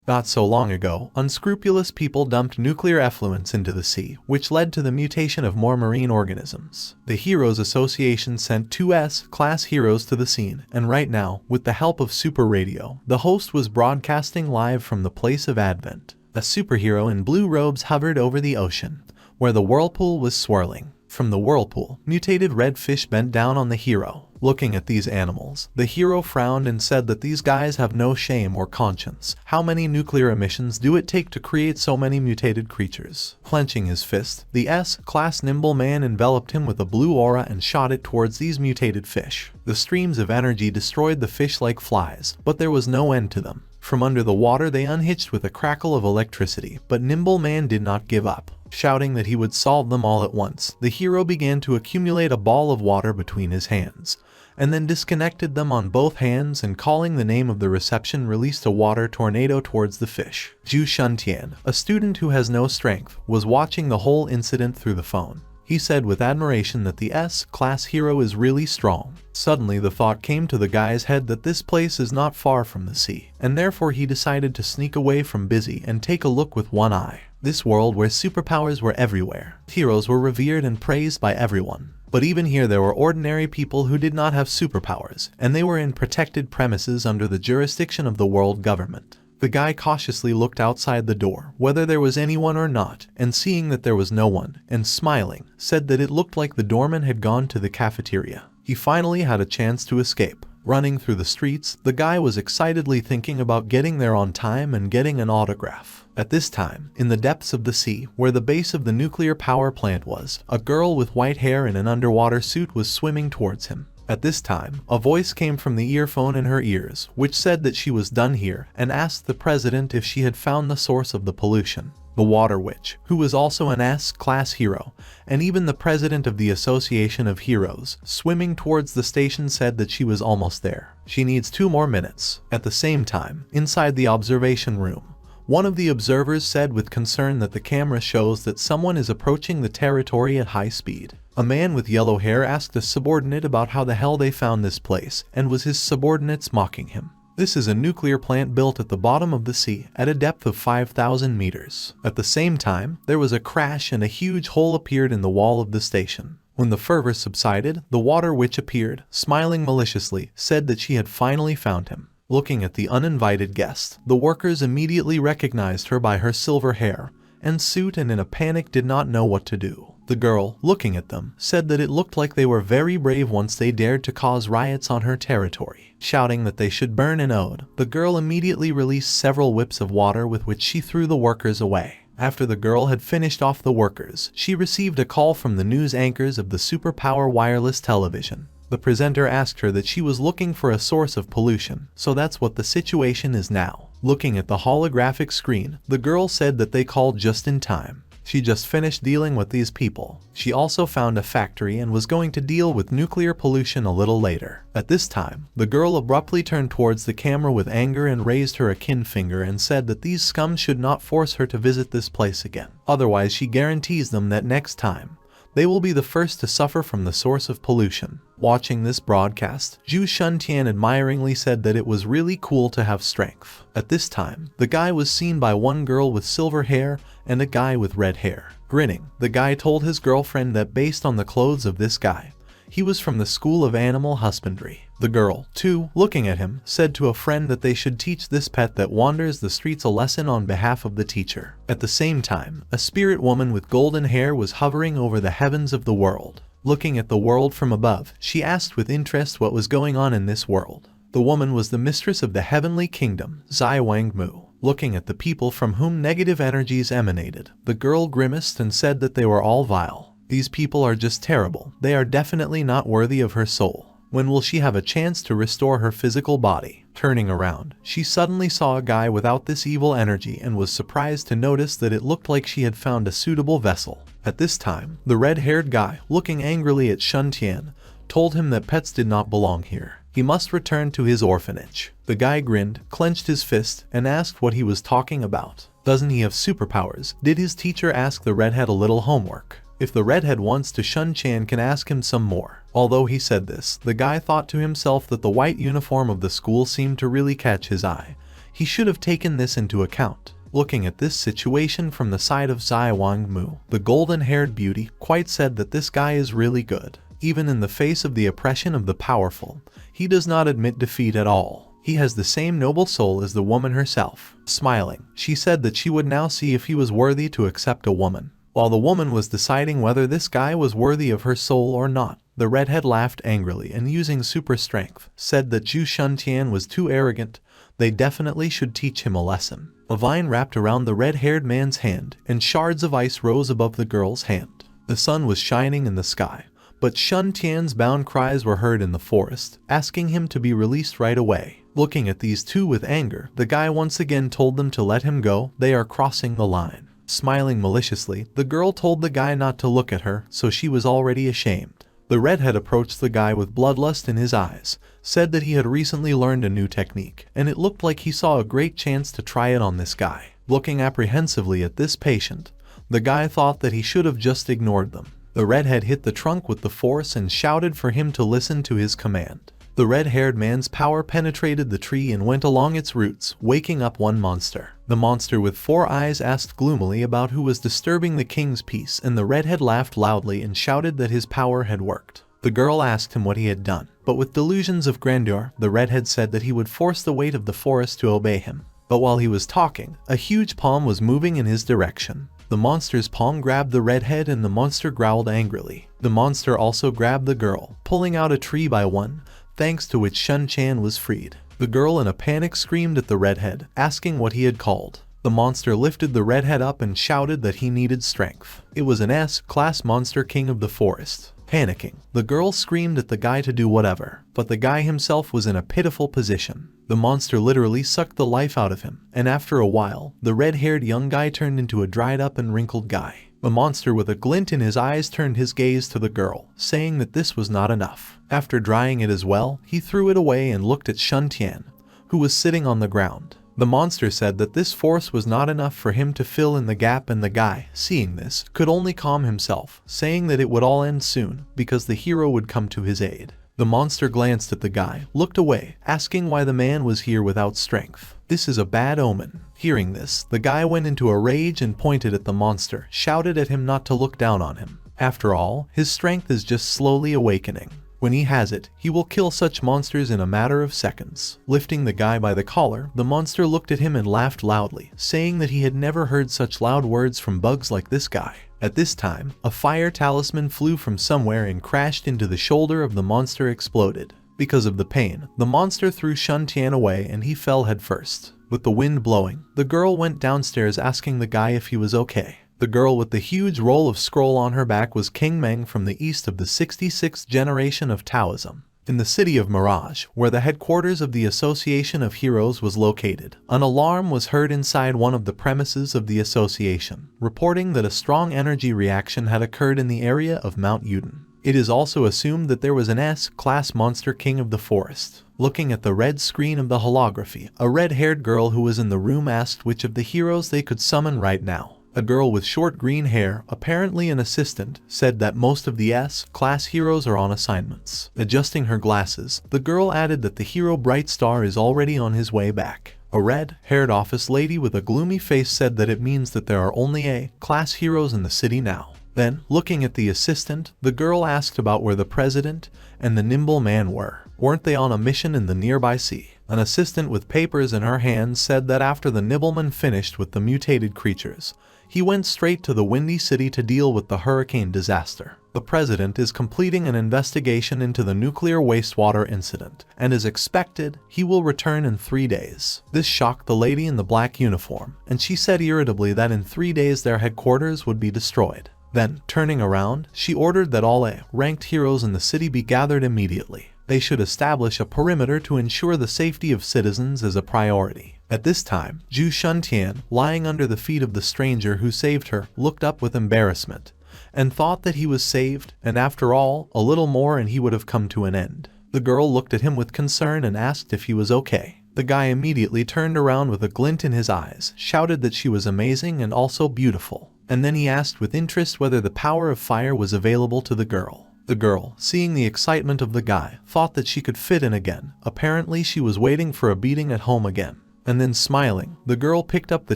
Not so long ago, unscrupulous people dumped nuclear effluents into the sea, which led to the mutation of more marine organisms. The Heroes Association sent two S-class heroes to the scene, and right now, with the help of Super Radio, the host was broadcasting live from the place of advent. A superhero in blue robes hovered over the ocean, where the whirlpool was swirling. From the whirlpool, mutated red fish bent down on the hero. Looking at these animals, the hero frowned and said that these guys have no shame or conscience. How many nuclear emissions do it take to create so many mutated creatures? Clenching his fist, the S-class nimble man enveloped him with a blue aura and shot it towards these mutated fish. The streams of energy destroyed the fish like flies, but there was no end to them. From under the water they unhitched with a crackle of electricity, but Nimble Man did not give up. Shouting that he would solve them all at once, the hero began to accumulate a ball of water between his hands, and then disconnected them on both hands and calling the name of the reception released a water tornado towards the fish. Zhu Shuntian, a student who has no strength, was watching the whole incident through the phone. He said with admiration that the S-class hero is really strong. Suddenly the thought came to the guy's head that this place is not far from the sea, and therefore he decided to sneak away from busy and take a look with one eye. This world where superpowers were everywhere. Heroes were revered and praised by everyone. But even here there were ordinary people who did not have superpowers, and they were in protected premises under the jurisdiction of the world government. The guy cautiously looked outside the door, whether there was anyone or not, and seeing that there was no one, and smiling, said that it looked like the doorman had gone to the cafeteria. He finally had a chance to escape. Running through the streets, the guy was excitedly thinking about getting there on time and getting an autograph. At this time, in the depths of the sea, where the base of the nuclear power plant was, a girl with white hair in an underwater suit was swimming towards him. At this time, a voice came from the earphone in her ears, which said that she was done here, and asked the president if she had found the source of the pollution. The Water Witch, who was also an S-class hero, and even the president of the Association of Heroes, swimming towards the station said that she was almost there. She needs 2 more minutes. At the same time, inside the observation room, one of the observers said with concern that the camera shows that someone is approaching the territory at high speed. A man with yellow hair asked a subordinate about how the hell they found this place, and was his subordinates mocking him. This is a nuclear plant built at the bottom of the sea at a depth of 5,000 meters. At the same time, there was a crash and a huge hole appeared in the wall of the station. When the fervor subsided, the Water Witch appeared, smiling maliciously, said that she had finally found him. Looking at the uninvited guest, the workers immediately recognized her by her silver hair and suit and in a panic did not know what to do. The girl, looking at them, said that it looked like they were very brave once they dared to cause riots on her territory. Shouting that they should burn an ode, the girl immediately released several whips of water with which she threw the workers away. After the girl had finished off the workers, she received a call from the news anchors of the Superpower wireless television. The presenter asked her that she was looking for a source of pollution, so that's what the situation is now. Looking at the holographic screen, the girl said that they called just in time. She just finished dealing with these people. She also found a factory and was going to deal with nuclear pollution a little later. At this time, the girl abruptly turned towards the camera with anger and raised her akin finger and said that these scum should not force her to visit this place again. Otherwise, she guarantees them that next time, they will be the first to suffer from the source of pollution. Watching this broadcast, Zhu Shuntian admiringly said that it was really cool to have strength. At this time, the guy was seen by one girl with silver hair and a guy with red hair. Grinning, the guy told his girlfriend that based on the clothes of this guy, he was from the School of Animal Husbandry. The girl, too, looking at him, said to a friend that they should teach this pet that wanders the streets a lesson on behalf of the teacher. At the same time, a spirit woman with golden hair was hovering over the heavens of the world. Looking at the world from above, she asked with interest what was going on in this world. The woman was the mistress of the heavenly kingdom, Zai Wangmu. Looking at the people from whom negative energies emanated, the girl grimaced and said that they were all vile. These people are just terrible. They are definitely not worthy of her soul. When will she have a chance to restore her physical body? Turning around, she suddenly saw a guy without this evil energy and was surprised to notice that it looked like she had found a suitable vessel. At this time, the red-haired guy, looking angrily at Shuntian, told him that pets did not belong here. He must return to his orphanage. The guy grinned, clenched his fist, and asked what he was talking about. Doesn't he have superpowers? Did his teacher ask the redhead a little homework? If the redhead wants to, Shun-chan can ask him some more. Although he said this, the guy thought to himself that the white uniform of the school seemed to really catch his eye. He should have taken this into account. Looking at this situation from the side of Zai Wangmu, the golden-haired beauty quite said that this guy is really good. Even in the face of the oppression of the powerful, he does not admit defeat at all. He has the same noble soul as the woman herself. Smiling, she said that she would now see if he was worthy to accept a woman. While the woman was deciding whether this guy was worthy of her soul or not, the redhead laughed angrily and using super strength, said that Zhu Shuntian was too arrogant. They definitely should teach him a lesson. A vine wrapped around the red-haired man's hand, and shards of ice rose above the girl's hand. The sun was shining in the sky, but Shun Tian's bound cries were heard in the forest, asking him to be released right away. Looking at these two with anger, the guy once again told them to let him go, they are crossing the line. Smiling maliciously, the girl told the guy not to look at her, so she was already ashamed. The redhead approached the guy with bloodlust in his eyes, said that he had recently learned a new technique, and it looked like he saw a great chance to try it on this guy. Looking apprehensively at this patient, the guy thought that he should have just ignored them. The redhead hit the trunk with the force and shouted for him to listen to his command. The red-haired man's power penetrated the tree and went along its roots, waking up one monster. The monster with 4 eyes asked gloomily about who was disturbing the king's peace, and the redhead laughed loudly and shouted that his power had worked. The girl asked him what he had done, but with delusions of grandeur, the redhead said that he would force the weight of the forest to obey him. But while he was talking, a huge palm was moving in his direction. The monster's palm grabbed the redhead and the monster growled angrily. The monster also grabbed the girl, pulling out a tree by one, thanks to which Shun Chan was freed. The girl in a panic screamed at the redhead, asking what he had called. The monster lifted the redhead up and shouted that he needed strength. It was an S-class monster king of the forest. Panicking, the girl screamed at the guy to do whatever, but the guy himself was in a pitiful position. The monster literally sucked the life out of him, and after a while, the red-haired young guy turned into a dried-up and wrinkled guy. The monster with a glint in his eyes turned his gaze to the girl, saying that this was not enough. After drying it as well, he threw it away and looked at Shun Tian, who was sitting on the ground. The monster said that this force was not enough for him to fill in the gap, and the guy, seeing this, could only calm himself, saying that it would all end soon, because the hero would come to his aid. The monster glanced at the guy, looked away, asking why the man was here without strength. This is a bad omen. Hearing this, the guy went into a rage and pointed at the monster, shouted at him not to look down on him. After all, his strength is just slowly awakening. When he has it, he will kill such monsters in a matter of seconds. Lifting the guy by the collar, the monster looked at him and laughed loudly, saying that he had never heard such loud words from bugs like this guy. At this time, a fire talisman flew from somewhere and crashed into the shoulder of the monster exploded. Because of the pain, the monster threw Shun Tian away and he fell headfirst. With the wind blowing, the girl went downstairs asking the guy if he was okay. The girl with the huge roll of scroll on her back was King Meng from the east of the 66th generation of Taoism. In the city of Mirage, where the headquarters of the Association of Heroes was located, an alarm was heard inside one of the premises of the association, reporting that a strong energy reaction had occurred in the area of Mount Yuden. It is also assumed that there was an S-class monster king of the forest. Looking at the red screen of the holography, a red-haired girl who was in the room asked which of the heroes they could summon right now. A girl with short green hair, apparently an assistant, said that most of the S-class heroes are on assignments. Adjusting her glasses, the girl added that the hero Bright Star is already on his way back. A red-haired office lady with a gloomy face said that it means that there are only A-class heroes in the city now. Then, looking at the assistant, the girl asked about where the president and the nimble man were. Weren't they on a mission in the nearby sea? An assistant with papers in her hands said that after the nibbleman finished with the mutated creatures, he went straight to the Windy City to deal with the hurricane disaster. The president is completing an investigation into the nuclear wastewater incident, and as expected, he will return in 3 days. This shocked the lady in the black uniform, and she said irritably that in 3 days their headquarters would be destroyed. Then, turning around, she ordered that all A-ranked heroes in the city be gathered immediately. They should establish a perimeter to ensure the safety of citizens as a priority. At this time, Zhu Shuntian, lying under the feet of the stranger who saved her, looked up with embarrassment, and thought that he was saved, and after all, a little more and he would have come to an end. The girl looked at him with concern and asked if he was okay. The guy immediately turned around with a glint in his eyes, shouted that she was amazing and also beautiful, and then he asked with interest whether the power of fire was available to the girl. The girl, seeing the excitement of the guy, thought that she could fit in again. Apparently she was waiting for a beating at home again. And then smiling, the girl picked up the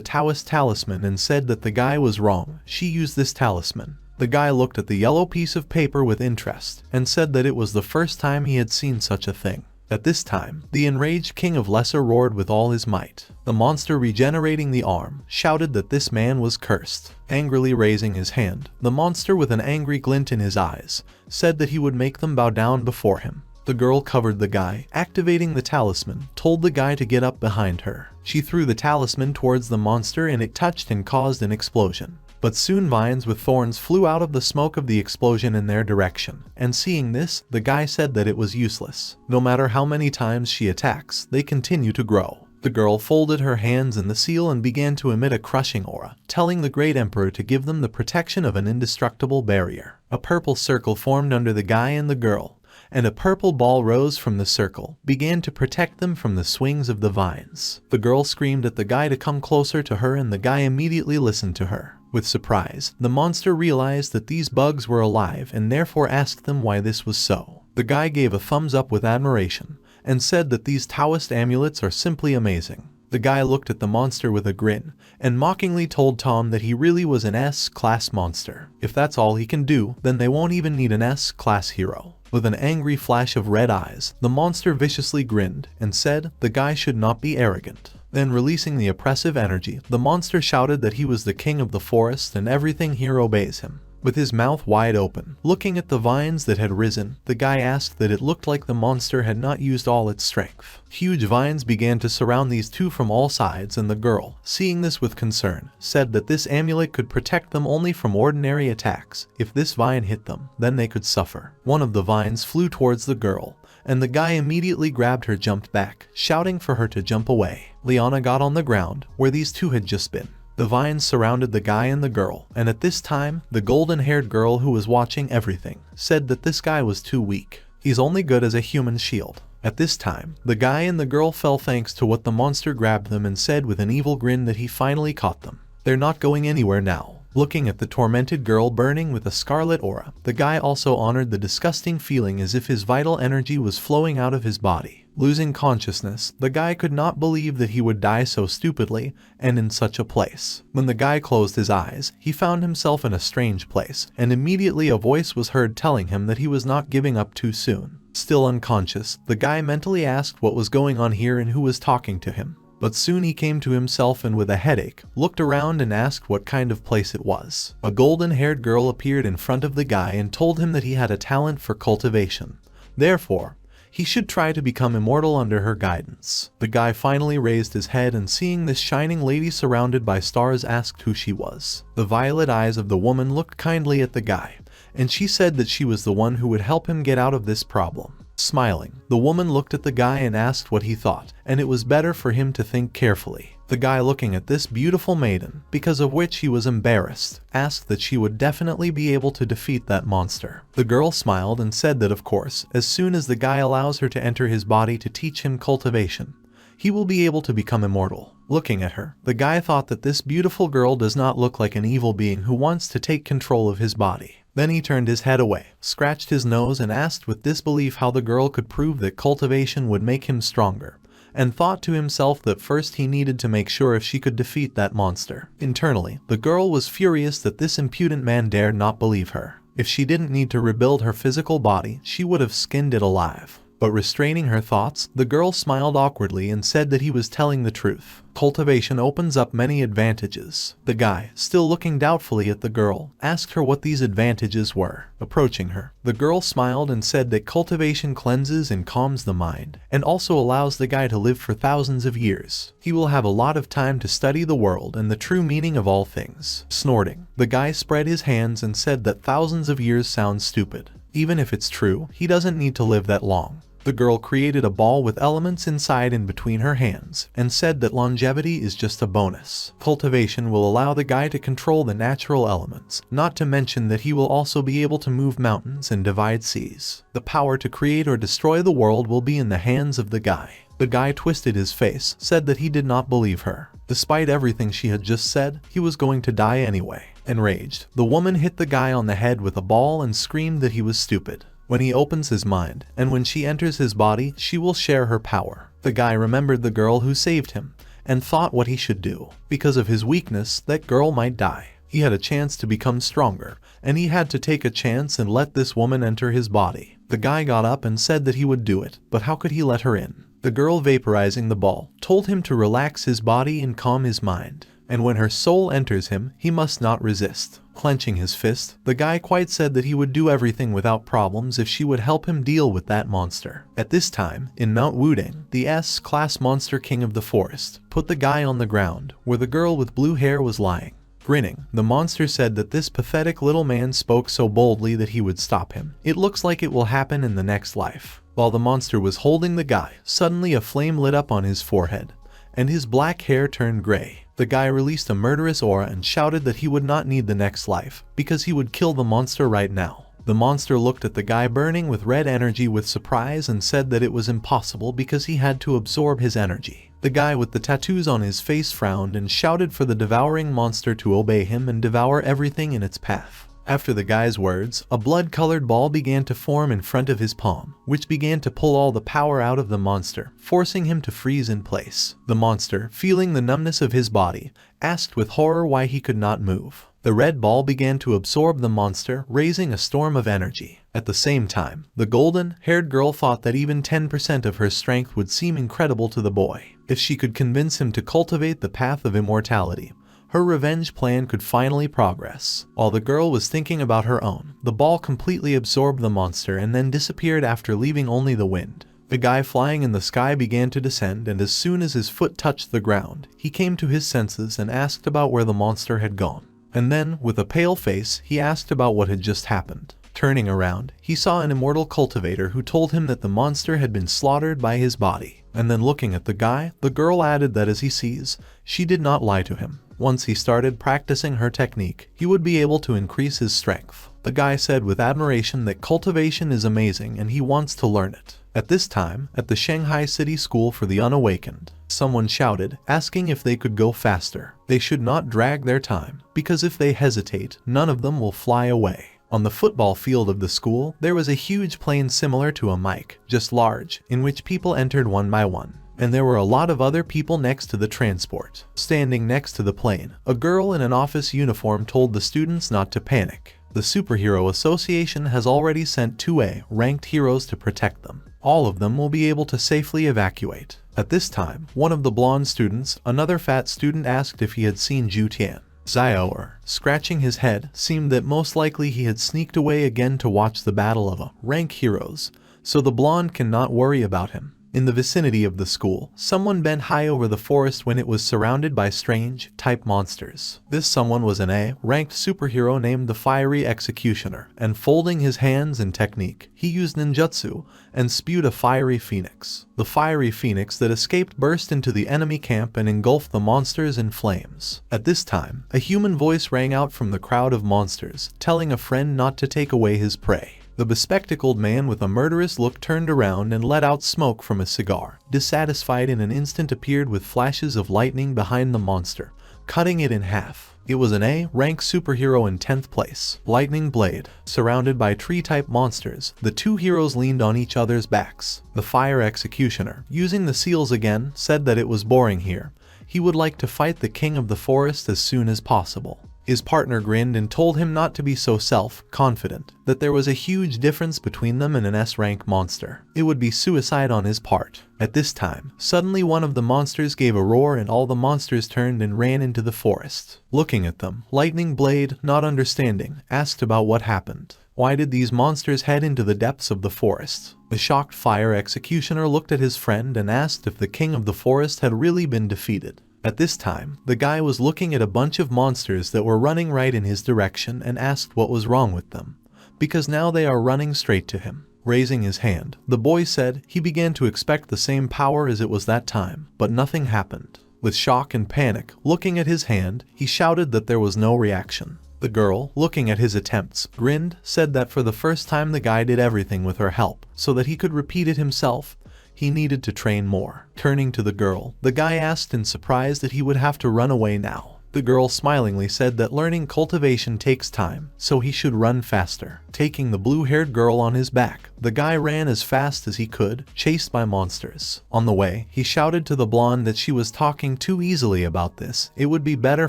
Taoist talisman and said that the guy was wrong. She used this talisman. The guy looked at the yellow piece of paper with interest and said that it was the first time he had seen such a thing. At this time, the enraged king of Lesser roared with all his might. The monster regenerating the arm shouted that this man was cursed. Angrily raising his hand, the monster with an angry glint in his eyes said that he would make them bow down before him. The girl covered the guy, activating the talisman, told the guy to get up behind her. She threw the talisman towards the monster and it touched and caused an explosion. But soon vines with thorns flew out of the smoke of the explosion in their direction, and seeing this, the guy said that it was useless. No matter how many times she attacks, they continue to grow. The girl folded her hands in the seal and began to emit a crushing aura, telling the great emperor to give them the protection of an indestructible barrier. A purple circle formed under the guy and the girl, and a purple ball rose from the circle, began to protect them from the swings of the vines. The girl screamed at the guy to come closer to her and the guy immediately listened to her. With surprise, the monster realized that these bugs were alive and therefore asked them why this was so. The guy gave a thumbs up with admiration and said that these Taoist amulets are simply amazing. The guy looked at the monster with a grin and mockingly told Tom that he really was an S-class monster. If that's all he can do, then they won't even need an S-class hero. With an angry flash of red eyes, the monster viciously grinned and said the guy should not be arrogant. Then releasing the oppressive energy, the monster shouted that he was the king of the forest and everything here obeys him. With his mouth wide open, looking at the vines that had risen, the guy asked that it looked like the monster had not used all its strength. Huge vines began to surround these two from all sides and the girl, seeing this with concern, said that this amulet could protect them only from ordinary attacks. If this vine hit them, then they could suffer. One of the vines flew towards the girl, and the guy immediately grabbed her, jumped back, shouting for her to jump away. Liana got on the ground, where these two had just been. The vines surrounded the guy and the girl, and at this time, the golden-haired girl who was watching everything said that this guy was too weak. He's only good as a human shield. At this time, the guy and the girl fell thanks to what the monster grabbed them and said with an evil grin that he finally caught them. They're not going anywhere now. Looking at the tormented girl burning with a scarlet aura, the guy also honored the disgusting feeling as if his vital energy was flowing out of his body. Losing consciousness, the guy could not believe that he would die so stupidly and in such a place. When the guy closed his eyes, he found himself in a strange place, and immediately a voice was heard telling him that he was not giving up too soon. Still unconscious, the guy mentally asked what was going on here and who was talking to him. But soon he came to himself and with a headache, looked around and asked what kind of place it was. A golden-haired girl appeared in front of the guy and told him that he had a talent for cultivation. Therefore, he should try to become immortal under her guidance. The guy finally raised his head and seeing this shining lady surrounded by stars asked who she was. The violet eyes of the woman looked kindly at the guy, and she said that she was the one who would help him get out of this problem. Smiling, the woman looked at the guy and asked what he thought, and it was better for him to think carefully. The guy, looking at this beautiful maiden, because of which he was embarrassed, asked that she would definitely be able to defeat that monster. The girl smiled and said that of course, as soon as the guy allows her to enter his body to teach him cultivation, he will be able to become immortal. Looking at her, the guy thought that this beautiful girl does not look like an evil being who wants to take control of his body. Then he turned his head away, scratched his nose and asked with disbelief how the girl could prove that cultivation would make him stronger, and thought to himself that first he needed to make sure if she could defeat that monster. Internally, the girl was furious that this impudent man dared not believe her. If she didn't need to rebuild her physical body, she would have skinned it alive. But restraining her thoughts, the girl smiled awkwardly and said that he was telling the truth. Cultivation opens up many advantages. The guy, still looking doubtfully at the girl, asked her what these advantages were. Approaching her, the girl smiled and said that cultivation cleanses and calms the mind, and also allows the guy to live for thousands of years. He will have a lot of time to study the world and the true meaning of all things. Snorting, the guy spread his hands and said that thousands of years sounds stupid. Even if it's true, he doesn't need to live that long. The girl created a ball with elements inside and between her hands, and said that longevity is just a bonus. Cultivation will allow the guy to control the natural elements, not to mention that he will also be able to move mountains and divide seas. The power to create or destroy the world will be in the hands of the guy. The guy twisted his face, said that he did not believe her. Despite everything she had just said, he was going to die anyway. Enraged, the woman hit the guy on the head with a ball and screamed that he was stupid. When he opens his mind, and when she enters his body, she will share her power. The guy remembered the girl who saved him, and thought what he should do. Because of his weakness, that girl might die. He had a chance to become stronger, and he had to take a chance and let this woman enter his body. The guy got up and said that he would do it, but how could he let her in? The girl, vaporizing the ball, told him to relax his body and calm his mind. And when her soul enters him, he must not resist. Clenching his fist, the guy quite said that he would do everything without problems if she would help him deal with that monster. At this time, in Mount Wudang, the S-class monster king of the forest put the guy on the ground, where the girl with blue hair was lying. Grinning, the monster said that this pathetic little man spoke so boldly that he would stop him. It looks like it will happen in the next life. While the monster was holding the guy, suddenly a flame lit up on his forehead, and his black hair turned gray. The guy released a murderous aura and shouted that he would not need the next life, because he would kill the monster right now. The monster looked at the guy burning with red energy with surprise and said that it was impossible because he had to absorb his energy. The guy with the tattoos on his face frowned and shouted for the devouring monster to obey him and devour everything in its path. After the guy's words, a blood-colored ball began to form in front of his palm, which began to pull all the power out of the monster, forcing him to freeze in place. The monster, feeling the numbness of his body, asked with horror why he could not move. The red ball began to absorb the monster, raising a storm of energy. At the same time, the golden-haired girl thought that even 10% of her strength would seem incredible to the boy. If she could convince him to cultivate the path of immortality, her revenge plan could finally progress. While the girl was thinking about her own, the ball completely absorbed the monster and then disappeared after leaving only the wind. The guy flying in the sky began to descend, and as soon as his foot touched the ground, he came to his senses and asked about where the monster had gone. And then, with a pale face, he asked about what had just happened. Turning around, he saw an immortal cultivator who told him that the monster had been slaughtered by his body. And then looking at the guy, the girl added that as he sees, she did not lie to him. Once he started practicing her technique, he would be able to increase his strength. The guy said with admiration that cultivation is amazing and he wants to learn it. At this time, at the Shanghai City School for the Unawakened, someone shouted, asking if they could go faster. They should not drag their time, because if they hesitate, none of them will fly away. On the football field of the school, there was a huge plane similar to a mic, just large, in which people entered one by one. And there were a lot of other people next to the transport. Standing next to the plane, a girl in an office uniform told the students not to panic. The Superhero Association has already sent 2A ranked heroes to protect them. All of them will be able to safely evacuate. At this time, one of the blonde students, another fat student, asked if he had seen Zhu Tian. Xiao, scratching his head, seemed that most likely he had sneaked away again to watch the battle of rank heroes, so the blonde cannot worry about him. In the vicinity of the school, someone bent high over the forest when it was surrounded by strange-type monsters. This someone was an A-ranked superhero named the Fiery Executioner, and folding his hands in technique, he used ninjutsu and spewed a fiery phoenix. The fiery phoenix that escaped burst into the enemy camp and engulfed the monsters in flames. At this time, a human voice rang out from the crowd of monsters, telling a friend not to take away his prey. The bespectacled man with a murderous look turned around and let out smoke from a cigar. Dissatisfied in an instant, appeared with flashes of lightning behind the monster, cutting it in half. It was an A-rank superhero in 10th place, Lightning Blade. Surrounded by tree-type monsters, the two heroes leaned on each other's backs. The Fire Executioner, using the seals again, said that it was boring here. He would like to fight the king of the forest as soon as possible. His partner grinned and told him not to be so self-confident, that there was a huge difference between them and an S-rank monster. It would be suicide on his part. At this time, suddenly one of the monsters gave a roar and all the monsters turned and ran into the forest. Looking at them, Lightning Blade, not understanding, asked about what happened. Why did these monsters head into the depths of the forest? The shocked Fire Executioner looked at his friend and asked if the king of the forest had really been defeated. At this time, the guy was looking at a bunch of monsters that were running right in his direction and asked what was wrong with them, because now they are running straight to him. Raising his hand, the boy said he began to expect the same power as it was that time, but nothing happened. With shock and panic, looking at his hand, he shouted that there was no reaction. The girl, looking at his attempts, grinned, said that for the first time the guy did everything with her help, so that he could repeat it himself. He needed to train more. Turning to the girl, the guy asked in surprise that he would have to run away now. The girl smilingly said that learning cultivation takes time, so he should run faster. Taking the blue-haired girl on his back, the guy ran as fast as he could, chased by monsters. On the way, he shouted to the blonde that she was talking too easily about this. It would be better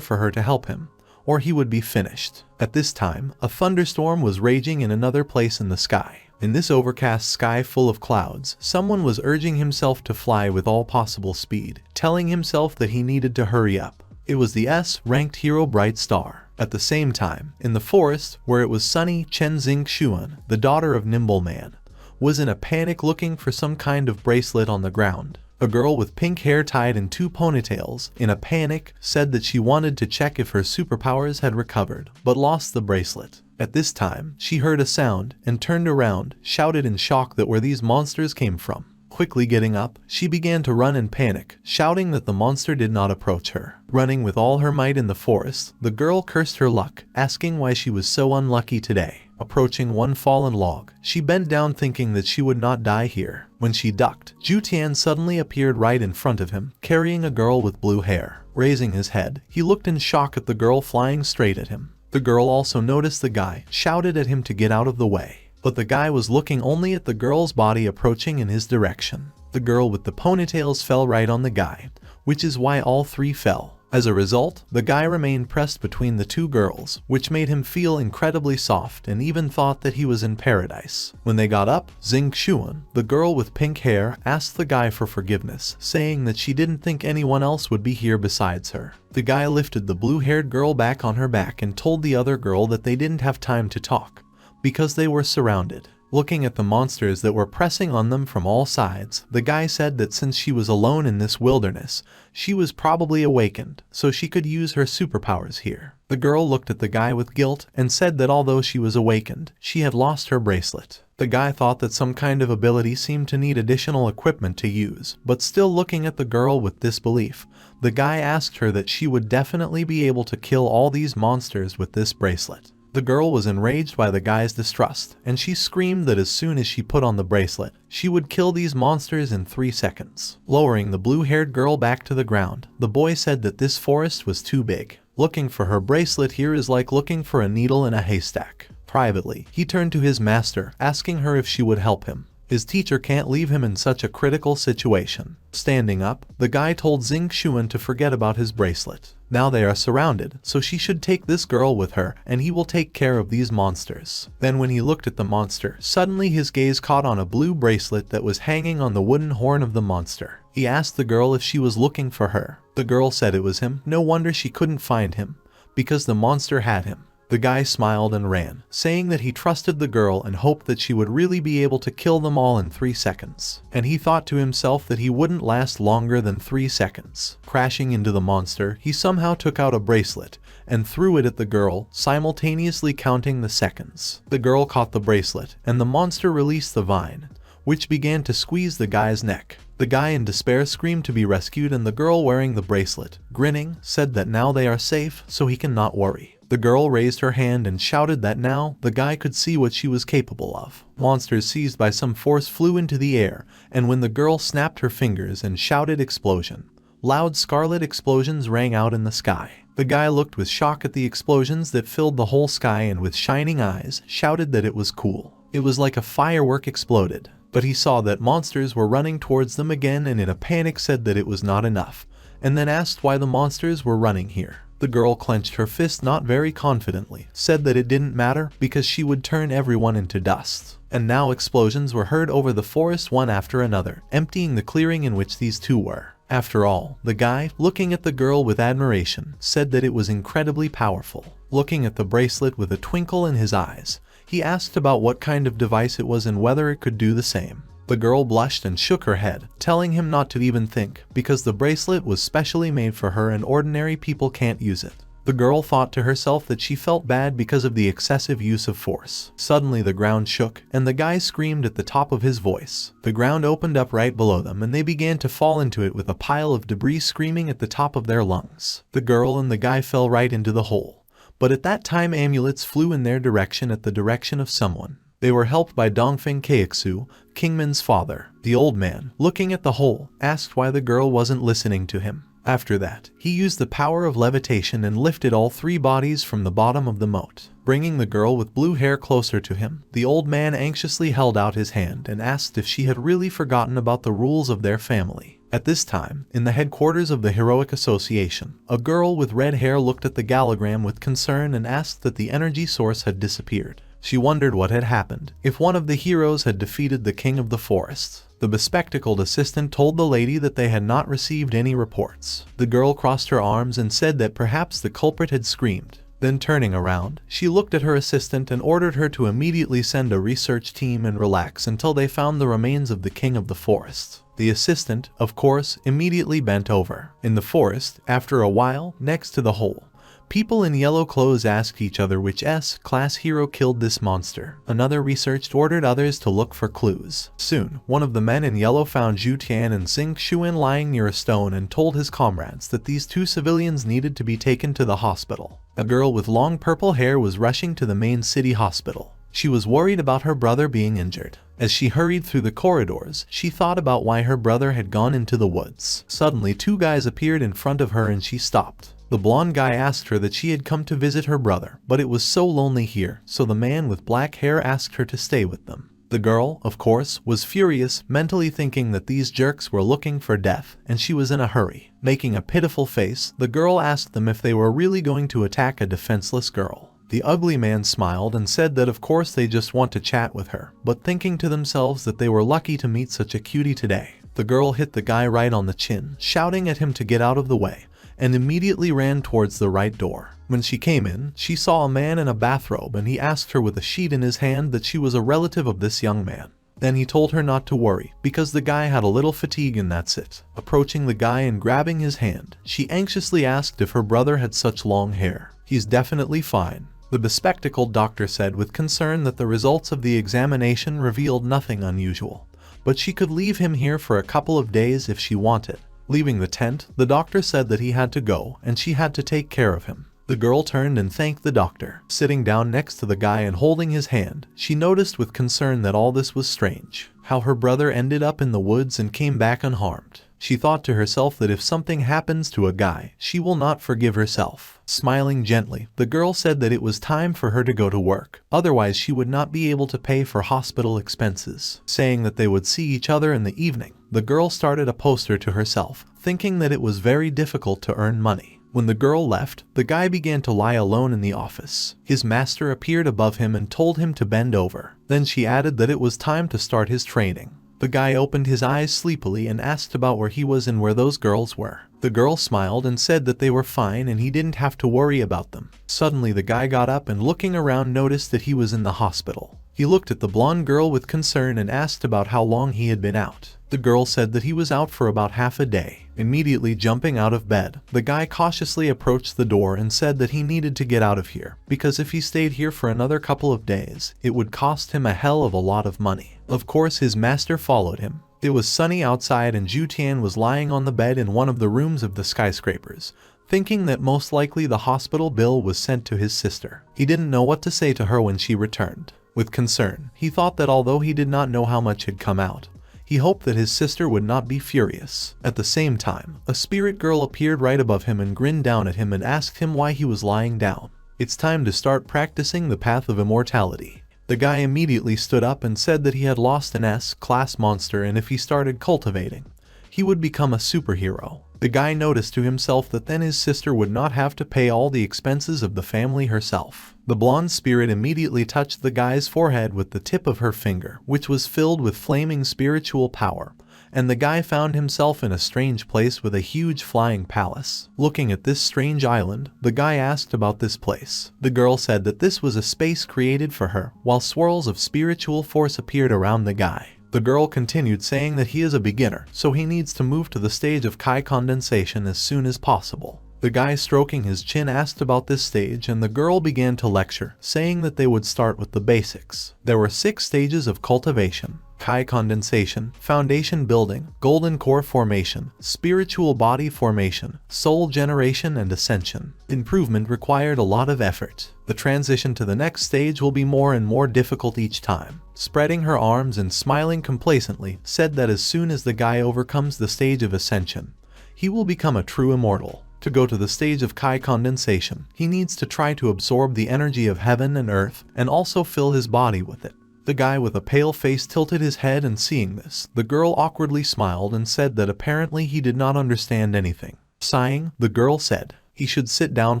for her to help him, or he would be finished. At this time, a thunderstorm was raging in another place in the sky. In this overcast sky full of clouds, someone was urging himself to fly with all possible speed, telling himself that he needed to hurry up. It was the S-ranked hero Bright Star. At the same time, in the forest, where it was sunny, Chen Xingxuan, the daughter of Nimble Man, was in a panic looking for some kind of bracelet on the ground. A girl with pink hair tied in 2 ponytails, in a panic, said that she wanted to check if her superpowers had recovered, but lost the bracelet. At this time, she heard a sound, and turned around, shouted in shock that where these monsters came from. Quickly getting up, she began to run in panic, shouting that the monster did not approach her. Running with all her might in the forest, the girl cursed her luck, asking why she was so unlucky today. Approaching one fallen log, she bent down thinking that she would not die here. When she ducked, Jutian suddenly appeared right in front of him, carrying a girl with blue hair. Raising his head, he looked in shock at the girl flying straight at him. The girl also noticed the guy, shouted at him to get out of the way. But the guy was looking only at the girl's body approaching in his direction. The girl with the ponytails fell right on the guy, which is why all 3 fell. As a result, the guy remained pressed between the 2 girls, which made him feel incredibly soft and even thought that he was in paradise. When they got up, Xingxuan, the girl with pink hair, asked the guy for forgiveness, saying that she didn't think anyone else would be here besides her. The guy lifted the blue-haired girl back on her back and told the other girl that they didn't have time to talk, because they were surrounded. Looking at the monsters that were pressing on them from all sides, the guy said that since she was alone in this wilderness, she was probably awakened, so she could use her superpowers here. The girl looked at the guy with guilt and said that although she was awakened, she had lost her bracelet. The guy thought that some kind of ability seemed to need additional equipment to use, but still looking at the girl with disbelief, the guy asked her that she would definitely be able to kill all these monsters with this bracelet. The girl was enraged by the guy's distrust, and she screamed that as soon as she put on the bracelet, she would kill these monsters in 3 seconds. Lowering the blue-haired girl back to the ground, the boy said that this forest was too big. Looking for her bracelet here is like looking for a needle in a haystack. Privately, he turned to his master, asking her if she would help him. His teacher can't leave him in such a critical situation. Standing up, the guy told Xingxuan to forget about his bracelet. Now they are surrounded, so she should take this girl with her, and he will take care of these monsters. Then when he looked at the monster, suddenly his gaze caught on a blue bracelet that was hanging on the wooden horn of the monster. He asked the girl if she was looking for her. The girl said it was him. No wonder she couldn't find him, because the monster had him. The guy smiled and ran, saying that he trusted the girl and hoped that she would really be able to kill them all in 3 seconds. And he thought to himself that he wouldn't last longer than 3 seconds. Crashing into the monster, he somehow took out a bracelet and threw it at the girl, simultaneously counting the seconds. The girl caught the bracelet, and the monster released the vine, which began to squeeze the guy's neck. The guy in despair screamed to be rescued, and the girl wearing the bracelet, grinning, said that now they are safe, so he can not worry. The girl raised her hand and shouted that now the guy could see what she was capable of. Monsters seized by some force flew into the air, and when the girl snapped her fingers and shouted explosion, loud scarlet explosions rang out in the sky. The guy looked with shock at the explosions that filled the whole sky and with shining eyes shouted that it was cool. It was like a firework exploded. But he saw that monsters were running towards them again and in a panic said that it was not enough, and then asked why the monsters were running here. The girl clenched her fist not very confidently, said that it didn't matter because she would turn everyone into dust. And now explosions were heard over the forest one after another, emptying the clearing in which these two were. After all, the guy, looking at the girl with admiration, said that it was incredibly powerful. Looking at the bracelet with a twinkle in his eyes, he asked about what kind of device it was and whether it could do the same. The girl blushed and shook her head, telling him not to even think, because the bracelet was specially made for her and ordinary people can't use it. The girl thought to herself that she felt bad because of the excessive use of force. Suddenly the ground shook, and the guy screamed at the top of his voice. The ground opened up right below them and they began to fall into it with a pile of debris screaming at the top of their lungs. The girl and the guy fell right into the hole. But at that time amulets flew in their direction at the direction of someone. They were helped by Dongfeng Keixu, Kingman's father. The old man, looking at the hole, asked why the girl wasn't listening to him. After that, he used the power of levitation and lifted all 3 bodies from the bottom of the moat, bringing the girl with blue hair closer to him. The old man anxiously held out his hand and asked if she had really forgotten about the rules of their family. At this time, in the headquarters of the Heroic Association, a girl with red hair looked at the gallogram with concern and asked that the energy source had disappeared. She wondered what had happened, if one of the heroes had defeated the king of the forests. The bespectacled assistant told the lady that they had not received any reports. The girl crossed her arms and said that perhaps the culprit had screamed. Then turning around, she looked at her assistant and ordered her to immediately send a research team and relax until they found the remains of the king of the forest. The assistant, of course, immediately bent over. In the forest, after a while, next to the hole, people in yellow clothes asked each other which S-class hero killed this monster. Another researcher ordered others to look for clues. Soon, one of the men in yellow found Zhu Tian and Xing Xuan lying near a stone and told his comrades that these 2 civilians needed to be taken to the hospital. A girl with long purple hair was rushing to the main city hospital. She was worried about her brother being injured. As she hurried through the corridors, she thought about why her brother had gone into the woods. Suddenly, 2 guys appeared in front of her and she stopped. The blonde guy asked her that she had come to visit her brother, but it was so lonely here, so the man with black hair asked her to stay with them. The girl, of course, was furious, mentally thinking that these jerks were looking for death, and she was in a hurry. Making a pitiful face, the girl asked them if they were really going to attack a defenseless girl. The ugly man smiled and said that of course they just want to chat with her, but thinking to themselves that they were lucky to meet such a cutie today. The girl hit the guy right on the chin, shouting at him to get out of the way, and immediately ran towards the right door. When she came in, she saw a man in a bathrobe and he asked her with a sheet in his hand that she was a relative of this young man. Then he told her not to worry, because the guy had a little fatigue and that's it. Approaching the guy and grabbing his hand, she anxiously asked if her brother had such long hair. He's definitely fine. The bespectacled doctor said with concern that the results of the examination revealed nothing unusual, but she could leave him here for a couple of days if she wanted. Leaving the tent, the doctor said that he had to go and she had to take care of him. The girl turned and thanked the doctor. Sitting down next to the guy and holding his hand, she noticed with concern that all this was strange. How her brother ended up in the woods and came back unharmed. She thought to herself that if something happens to a guy, she will not forgive herself. Smiling gently, the girl said that it was time for her to go to work, otherwise she would not be able to pay for hospital expenses. Saying that they would see each other in the evening, the girl started a poster to herself, thinking that it was very difficult to earn money. When the girl left, the guy began to lie alone in the office. His master appeared above him and told him to bend over. Then she added that it was time to start his training. The guy opened his eyes sleepily and asked about where he was and where those girls were. The girl smiled and said that they were fine and he didn't have to worry about them. Suddenly the guy got up and looking around noticed that he was in the hospital. He looked at the blonde girl with concern and asked about how long he had been out. The girl said that he was out for about half a day. Immediately jumping out of bed, the guy cautiously approached the door and said that he needed to get out of here, because if he stayed here for another couple of days, it would cost him a hell of a lot of money. Of course his master followed him. It was sunny outside and Zhu Tian was lying on the bed in one of the rooms of the skyscrapers, thinking that most likely the hospital bill was sent to his sister. He didn't know what to say to her when she returned. With concern, he thought that although he did not know how much had come out, he hoped that his sister would not be furious. At the same time, a spirit girl appeared right above him and grinned down at him and asked him why he was lying down. It's time to start practicing the path of immortality. The guy immediately stood up and said that he had lost an S-class monster and if he started cultivating, he would become a superhero. The guy noticed to himself that then his sister would not have to pay all the expenses of the family herself. The blonde spirit immediately touched the guy's forehead with the tip of her finger, which was filled with flaming spiritual power, and the guy found himself in a strange place with a huge flying palace. Looking at this strange island, the guy asked about this place. The girl said that this was a space created for her, while swirls of spiritual force appeared around the guy. The girl continued saying that he is a beginner, so he needs to move to the stage of Kai condensation as soon as possible. The guy stroking his chin asked about this stage and the girl began to lecture, saying that they would start with the basics. There were 6 stages of cultivation: Kai condensation, foundation building, golden core formation, spiritual body formation, soul generation and ascension. Improvement required a lot of effort. The transition to the next stage will be more and more difficult each time. Spreading her arms and smiling complacently, said that as soon as the guy overcomes the stage of ascension, he will become a true immortal. To go to the stage of Kai condensation, he needs to try to absorb the energy of heaven and earth and also fill his body with it. The guy with a pale face tilted his head, and seeing this, the girl awkwardly smiled and said that apparently he did not understand anything. Sighing, the girl said, "He should sit down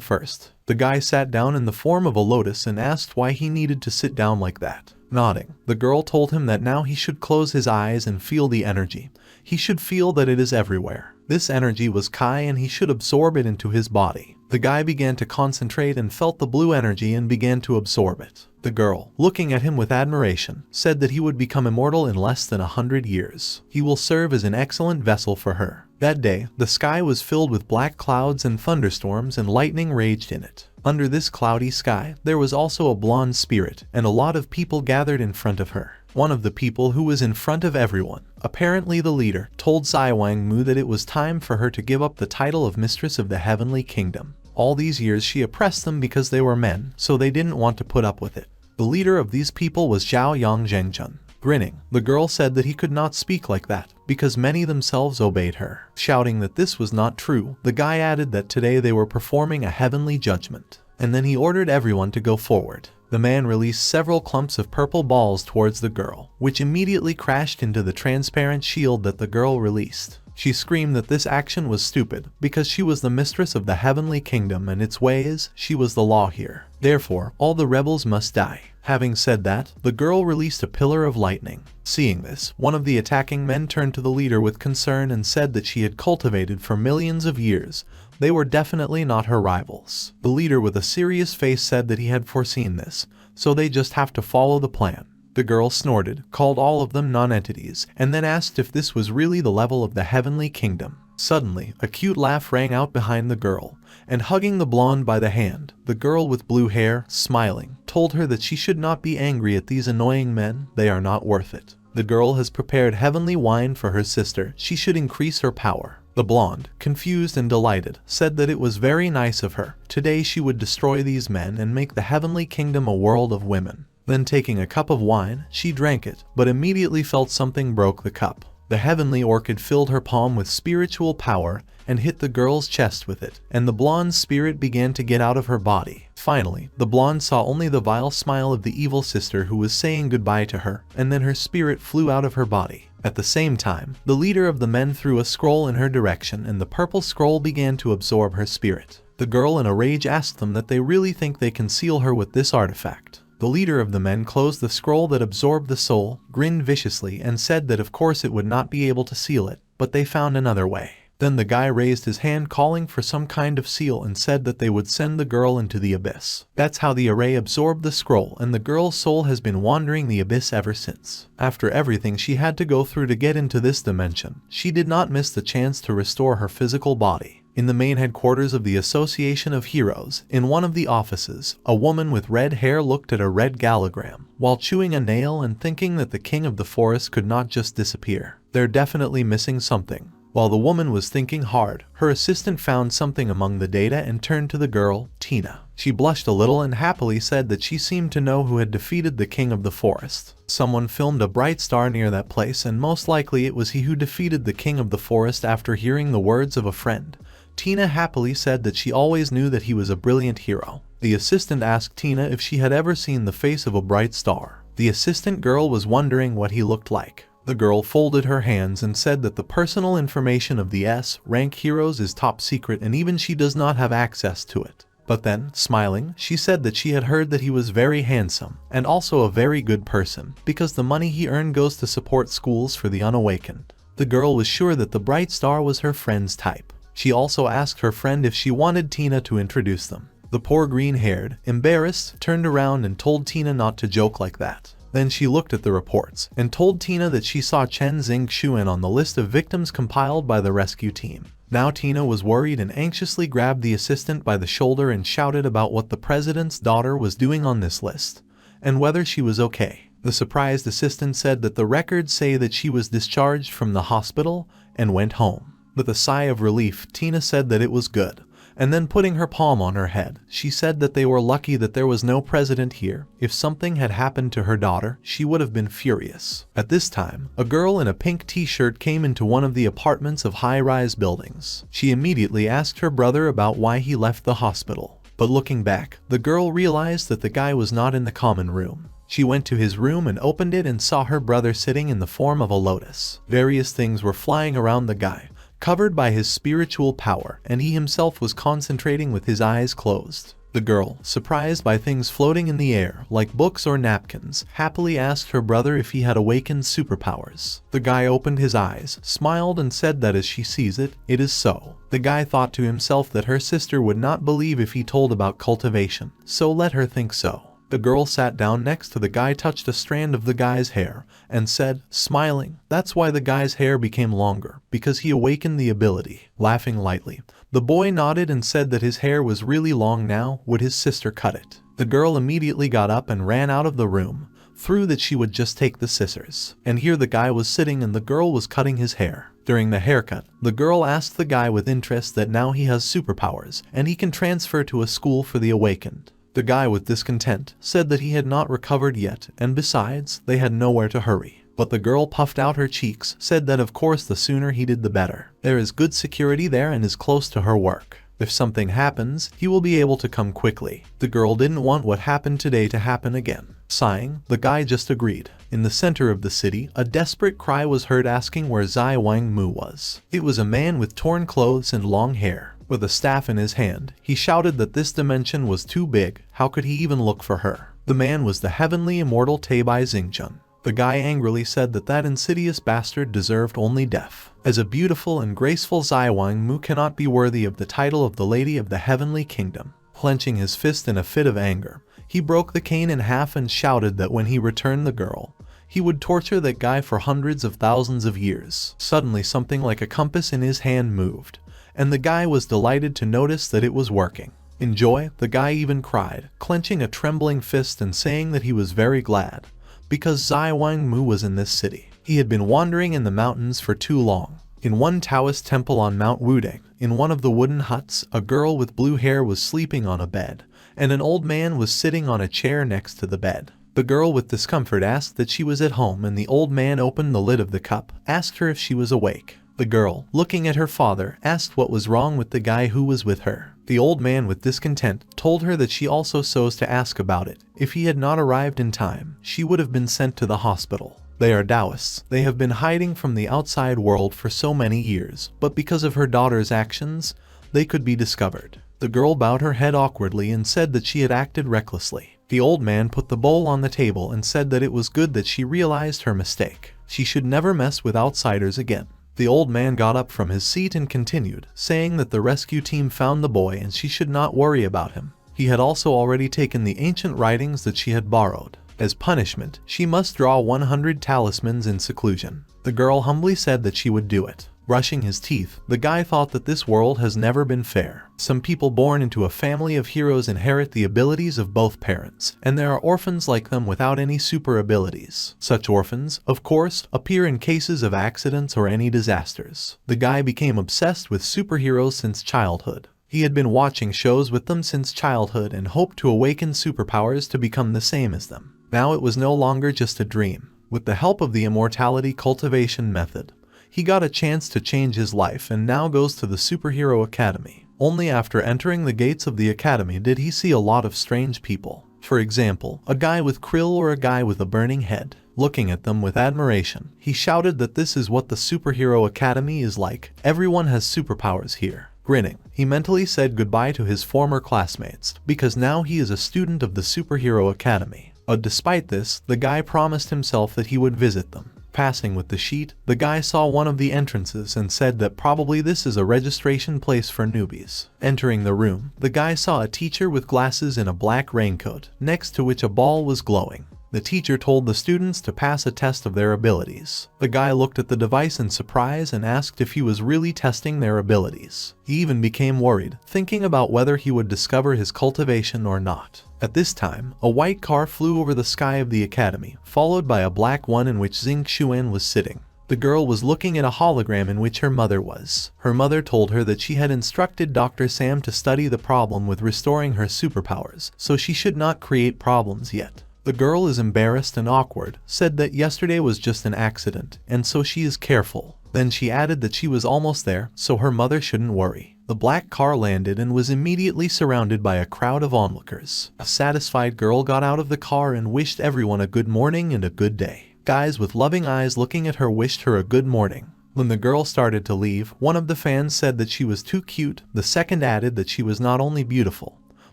first." The guy sat down in the form of a lotus and asked why he needed to sit down like that. Nodding, the girl told him that now he should close his eyes and feel the energy. He should feel that it is everywhere. This energy was Kai and he should absorb it into his body. The guy began to concentrate and felt the blue energy and began to absorb it. The girl, looking at him with admiration, said that he would become immortal in less than 100 years. He will serve as an excellent vessel for her. That day, the sky was filled with black clouds and thunderstorms, and lightning raged in it. Under this cloudy sky, there was also a blonde spirit, and a lot of people gathered in front of her. One of the people who was in front of everyone, apparently the leader, told Wangmu that it was time for her to give up the title of Mistress of the Heavenly Kingdom. All these years she oppressed them because they were men, so they didn't want to put up with it. The leader of these people was Zhao Yang Zhengchun. Grinning, the girl said that he could not speak like that, because many themselves obeyed her. Shouting that this was not true, the guy added that today they were performing a heavenly judgment. And then he ordered everyone to go forward. The man released several clumps of purple balls towards the girl, which immediately crashed into the transparent shield that the girl released. She screamed that this action was stupid, because she was the mistress of the heavenly kingdom and its ways, she was the law here. Therefore, all the rebels must die. Having said that, the girl released a pillar of lightning. Seeing this, one of the attacking men turned to the leader with concern and said that she had cultivated for millions of years. They were definitely not her rivals. The leader with a serious face said that he had foreseen this, so they just have to follow the plan. The girl snorted, called all of them non-entities, and then asked if this was really the level of the heavenly kingdom. Suddenly, a cute laugh rang out behind the girl, and hugging the blonde by the hand, the girl with blue hair, smiling, told her that she should not be angry at these annoying men, they are not worth it. The girl has prepared heavenly wine for her sister, she should increase her power. The blonde, confused and delighted, said that it was very nice of her. Today she would destroy these men and make the heavenly kingdom a world of women. Then taking a cup of wine, she drank it, but immediately felt something broke the cup. The heavenly orchid filled her palm with spiritual power and hit the girl's chest with it, and the blonde's spirit began to get out of her body. Finally, the blonde saw only the vile smile of the evil sister who was saying goodbye to her, and then her spirit flew out of her body. At the same time, the leader of the men threw a scroll in her direction, and the purple scroll began to absorb her spirit. The girl in a rage asked them that they really think they can seal her with this artifact. The leader of the men closed the scroll that absorbed the soul, grinned viciously, and said that of course it would not be able to seal it, but they found another way. Then the guy raised his hand calling for some kind of seal and said that they would send the girl into the abyss. That's how the array absorbed the scroll, and the girl's soul has been wandering the abyss ever since. After everything she had to go through to get into this dimension, she did not miss the chance to restore her physical body. In the main headquarters of the Association of Heroes, in one of the offices, a woman with red hair looked at a red gallogram, while chewing a nail and thinking that the king of the forest could not just disappear. They're definitely missing something. While the woman was thinking hard, her assistant found something among the data and turned to the girl, Tina. She blushed a little and happily said that she seemed to know who had defeated the king of the forest. Someone filmed a bright star near that place, and most likely it was he who defeated the king of the forest. After hearing the words of a friend, Tina happily said that she always knew that he was a brilliant hero. The assistant asked Tina if she had ever seen the face of a bright star. The assistant girl was wondering what he looked like. The girl folded her hands and said that the personal information of the S-rank heroes is top secret and even she does not have access to it. But then, smiling, she said that she had heard that he was very handsome and also a very good person because the money he earned goes to support schools for the unawakened. The girl was sure that the bright star was her friend's type. She also asked her friend if she wanted Tina to introduce them. The poor green-haired, embarrassed, turned around and told Tina not to joke like that. Then she looked at the reports and told Tina that she saw Chen Xingxuan on the list of victims compiled by the rescue team. Now Tina was worried and anxiously grabbed the assistant by the shoulder and shouted about what the president's daughter was doing on this list, and whether she was okay. The surprised assistant said that the records say that she was discharged from the hospital and went home. With a sigh of relief, Tina said that it was good, and then putting her palm on her head, she said that they were lucky that there was no president here. If something had happened to her daughter, she would have been furious. At this time, a girl in a pink t-shirt came into one of the apartments of high-rise buildings. She immediately asked her brother about why he left the hospital. But looking back, the girl realized that the guy was not in the common room. She went to his room and opened it and saw her brother sitting in the form of a lotus. Various things were flying around the guy, covered by his spiritual power, and he himself was concentrating with his eyes closed. The girl, surprised by things floating in the air, like books or napkins, happily asked her brother if he had awakened superpowers. The guy opened his eyes, smiled, and said that as she sees it, it is so. The guy thought to himself that her sister would not believe if he told about cultivation, so let her think so. The girl sat down next to the guy, touched a strand of the guy's hair, and said, smiling, "That's why the guy's hair became longer, because he awakened the ability." Laughing lightly, the boy nodded and said that his hair was really long now. Would his sister cut it? The girl immediately got up and ran out of the room, through that she would just take the scissors. And here the guy was sitting and the girl was cutting his hair. During the haircut, the girl asked the guy with interest that now he has superpowers, and he can transfer to a school for the awakened. The guy with discontent said that he had not recovered yet, and besides, they had nowhere to hurry. But the girl puffed out her cheeks, said that of course the sooner he did the better. There is good security there and is close to her work. If something happens, he will be able to come quickly. The girl didn't want what happened today to happen again. Sighing, the guy just agreed. In the center of the city, a desperate cry was heard asking where Zai Wang-mu was. It was a man with torn clothes and long hair. With a staff in his hand, he shouted that this dimension was too big. How could he even look for her? The man was the heavenly immortal Tabai Xingjun. The guy angrily said that that insidious bastard deserved only death, as a beautiful and graceful Zai Wang-mu cannot be worthy of the title of the Lady of the Heavenly Kingdom. Clenching his fist in a fit of anger, he broke the cane in half and shouted that when he returned the girl, he would torture that guy for hundreds of thousands of years. Suddenly something like a compass in his hand moved, and the guy was delighted to notice that it was working. In joy, the guy even cried, clenching a trembling fist and saying that he was very glad, because Zai Wang-mu was in this city. He had been wandering in the mountains for too long. In one Taoist temple on Mount Wudang, in one of the wooden huts, a girl with blue hair was sleeping on a bed, and an old man was sitting on a chair next to the bed. The girl with discomfort asked that she was at home, and the old man opened the lid of the cup, asked her if she was awake. The girl, looking at her father, asked what was wrong with the guy who was with her. The old man with discontent told her that she also chose to ask about it. If he had not arrived in time, she would have been sent to the hospital. They are Taoists. They have been hiding from the outside world for so many years, but because of her daughter's actions, they could be discovered. The girl bowed her head awkwardly and said that she had acted recklessly. The old man put the bowl on the table and said that it was good that she realized her mistake. She should never mess with outsiders again. The old man got up from his seat and continued, saying that the rescue team found the boy and she should not worry about him. He had also already taken the ancient writings that she had borrowed. As punishment, she must draw 100 talismans in seclusion. The girl humbly said that she would do it. Brushing his teeth, the guy thought that this world has never been fair. Some people born into a family of heroes inherit the abilities of both parents, and there are orphans like them without any super abilities. Such orphans, of course, appear in cases of accidents or any disasters. The guy became obsessed with superheroes since childhood. He had been watching shows with them since childhood and hoped to awaken superpowers to become the same as them. Now it was no longer just a dream. With the help of the immortality cultivation method, he got a chance to change his life and now goes to the superhero academy. Only after entering the gates of the academy did he see a lot of strange people. For example, a guy with krill or a guy with a burning head. Looking at them with admiration, he shouted that this is what the superhero academy is like. Everyone has superpowers here. Grinning, he mentally said goodbye to his former classmates, because now he is a student of the superhero academy. Despite this, the guy promised himself that he would visit them. Passing with the sheet, the guy saw one of the entrances and said that probably this is a registration place for newbies. Entering the room, the guy saw a teacher with glasses in a black raincoat, next to which a ball was glowing. The teacher told the students to pass a test of their abilities. The guy looked at the device in surprise and asked if he was really testing their abilities. He even became worried, thinking about whether he would discover his cultivation or not. At this time, a white car flew over the sky of the academy, followed by a black one in which Xing Xuan was sitting. The girl was looking at a hologram in which her mother was. Her mother told her that she had instructed Dr. Sam to study the problem with restoring her superpowers, so she should not create problems yet. The girl is embarrassed and awkward, said that yesterday was just an accident, and so she is careful. Then she added that she was almost there, so her mother shouldn't worry. The black car landed and was immediately surrounded by a crowd of onlookers. A satisfied girl got out of the car and wished everyone a good morning and a good day. Guys with loving eyes looking at her wished her a good morning. When the girl started to leave, one of the fans said that she was too cute. The second added that she was not only beautiful,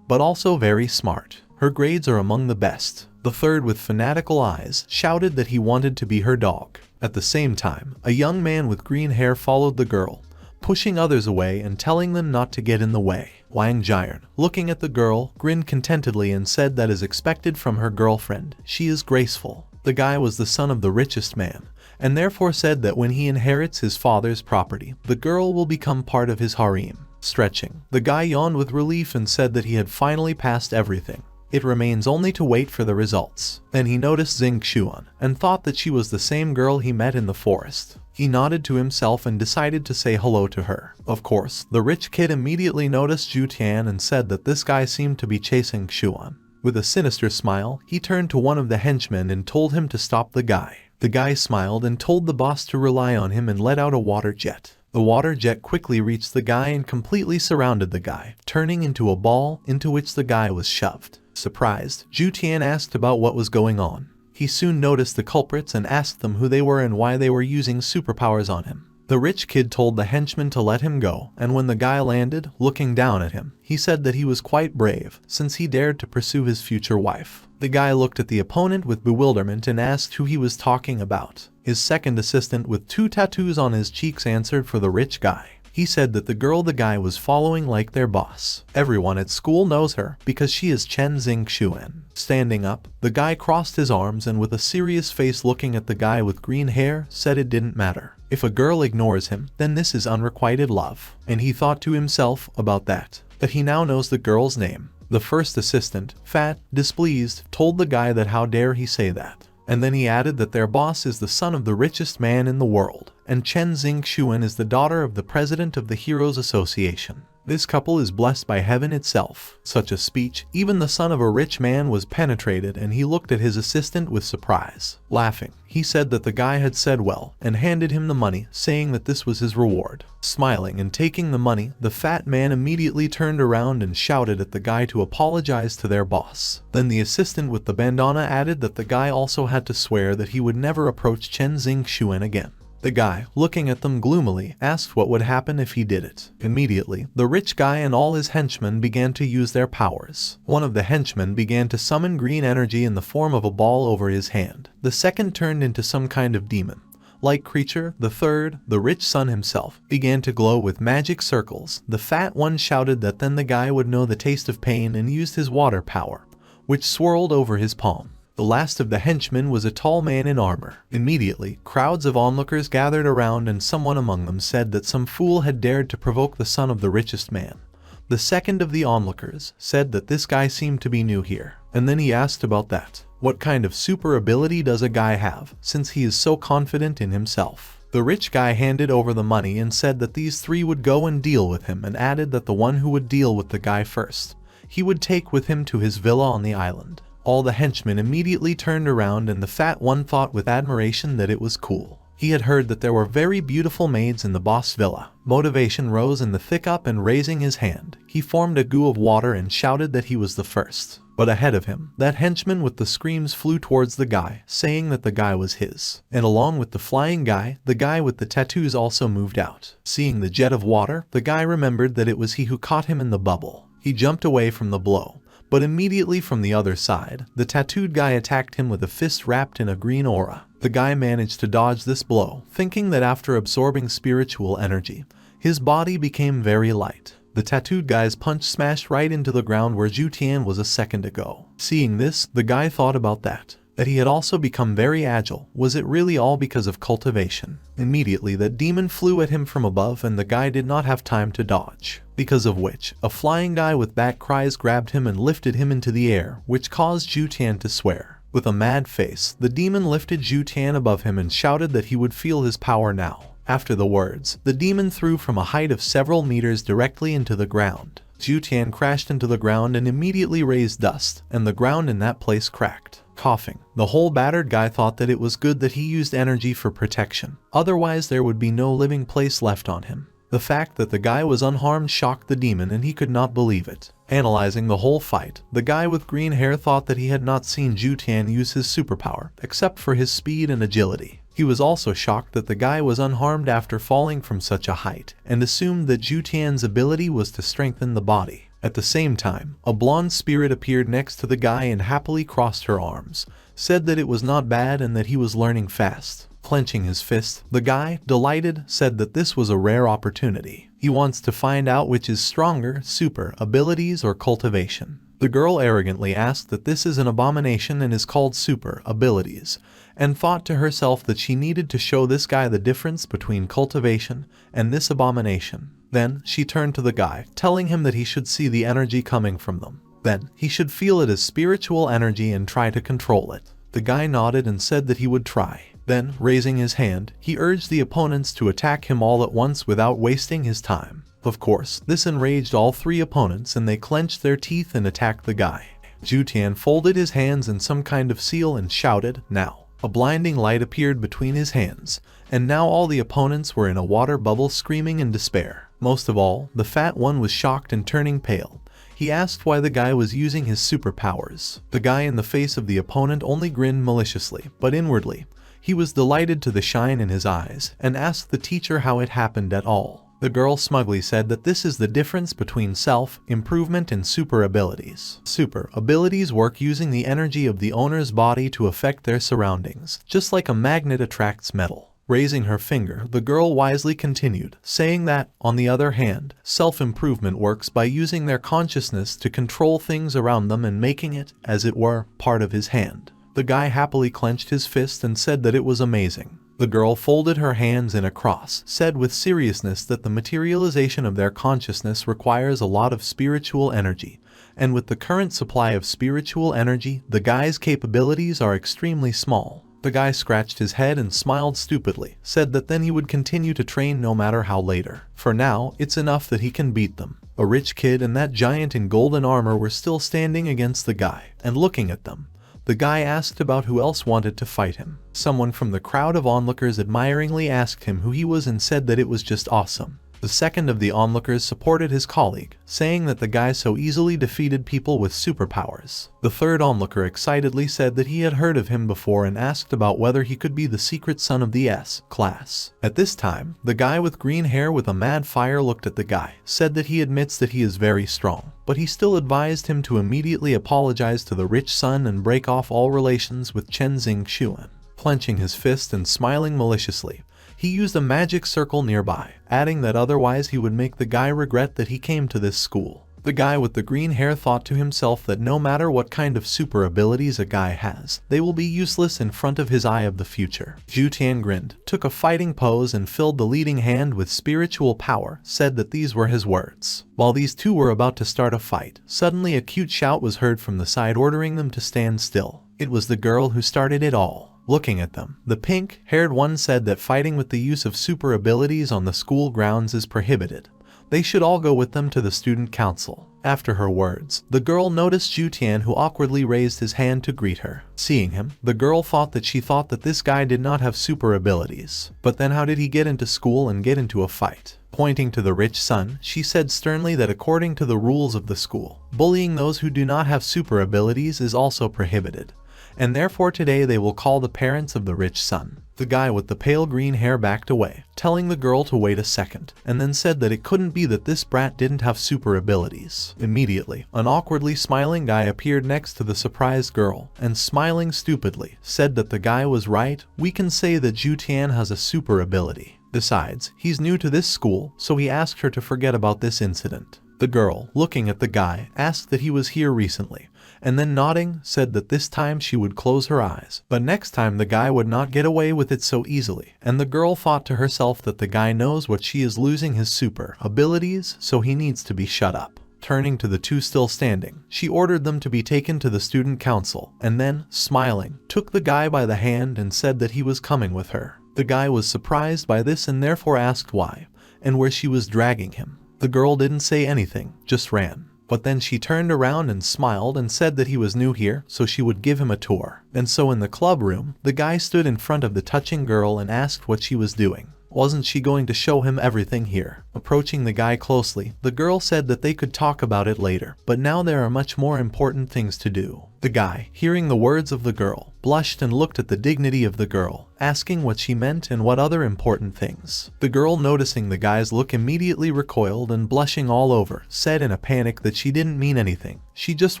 but also very smart. Her grades are among the best. The third, with fanatical eyes, shouted that he wanted to be her dog. At the same time, a young man with green hair followed the girl, pushing others away and telling them not to get in the way. Wang Jian, looking at the girl, grinned contentedly and said that as expected from her girlfriend, she is graceful. The guy was the son of the richest man, and therefore said that when he inherits his father's property, the girl will become part of his harem. Stretching, the guy yawned with relief and said that he had finally passed everything. It remains only to wait for the results. Then he noticed Xing Xuan and thought that she was the same girl he met in the forest. He nodded to himself and decided to say hello to her. Of course, the rich kid immediately noticed Zhu Tian and said that this guy seemed to be chasing Xuan. With a sinister smile, he turned to one of the henchmen and told him to stop the guy. The guy smiled and told the boss to rely on him and let out a water jet. The water jet quickly reached the guy and completely surrounded the guy, turning into a ball into which the guy was shoved. Surprised, Zhu Tian asked about what was going on. He soon noticed the culprits and asked them who they were and why they were using superpowers on him. The rich kid told the henchman to let him go, and when the guy landed, looking down at him, he said that he was quite brave, since he dared to pursue his future wife. The guy looked at the opponent with bewilderment and asked who he was talking about. His second assistant with 2 tattoos on his cheeks answered for the rich guy. He said that the girl the guy was following like their boss. Everyone at school knows her because she is Chen Xingxuan. Standing up, the guy crossed his arms and with a serious face looking at the guy with green hair, said it didn't matter. If a girl ignores him, then this is unrequited love. And he thought to himself about that he now knows the girl's name. The first assistant, fat, displeased, told the guy that how dare he say that. And then he added that their boss is the son of the richest man in the world, and Chen Xingxuan is the daughter of the president of the Heroes Association. This couple is blessed by heaven itself. Such a speech, even the son of a rich man was penetrated, and he looked at his assistant with surprise. Laughing, he said that the guy had said well, and handed him the money, saying that this was his reward. Smiling and taking the money, the fat man immediately turned around and shouted at the guy to apologize to their boss. Then the assistant with the bandana added that the guy also had to swear that he would never approach Chen Xingxuan again. The guy, looking at them gloomily, asked what would happen if he did it. Immediately, the rich guy and all his henchmen began to use their powers. One of the henchmen began to summon green energy in the form of a ball over his hand. The second turned into some kind of demon-like creature. The third, the rich son himself, began to glow with magic circles. The fat one shouted that then the guy would know the taste of pain and used his water power, which swirled over his palm. The last of the henchmen was a tall man in armor. Immediately, crowds of onlookers gathered around and someone among them said that some fool had dared to provoke the son of the richest man. The second of the onlookers said that this guy seemed to be new here, and then he asked about that. What kind of super ability does a guy have, since he is so confident in himself? The rich guy handed over the money and said that these 3 would go and deal with him, and added that the one who would deal with the guy first, he would take with him to his villa on the island. All the henchmen immediately turned around, and the fat one thought with admiration that it was cool. He had heard that there were very beautiful maids in the boss villa. Motivation rose in the thick up, and raising his hand, he formed a goo of water and shouted that he was the first. But ahead of him, that henchman with the screams flew towards the guy, saying that the guy was his. And along with the flying guy, the guy with the tattoos also moved out. Seeing the jet of water, the guy remembered that it was he who caught him in the bubble. He jumped away from the blow. But immediately from the other side, the tattooed guy attacked him with a fist wrapped in a green aura. The guy managed to dodge this blow, thinking that after absorbing spiritual energy, his body became very light. The tattooed guy's punch smashed right into the ground where Zhu Tian was a second ago. Seeing this, the guy thought about that he had also become very agile. Was it really all because of cultivation? Immediately that demon flew at him from above, and the guy did not have time to dodge. Because of which, a flying guy with bat cries grabbed him and lifted him into the air, which caused Zhu Tian to swear. With a mad face, the demon lifted Zhu Tian above him and shouted that he would feel his power now. After the words, the demon threw from a height of several meters directly into the ground. Zhu Tian crashed into the ground and immediately raised dust, and the ground in that place cracked. Coughing, the whole battered guy thought that it was good that he used energy for protection. Otherwise there would be no living place left on him. The fact that the guy was unharmed shocked the demon and he could not believe it. Analyzing the whole fight, the guy with green hair thought that he had not seen Zhu Tian use his superpower, except for his speed and agility. He was also shocked that the guy was unharmed after falling from such a height, and assumed that Zhu Tian's ability was to strengthen the body. At the same time, a blonde spirit appeared next to the guy and happily crossed her arms, said that it was not bad and that he was learning fast. Clenching his fist, the guy, delighted, said that this was a rare opportunity. He wants to find out which is stronger, super abilities or cultivation. The girl arrogantly asked that this is an abomination and is called super abilities, and thought to herself that she needed to show this guy the difference between cultivation and this abomination. Then she turned to the guy, telling him that he should see the energy coming from them. Then he should feel it as spiritual energy and try to control it. The guy nodded and said that he would try. Then, raising his hand, he urged the opponents to attack him all at once without wasting his time. Of course, this enraged all three opponents and they clenched their teeth and attacked the guy. Zhu Tian folded his hands in some kind of seal and shouted, "Now!" A blinding light appeared between his hands, and now all the opponents were in a water bubble screaming in despair. Most of all, the fat one was shocked and turning pale. He asked why the guy was using his superpowers. The guy in the face of the opponent only grinned maliciously, but inwardly, he was delighted to the shine in his eyes, and asked the teacher how it happened at all. The girl smugly said that this is the difference between self-improvement and super abilities. Super abilities work using the energy of the owner's body to affect their surroundings, just like a magnet attracts metal. Raising her finger, the girl wisely continued, saying that, on the other hand, self-improvement works by using their consciousness to control things around them and making it, as it were, part of his hand. The guy happily clenched his fist and said that it was amazing. The girl folded her hands in a cross, said with seriousness that the materialization of their consciousness requires a lot of spiritual energy, and with the current supply of spiritual energy, the guy's capabilities are extremely small. The guy scratched his head and smiled stupidly, said that then he would continue to train no matter how later. For now, it's enough that he can beat them. A rich kid and that giant in golden armor were still standing against the guy, and looking at them. The guy asked about who else wanted to fight him. Someone from the crowd of onlookers admiringly asked him who he was and said that it was just awesome. The second of the onlookers supported his colleague, saying that the guy so easily defeated people with superpowers. The third onlooker excitedly said that he had heard of him before and asked about whether he could be the secret son of the S-class. At this time, the guy with green hair with a mad fire looked at the guy, said that he admits that he is very strong, but he still advised him to immediately apologize to the rich son and break off all relations with Chen Xingxuan. Clenching his fist and smiling maliciously, he used a magic circle nearby, adding that otherwise he would make the guy regret that he came to this school. The guy with the green hair thought to himself that no matter what kind of super abilities a guy has, they will be useless in front of his eye of the future. Zhu Tian grinned, took a fighting pose and filled the leading hand with spiritual power, said that these were his words. While these two were about to start a fight, suddenly a cute shout was heard from the side ordering them to stand still. It was the girl who started it all. Looking at them, the pink-haired one said that fighting with the use of super abilities on the school grounds is prohibited. They should all go with them to the student council. After her words, the girl noticed Zhu Tian, who awkwardly raised his hand to greet her. Seeing him, the girl thought that this guy did not have super abilities. But then how did he get into school and get into a fight? Pointing to the rich son, she said sternly that according to the rules of the school, bullying those who do not have super abilities is also prohibited. And therefore today they will call the parents of the rich son. The guy with the pale green hair backed away, telling the girl to wait a second, and then said that it couldn't be that this brat didn't have super abilities. Immediately, an awkwardly smiling guy appeared next to the surprised girl, and smiling stupidly, said that the guy was right. We can say that Zhu Tian has a super ability. Besides, he's new to this school, so he asked her to forget about this incident. The girl, looking at the guy, asked that he was here recently, and then nodding, said that this time she would close her eyes. But next time the guy would not get away with it so easily, and the girl thought to herself that the guy knows what she is losing his super abilities, so he needs to be shut up. Turning to the two still standing, she ordered them to be taken to the student council, and then, smiling, took the guy by the hand and said that he was coming with her. The guy was surprised by this and therefore asked why, and where she was dragging him. The girl didn't say anything, just ran. But then she turned around and smiled and said that he was new here, so she would give him a tour. And so in the club room, the guy stood in front of the touching girl and asked what she was doing. Wasn't she going to show him everything here? Approaching the guy closely, the girl said that they could talk about it later, but now there are much more important things to do. The guy, hearing the words of the girl, blushed and looked at the dignity of the girl, asking what she meant and what other important things. The girl, noticing the guy's look, immediately recoiled and, blushing all over, said in a panic that she didn't mean anything. She just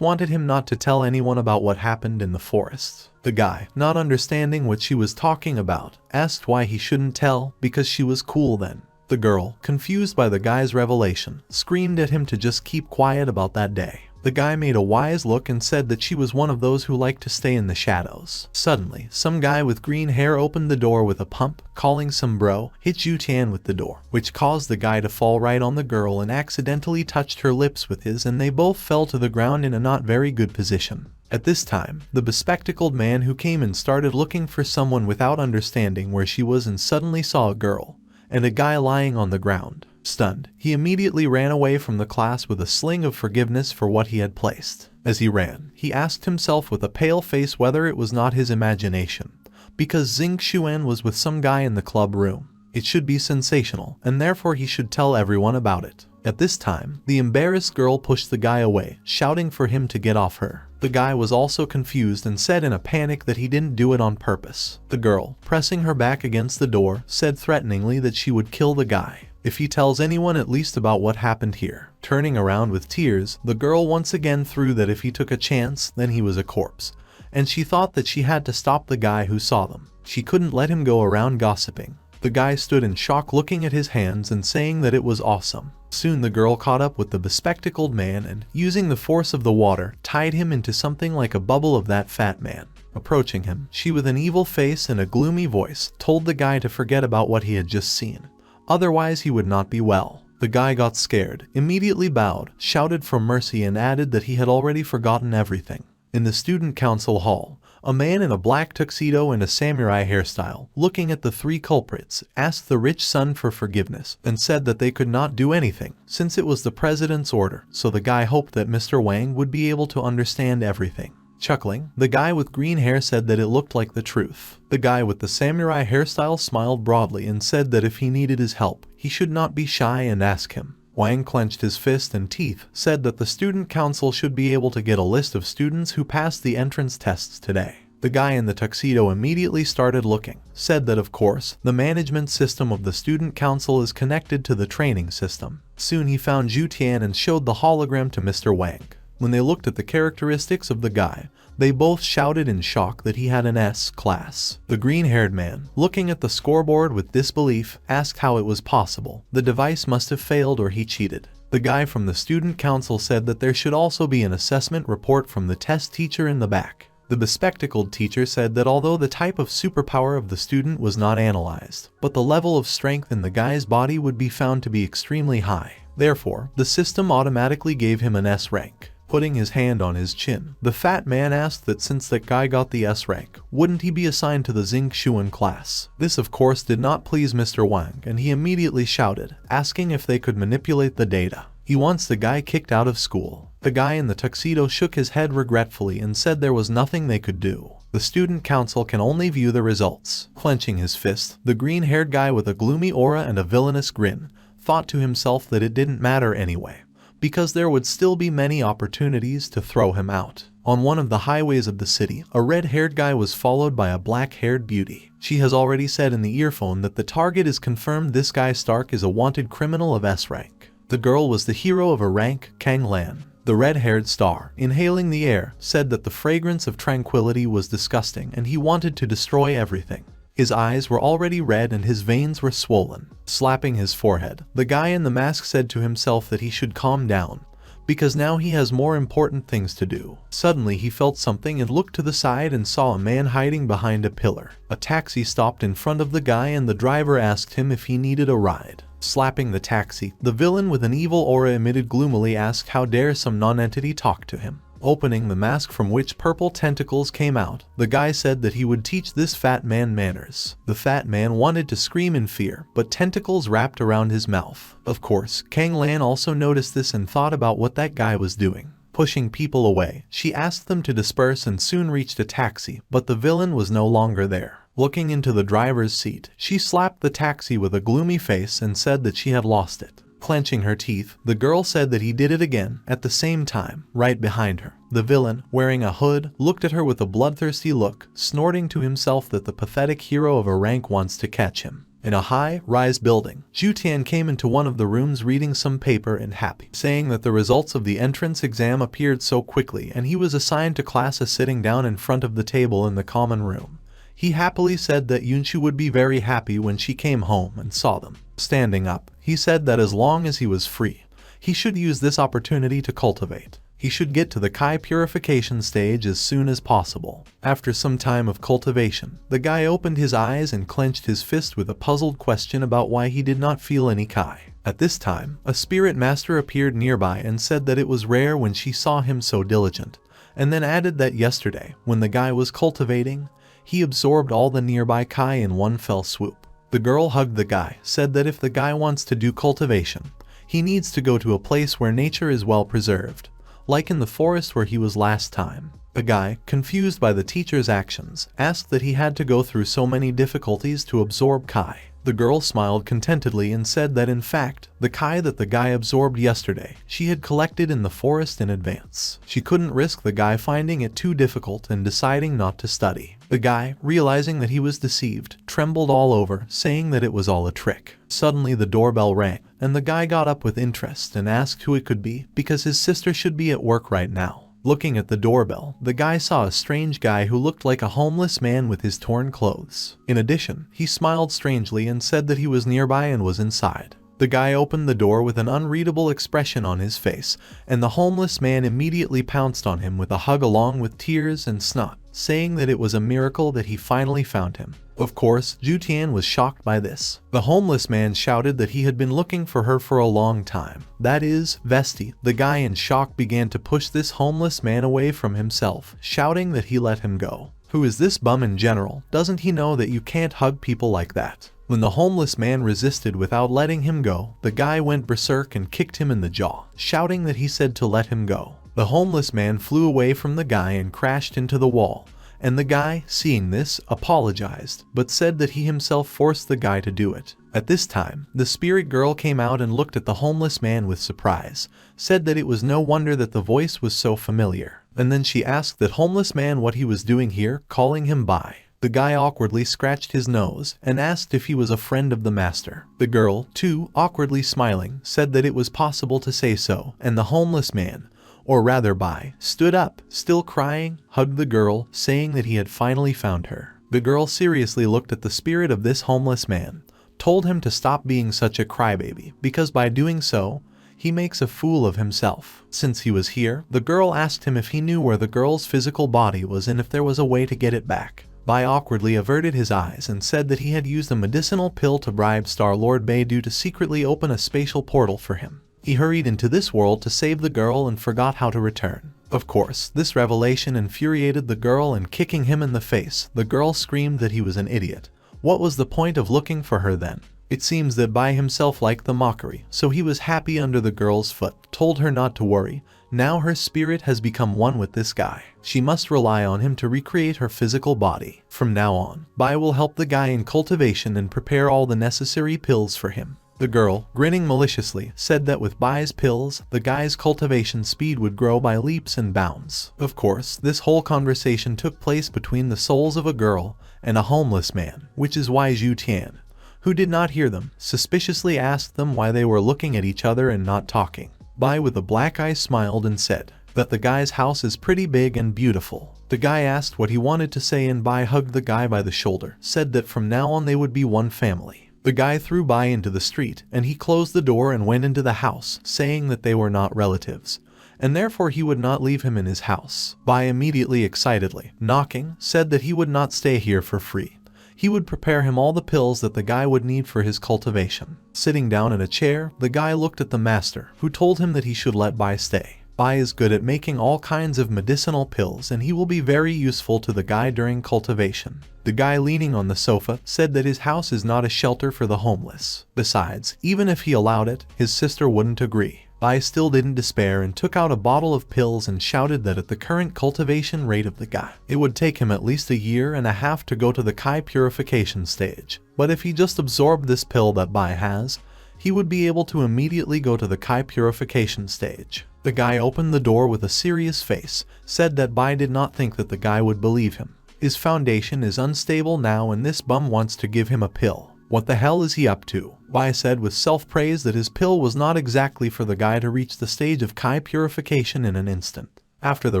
wanted him not to tell anyone about what happened in the forest. The guy, not understanding what she was talking about, asked why he shouldn't tell, because she was cool then. The girl, confused by the guy's revelation, screamed at him to just keep quiet about that day. The guy made a wise look and said that she was one of those who like to stay in the shadows. Suddenly, some guy with green hair opened the door with a pump, calling some bro, hit Jutian with the door, which caused the guy to fall right on the girl and accidentally touched her lips with his, and they both fell to the ground in a not very good position. At this time, the bespectacled man who came in started looking for someone without understanding where she was and suddenly saw a girl and a guy lying on the ground. Stunned, he immediately ran away from the class with a sling of forgiveness for what he had placed. As he ran, he asked himself with a pale face whether it was not his imagination, because Xing Xuan was with some guy in the club room. It should be sensational, and therefore he should tell everyone about it. At this time, the embarrassed girl pushed the guy away, shouting for him to get off her. The guy was also confused and said in a panic that he didn't do it on purpose. The girl, pressing her back against the door, said threateningly that she would kill the guy if he tells anyone at least about what happened here. Turning around with tears, the girl once again threw that if he took a chance, then he was a corpse, and she thought that she had to stop the guy who saw them. She couldn't let him go around gossiping. The guy stood in shock, looking at his hands and saying that it was awesome. Soon the girl caught up with the bespectacled man and, using the force of the water, tied him into something like a bubble of that fat man. Approaching him, she with an evil face and a gloomy voice told the guy to forget about what he had just seen. Otherwise he would not be well. The guy got scared, immediately bowed, shouted for mercy and added that he had already forgotten everything. In the student council hall, a man in a black tuxedo and a samurai hairstyle, looking at the three culprits, asked the rich son for forgiveness and said that they could not do anything since it was the president's order, so the guy hoped that Mr. Wang would be able to understand everything. Chuckling, the guy with green hair said that it looked like the truth. The guy with the samurai hairstyle smiled broadly and said that if he needed his help, he should not be shy and ask him. Wang clenched his fist and teeth, said that the student council should be able to get a list of students who passed the entrance tests today. The guy in the tuxedo immediately started looking, said that of course, the management system of the student council is connected to the training system. Soon he found Zhu Tian and showed the hologram to Mr. Wang. When they looked at the characteristics of the guy, they both shouted in shock that he had an S class. The green-haired man, looking at the scoreboard with disbelief, asked how it was possible. The device must have failed or he cheated. The guy from the student council said that there should also be an assessment report from the test teacher in the back. The bespectacled teacher said that although the type of superpower of the student was not analyzed, but the level of strength in the guy's body would be found to be extremely high. Therefore, the system automatically gave him an S rank. Putting his hand on his chin, the fat man asked that since that guy got the S rank, wouldn't he be assigned to the Xing Xuan class? This of course did not please Mr. Wang, and he immediately shouted, asking if they could manipulate the data. He wants the guy kicked out of school. The guy in the tuxedo shook his head regretfully and said there was nothing they could do. The student council can only view the results. Clenching his fist, the green-haired guy with a gloomy aura and a villainous grin thought to himself that it didn't matter anyway, because there would still be many opportunities to throw him out. On one of the highways of the city, a red-haired guy was followed by a black-haired beauty. She has already said in the earphone that the target is confirmed. This guy Stark is a wanted criminal of S rank. The girl was the hero of a rank, Kang Lan. The red-haired star, inhaling the air, said that the fragrance of tranquility was disgusting and he wanted to destroy everything. His eyes were already red and his veins were swollen. Slapping his forehead, the guy in the mask said to himself that he should calm down, because now he has more important things to do. Suddenly he felt something and looked to the side and saw a man hiding behind a pillar. A taxi stopped in front of the guy and the driver asked him if he needed a ride. Slapping the taxi, the villain with an evil aura emitted gloomily asked how dare some non-entity talk to him. Opening the mask from which purple tentacles came out, the guy said that he would teach this fat man manners. The fat man wanted to scream in fear, but tentacles wrapped around his mouth. Of course, Kang Lan also noticed this and thought about what that guy was doing. Pushing people away, she asked them to disperse and soon reached a taxi, but the villain was no longer there. Looking into the driver's seat, she slapped the taxi with a gloomy face and said that she had lost it. Clenching her teeth, the girl said that he did it again, at the same time, right behind her. The villain, wearing a hood, looked at her with a bloodthirsty look, snorting to himself that the pathetic hero of a rank wants to catch him. In a high-rise building, Zhu Tian came into one of the rooms reading some paper and happy, saying that the results of the entrance exam appeared so quickly and he was assigned to classes sitting down in front of the table in the common room. He happily said that Yunshu would be very happy when she came home and saw them. Standing up, he said that as long as he was free, he should use this opportunity to cultivate. He should get to the Kai purification stage as soon as possible. After some time of cultivation, the guy opened his eyes and clenched his fist with a puzzled question about why he did not feel any Kai. At this time, a spirit master appeared nearby and said that it was rare when she saw him so diligent, and then added that yesterday, when the guy was cultivating, he absorbed all the nearby Kai in one fell swoop. The girl hugged the guy, said that if the guy wants to do cultivation, he needs to go to a place where nature is well preserved, like in the forest where he was last time. The guy, confused by the teacher's actions, asked that he had to go through so many difficulties to absorb Kai. The girl smiled contentedly and said that in fact, the Kai that the guy absorbed yesterday, she had collected in the forest in advance. She couldn't risk the guy finding it too difficult and deciding not to study. The guy, realizing that he was deceived, trembled all over, saying that it was all a trick. Suddenly the doorbell rang, and the guy got up with interest and asked who it could be, because his sister should be at work right now. Looking at the doorbell, the guy saw a strange guy who looked like a homeless man with his torn clothes. In addition, he smiled strangely and said that he was nearby and was inside. The guy opened the door with an unreadable expression on his face, and the homeless man immediately pounced on him with a hug along with tears and snot, saying that it was a miracle that he finally found him. Of course, Zhu Tian was shocked by this. The homeless man shouted that he had been looking for her for a long time. That is, Vesti. The guy in shock began to push this homeless man away from himself, shouting that he let him go. Who is this bum in general? Doesn't he know that you can't hug people like that? When the homeless man resisted without letting him go, the guy went berserk and kicked him in the jaw, shouting that he said to let him go. The homeless man flew away from the guy and crashed into the wall, and the guy, seeing this, apologized, but said that he himself forced the guy to do it. At this time, the spirit girl came out and looked at the homeless man with surprise, said that it was no wonder that the voice was so familiar, and then she asked that homeless man what he was doing here, calling him by. The guy awkwardly scratched his nose and asked if he was a friend of the master. The girl, too, awkwardly smiling, said that it was possible to say so, and the homeless man, or rather Bai, stood up, still crying, hugged the girl, saying that he had finally found her. The girl seriously looked at the spirit of this homeless man, told him to stop being such a crybaby, because by doing so, he makes a fool of himself. Since he was here, the girl asked him if he knew where the girl's physical body was and if there was a way to get it back. Bai awkwardly averted his eyes and said that he had used a medicinal pill to bribe Star-Lord Beidou to secretly open a spatial portal for him. He hurried into this world to save the girl and forgot how to return. Of course, this revelation infuriated the girl, and kicking him in the face, the girl screamed that he was an idiot. What was the point of looking for her then? It seems that Bai himself liked the mockery, so he was happy under the girl's foot, told her not to worry. Now her spirit has become one with this guy. She must rely on him to recreate her physical body. From now on, Bai will help the guy in cultivation and prepare all the necessary pills for him. The girl, grinning maliciously, said that with Bai's pills, the guy's cultivation speed would grow by leaps and bounds. Of course, this whole conversation took place between the souls of a girl and a homeless man, which is why Zhu Tian, who did not hear them, suspiciously asked them why they were looking at each other and not talking. Bai with a black eye smiled and said that the guy's house is pretty big and beautiful. The guy asked what he wanted to say, and Bai hugged the guy by the shoulder, said that from now on they would be one family. The guy threw Bai into the street, and he closed the door and went into the house, saying that they were not relatives, and therefore he would not leave him in his house. Bai immediately excitedly, knocking, said that he would not stay here for free. he would prepare him all the pills that the guy would need for his cultivation. Sitting down in a chair, the guy looked at the master, who told him that he should let Bai stay. Bai is good at making all kinds of medicinal pills and he will be very useful to the guy during cultivation. The guy leaning on the sofa said that his house is not a shelter for the homeless. Besides, even if he allowed it, his sister wouldn't agree. Bai still didn't despair and took out a bottle of pills and shouted that at the current cultivation rate of the guy, it would take him at least 1.5 years to go to the Kai purification stage. But if he just absorbed this pill that Bai has, he would be able to immediately go to the Kai purification stage. The guy opened the door with a serious face, said that Bai did not think that the guy would believe him. His foundation is unstable now and this bum wants to give him a pill. What the hell is he up to? Bai said with self-praise that his pill was not exactly for the guy to reach the stage of Kai purification in an instant. After the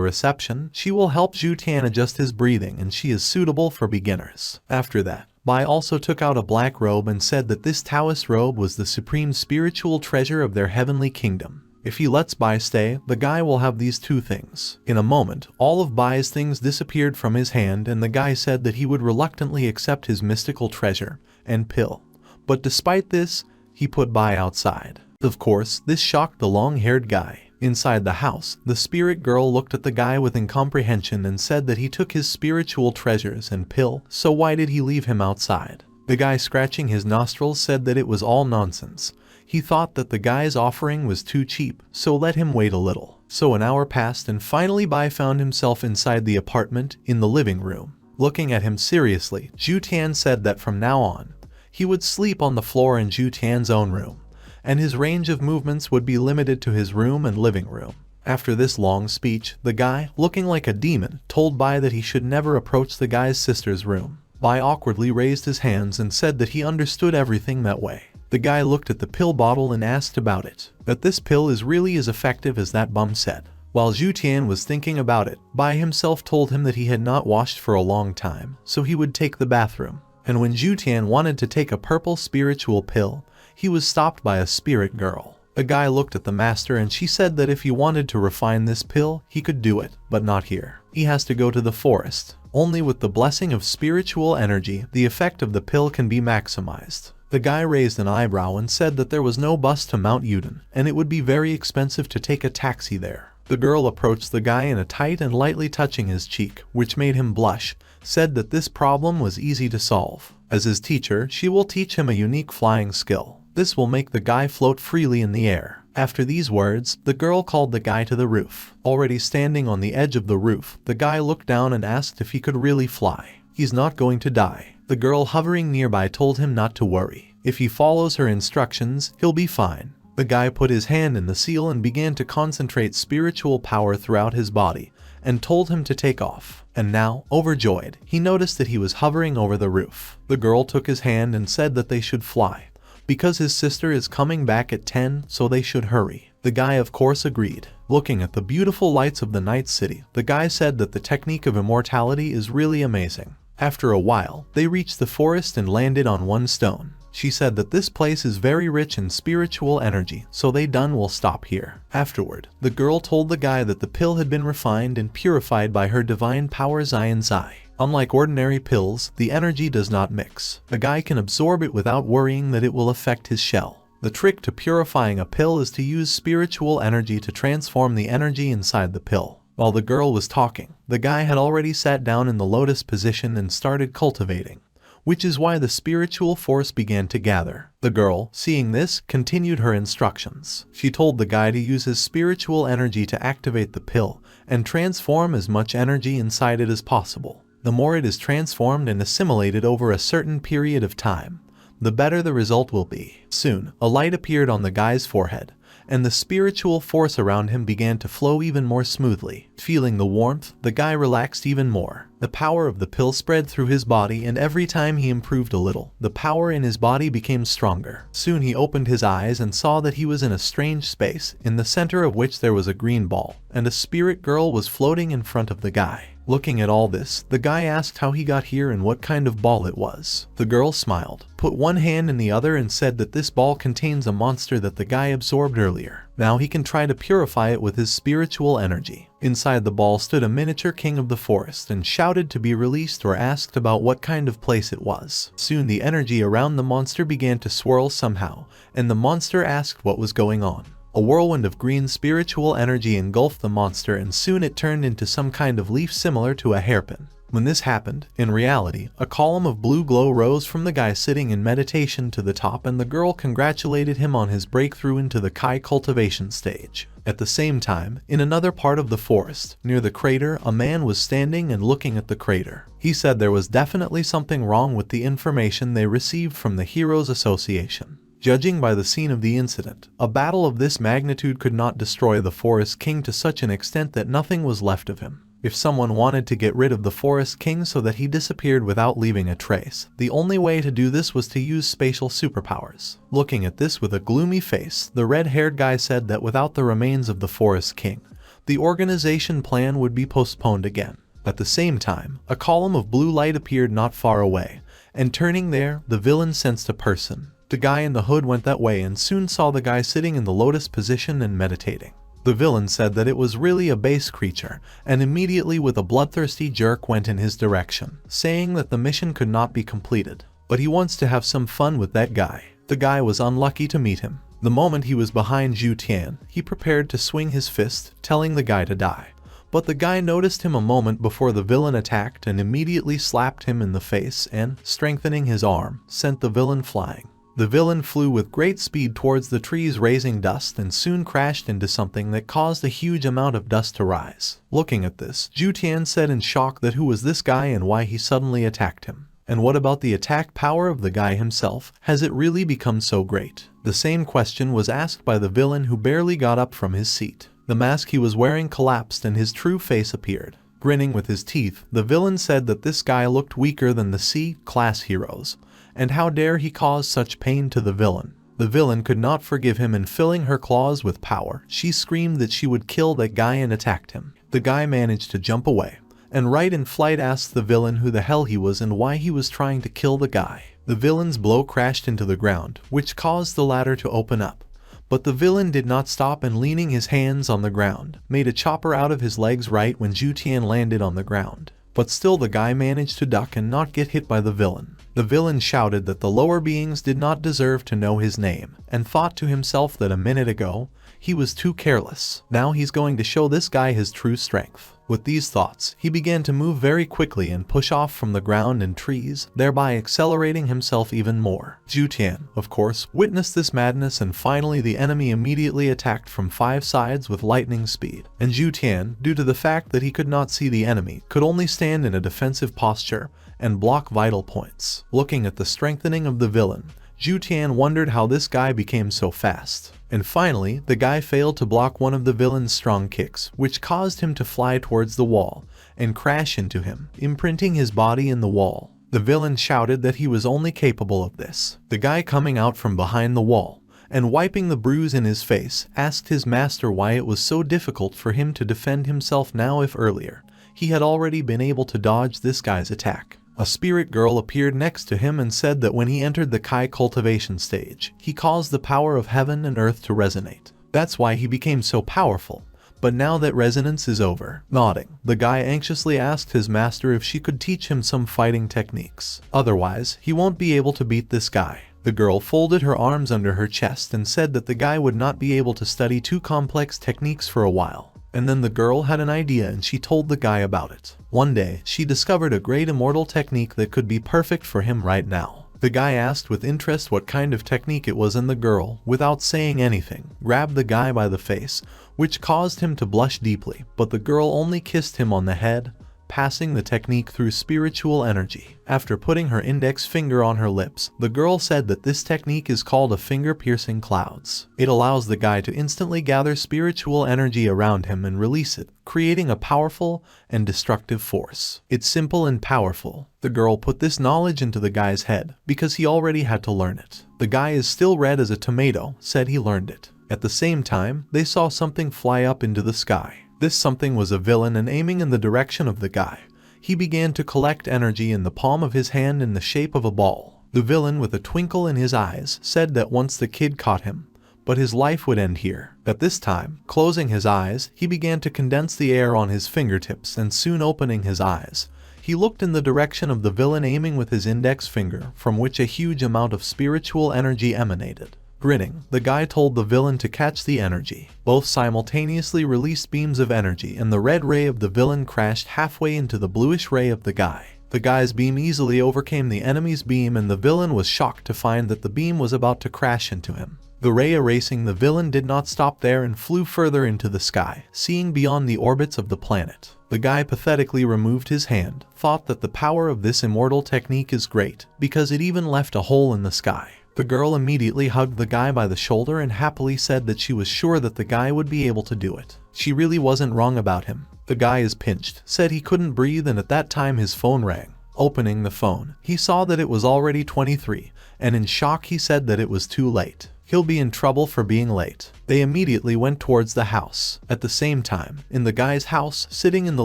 reception, she will help Zhu Tian adjust his breathing and she is suitable for beginners. After that, Bai also took out a black robe and said that this Taoist robe was the supreme spiritual treasure of their heavenly kingdom. If he lets Bai stay, the guy will have these 2 things. In a moment, all of Bai's things disappeared from his hand and the guy said that he would reluctantly accept his mystical treasure and pill. But despite this, he put Bai outside. Of course, this shocked the long-haired guy. Inside the house, the spirit girl looked at the guy with incomprehension and said that he took his spiritual treasures and pill, so why did he leave him outside? The guy scratching his nostrils said that it was all nonsense. He thought that the guy's offering was too cheap, so let him wait a little. So an hour passed and finally Bai found himself inside the apartment, in the living room. Looking at him seriously, Zhu Tian said that from now on, he would sleep on the floor in Zhu Tian's own room, and his range of movements would be limited to his room and living room. After this long speech, the guy, looking like a demon, told Bai that he should never approach the guy's sister's room. Bai awkwardly raised his hands and said that he understood everything that way. The guy looked at the pill bottle and asked about it, that this pill is really as effective as that bum said. While Zhu Tian was thinking about it, Bai himself told him that he had not washed for a long time, so he would take the bathroom. And when Zhu Tian wanted to take a purple spiritual pill, he was stopped by a spirit girl. The guy looked at the master and she said that if he wanted to refine this pill, he could do it, but not here. He has to go to the forest. Only with the blessing of spiritual energy, the effect of the pill can be maximized. The guy raised an eyebrow and said that there was no bus to Mount Yuden, and it would be very expensive to take a taxi there. The girl approached the guy in a tight and lightly touching his cheek, which made him blush, said that this problem was easy to solve. As his teacher, she will teach him a unique flying skill. This will make the guy float freely in the air. After these words, the girl called the guy to the roof. Already standing on the edge of the roof, the guy looked down and asked if he could really fly. He's not going to die. The girl hovering nearby told him not to worry. If he follows her instructions, he'll be fine. The guy put his hand in the seal and began to concentrate spiritual power throughout his body, and told him to take off. And now, overjoyed, he noticed that he was hovering over the roof. The girl took his hand and said that they should fly, because his sister is coming back at 10, so they should hurry. The guy of course agreed. Looking at the beautiful lights of the night city, the guy said that the technique of immortality is really amazing. After a while, they reached the forest and landed on one stone. She said that this place is very rich in spiritual energy, so they will stop here. Afterward, the girl told the guy that the pill had been refined and purified by her divine power Xian Zai. Unlike ordinary pills, the energy does not mix. The guy can absorb it without worrying that it will affect his shell. The trick to purifying a pill is to use spiritual energy to transform the energy inside the pill. While the girl was talking, the guy had already sat down in the lotus position and started cultivating, which is why the spiritual force began to gather. The girl, seeing this, continued her instructions. She told the guy to use his spiritual energy to activate the pill and transform as much energy inside it as possible. The more it is transformed and assimilated over a certain period of time, the better the result will be. Soon, a light appeared on the guy's forehead, and the spiritual force around him began to flow even more smoothly. Feeling the warmth, the guy relaxed even more. The power of the pill spread through his body, and every time he improved a little, the power in his body became stronger. Soon he opened his eyes and saw that he was in a strange space, in the center of which there was a green ball, and a spirit girl was floating in front of the guy. Looking at all this, the guy asked how he got here and what kind of ball it was. The girl smiled, put one hand in the other and said that this ball contains a monster that the guy absorbed earlier. Now he can try to purify it with his spiritual energy. Inside the ball stood a miniature king of the forest and shouted to be released or asked about what kind of place it was. Soon the energy around the monster began to swirl somehow, and the monster asked what was going on. A whirlwind of green spiritual energy engulfed the monster and soon it turned into some kind of leaf similar to a hairpin. When this happened, in reality, a column of blue glow rose from the guy sitting in meditation to the top and the girl congratulated him on his breakthrough into the cultivation stage. At the same time, in another part of the forest, near the crater, a man was standing and looking at the crater. He said there was definitely something wrong with the information they received from the Heroes Association. Judging by the scene of the incident, a battle of this magnitude could not destroy the Forest King to such an extent that nothing was left of him. If someone wanted to get rid of the Forest King so that he disappeared without leaving a trace, the only way to do this was to use spatial superpowers. Looking at this with a gloomy face, the red-haired guy said that without the remains of the Forest King, the organization plan would be postponed again. At the same time, a column of blue light appeared not far away, and turning there, the villain sensed a person. The guy in the hood went that way and soon saw the guy sitting in the lotus position and meditating. The villain said that it was really a base creature, and immediately with a bloodthirsty jerk went in his direction, saying that the mission could not be completed. But he wants to have some fun with that guy. The guy was unlucky to meet him. The moment he was behind Zhu Tian, he prepared to swing his fist, telling the guy to die. But the guy noticed him a moment before the villain attacked and immediately slapped him in the face and, strengthening his arm, sent the villain flying. The villain flew with great speed towards the trees raising dust and soon crashed into something that caused a huge amount of dust to rise. Looking at this, Zhu Tian said in shock that who was this guy and why he suddenly attacked him. And what about the attack power of the guy himself? Has it really become so great? The same question was asked by the villain who barely got up from his seat. The mask he was wearing collapsed and his true face appeared. Grinning with his teeth, the villain said that this guy looked weaker than the C-class heroes. And how dare he cause such pain to the villain? The villain could not forgive him and filling her claws with power, she screamed that she would kill that guy and attacked him. The guy managed to jump away, and right in flight asked the villain who the hell he was and why he was trying to kill the guy. The villain's blow crashed into the ground, which caused the ladder to open up. But the villain did not stop and leaning his hands on the ground, made a chopper out of his legs right when Zhu Tian landed on the ground. But still the guy managed to duck and not get hit by the villain. The villain shouted that the lower beings did not deserve to know his name, and thought to himself that a minute ago, he was too careless. Now he's going to show this guy his true strength. With these thoughts, he began to move very quickly and push off from the ground and trees, thereby accelerating himself even more. Zhu Tian, of course, witnessed this madness and finally the enemy immediately attacked from 5 sides with lightning speed. And Zhu Tian, due to the fact that he could not see the enemy, could only stand in a defensive posture and block vital points. Looking at the strengthening of the villain, Zhu Tian wondered how this guy became so fast. And finally, the guy failed to block one of the villain's strong kicks, which caused him to fly towards the wall and crash into him, imprinting his body in the wall. The villain shouted that he was only capable of this. The guy coming out from behind the wall and wiping the bruise in his face asked his master why it was so difficult for him to defend himself now if earlier he had already been able to dodge this guy's attack. A spirit girl appeared next to him and said that when he entered the cultivation stage, he caused the power of heaven and earth to resonate. That's why he became so powerful. But now that resonance is over, nodding, the guy anxiously asked his master if she could teach him some fighting techniques. Otherwise, he won't be able to beat this guy. The girl folded her arms under her chest and said that the guy would not be able to study too complex techniques for a while. And then the girl had an idea and she told the guy about it. One day, she discovered a great immortal technique that could be perfect for him right now. The guy asked with interest what kind of technique it was and the girl, without saying anything, grabbed the guy by the face, which caused him to blush deeply, but the girl only kissed him on the head, passing the technique through spiritual energy. After putting her index finger on her lips, the girl said that this technique is called a finger-piercing clouds. It allows the guy to instantly gather spiritual energy around him and release it, creating a powerful and destructive force. It's simple and powerful. The girl put this knowledge into the guy's head because he already had to learn it. The guy is still red as a tomato, said he learned it. At the same time, they saw something fly up into the sky. This something was a villain, and aiming in the direction of the guy, he began to collect energy in the palm of his hand in the shape of a ball. The villain, with a twinkle in his eyes, said that once the kid caught him, but his life would end here. At this time, closing his eyes, he began to condense the air on his fingertips, and soon opening his eyes, he looked in the direction of the villain, aiming with his index finger, from which a huge amount of spiritual energy emanated. Grinning, the guy told the villain to catch the energy. Both simultaneously released beams of energy, and the red ray of the villain crashed halfway into the bluish ray of the guy. The guy's beam easily overcame the enemy's beam, and the villain was shocked to find that the beam was about to crash into him. The ray erasing the villain did not stop there and flew further into the sky, seeing beyond the orbits of the planet. The guy pathetically removed his hand, thought that the power of this immortal technique is great, because it even left a hole in the sky. The girl immediately hugged the guy by the shoulder and happily said that she was sure that the guy would be able to do it. She really wasn't wrong about him. The guy is pinched, said he couldn't breathe, and at that time his phone rang. Opening the phone, he saw that it was already 23, and in shock he said that it was too late. He'll be in trouble for being late. They immediately went towards the house. At the same time, in the guy's house, sitting in the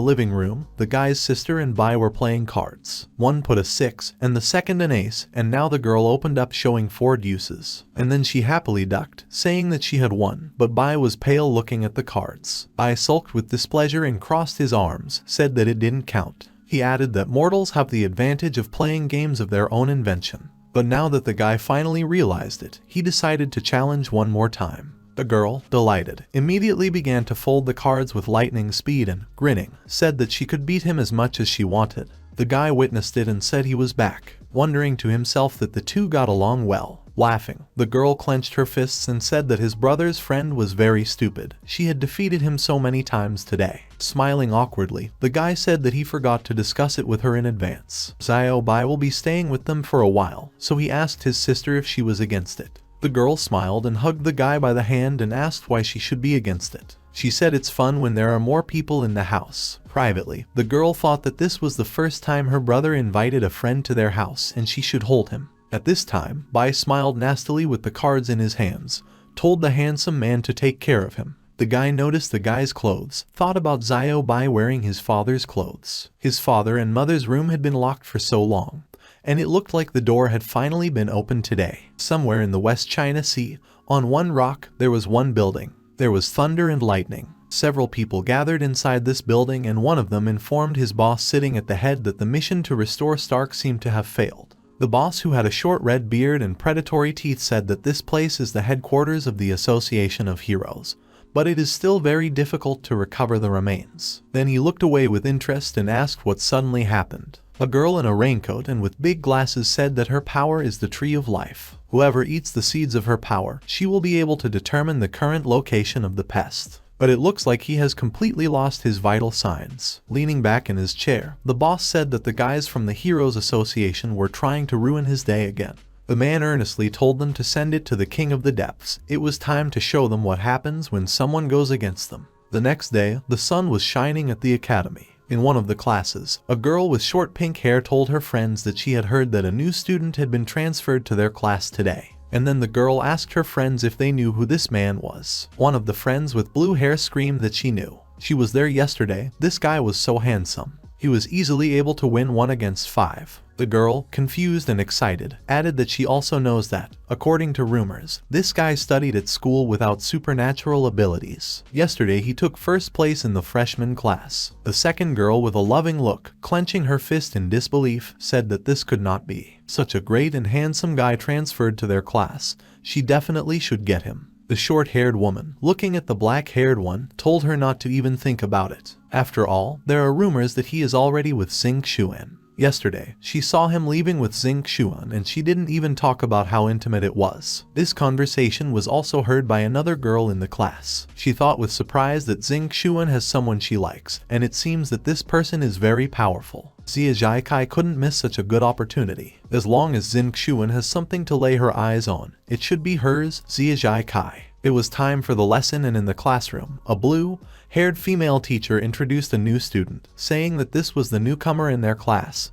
living room, the guy's sister and Bai were playing cards. One put a 6, and the second an ace, and now the girl opened up showing 4 deuces. And then she happily ducked, saying that she had won, but Bai was pale looking at the cards. Bai sulked with displeasure and crossed his arms, said that it didn't count. He added that mortals have the advantage of playing games of their own invention. But now that the guy finally realized it, he decided to challenge one more time. The girl, delighted, immediately began to fold the cards with lightning speed and, grinning, said that she could beat him as much as she wanted. The guy witnessed it and said he was back, wondering to himself that the two got along well. Laughing, the girl clenched her fists and said that his brother's friend was very stupid. She had defeated him so many times today. Smiling awkwardly, the guy said that he forgot to discuss it with her in advance. Xiao Bai will be staying with them for a while, so he asked his sister if she was against it. The girl smiled and hugged the guy by the hand and asked why she should be against it. She said it's fun when there are more people in the house. Privately, the girl thought that this was the first time her brother invited a friend to their house and she should hold him. At this time, Bai smiled nastily with the cards in his hands, told the handsome man to take care of him. The guy noticed the guy's clothes, thought about Xiao Bai wearing his father's clothes. His father and mother's room had been locked for so long, and it looked like the door had finally been opened today. Somewhere in the West China Sea, on one rock, there was one building. There was thunder and lightning. Several people gathered inside this building, and one of them informed his boss sitting at the head that the mission to restore Stark seemed to have failed. The boss, who had a short red beard and predatory teeth, said that this place is the headquarters of the Association of Heroes, but it is still very difficult to recover the remains. Then he looked away with interest and asked what suddenly happened. A girl in a raincoat and with big glasses said that her power is the tree of life. Whoever eats the seeds of her power, she will be able to determine the current location of the pest. But it looks like he has completely lost his vital signs. Leaning back in his chair, the boss said that the guys from the Heroes Association were trying to ruin his day again. The man earnestly told them to send it to the King of the Depths. It was time to show them what happens when someone goes against them. The next day, the sun was shining at the academy. In one of the classes, a girl with short pink hair told her friends that she had heard that a new student had been transferred to their class today. And then the girl asked her friends if they knew who this man was. One of the friends with blue hair screamed that she knew. She was there yesterday. This guy was so handsome. He was easily able to win 1 against 5. The girl, confused and excited, added that she also knows that, according to rumors, this guy studied at school without supernatural abilities. Yesterday he took first place in the freshman class. The second girl, with a loving look, clenching her fist in disbelief, said that this could not be. Such a great and handsome guy transferred to their class. She definitely should get him. The short-haired woman, looking at the black-haired one, told her not to even think about it. After all, there are rumors that he is already with Xing Xuan. Yesterday, she saw him leaving with Xing Xuan, and she didn't even talk about how intimate it was. This conversation was also heard by another girl in the class. She thought with surprise that Xing Xuan has someone she likes, and it seems that this person is very powerful. Xia Zhaikai couldn't miss such a good opportunity. As long as Xing Xuan has something to lay her eyes on, it should be hers, Xia Zhaikai. It was time for the lesson, and in the classroom, a blue-haired female teacher introduced a new student, saying that this was the newcomer in their class,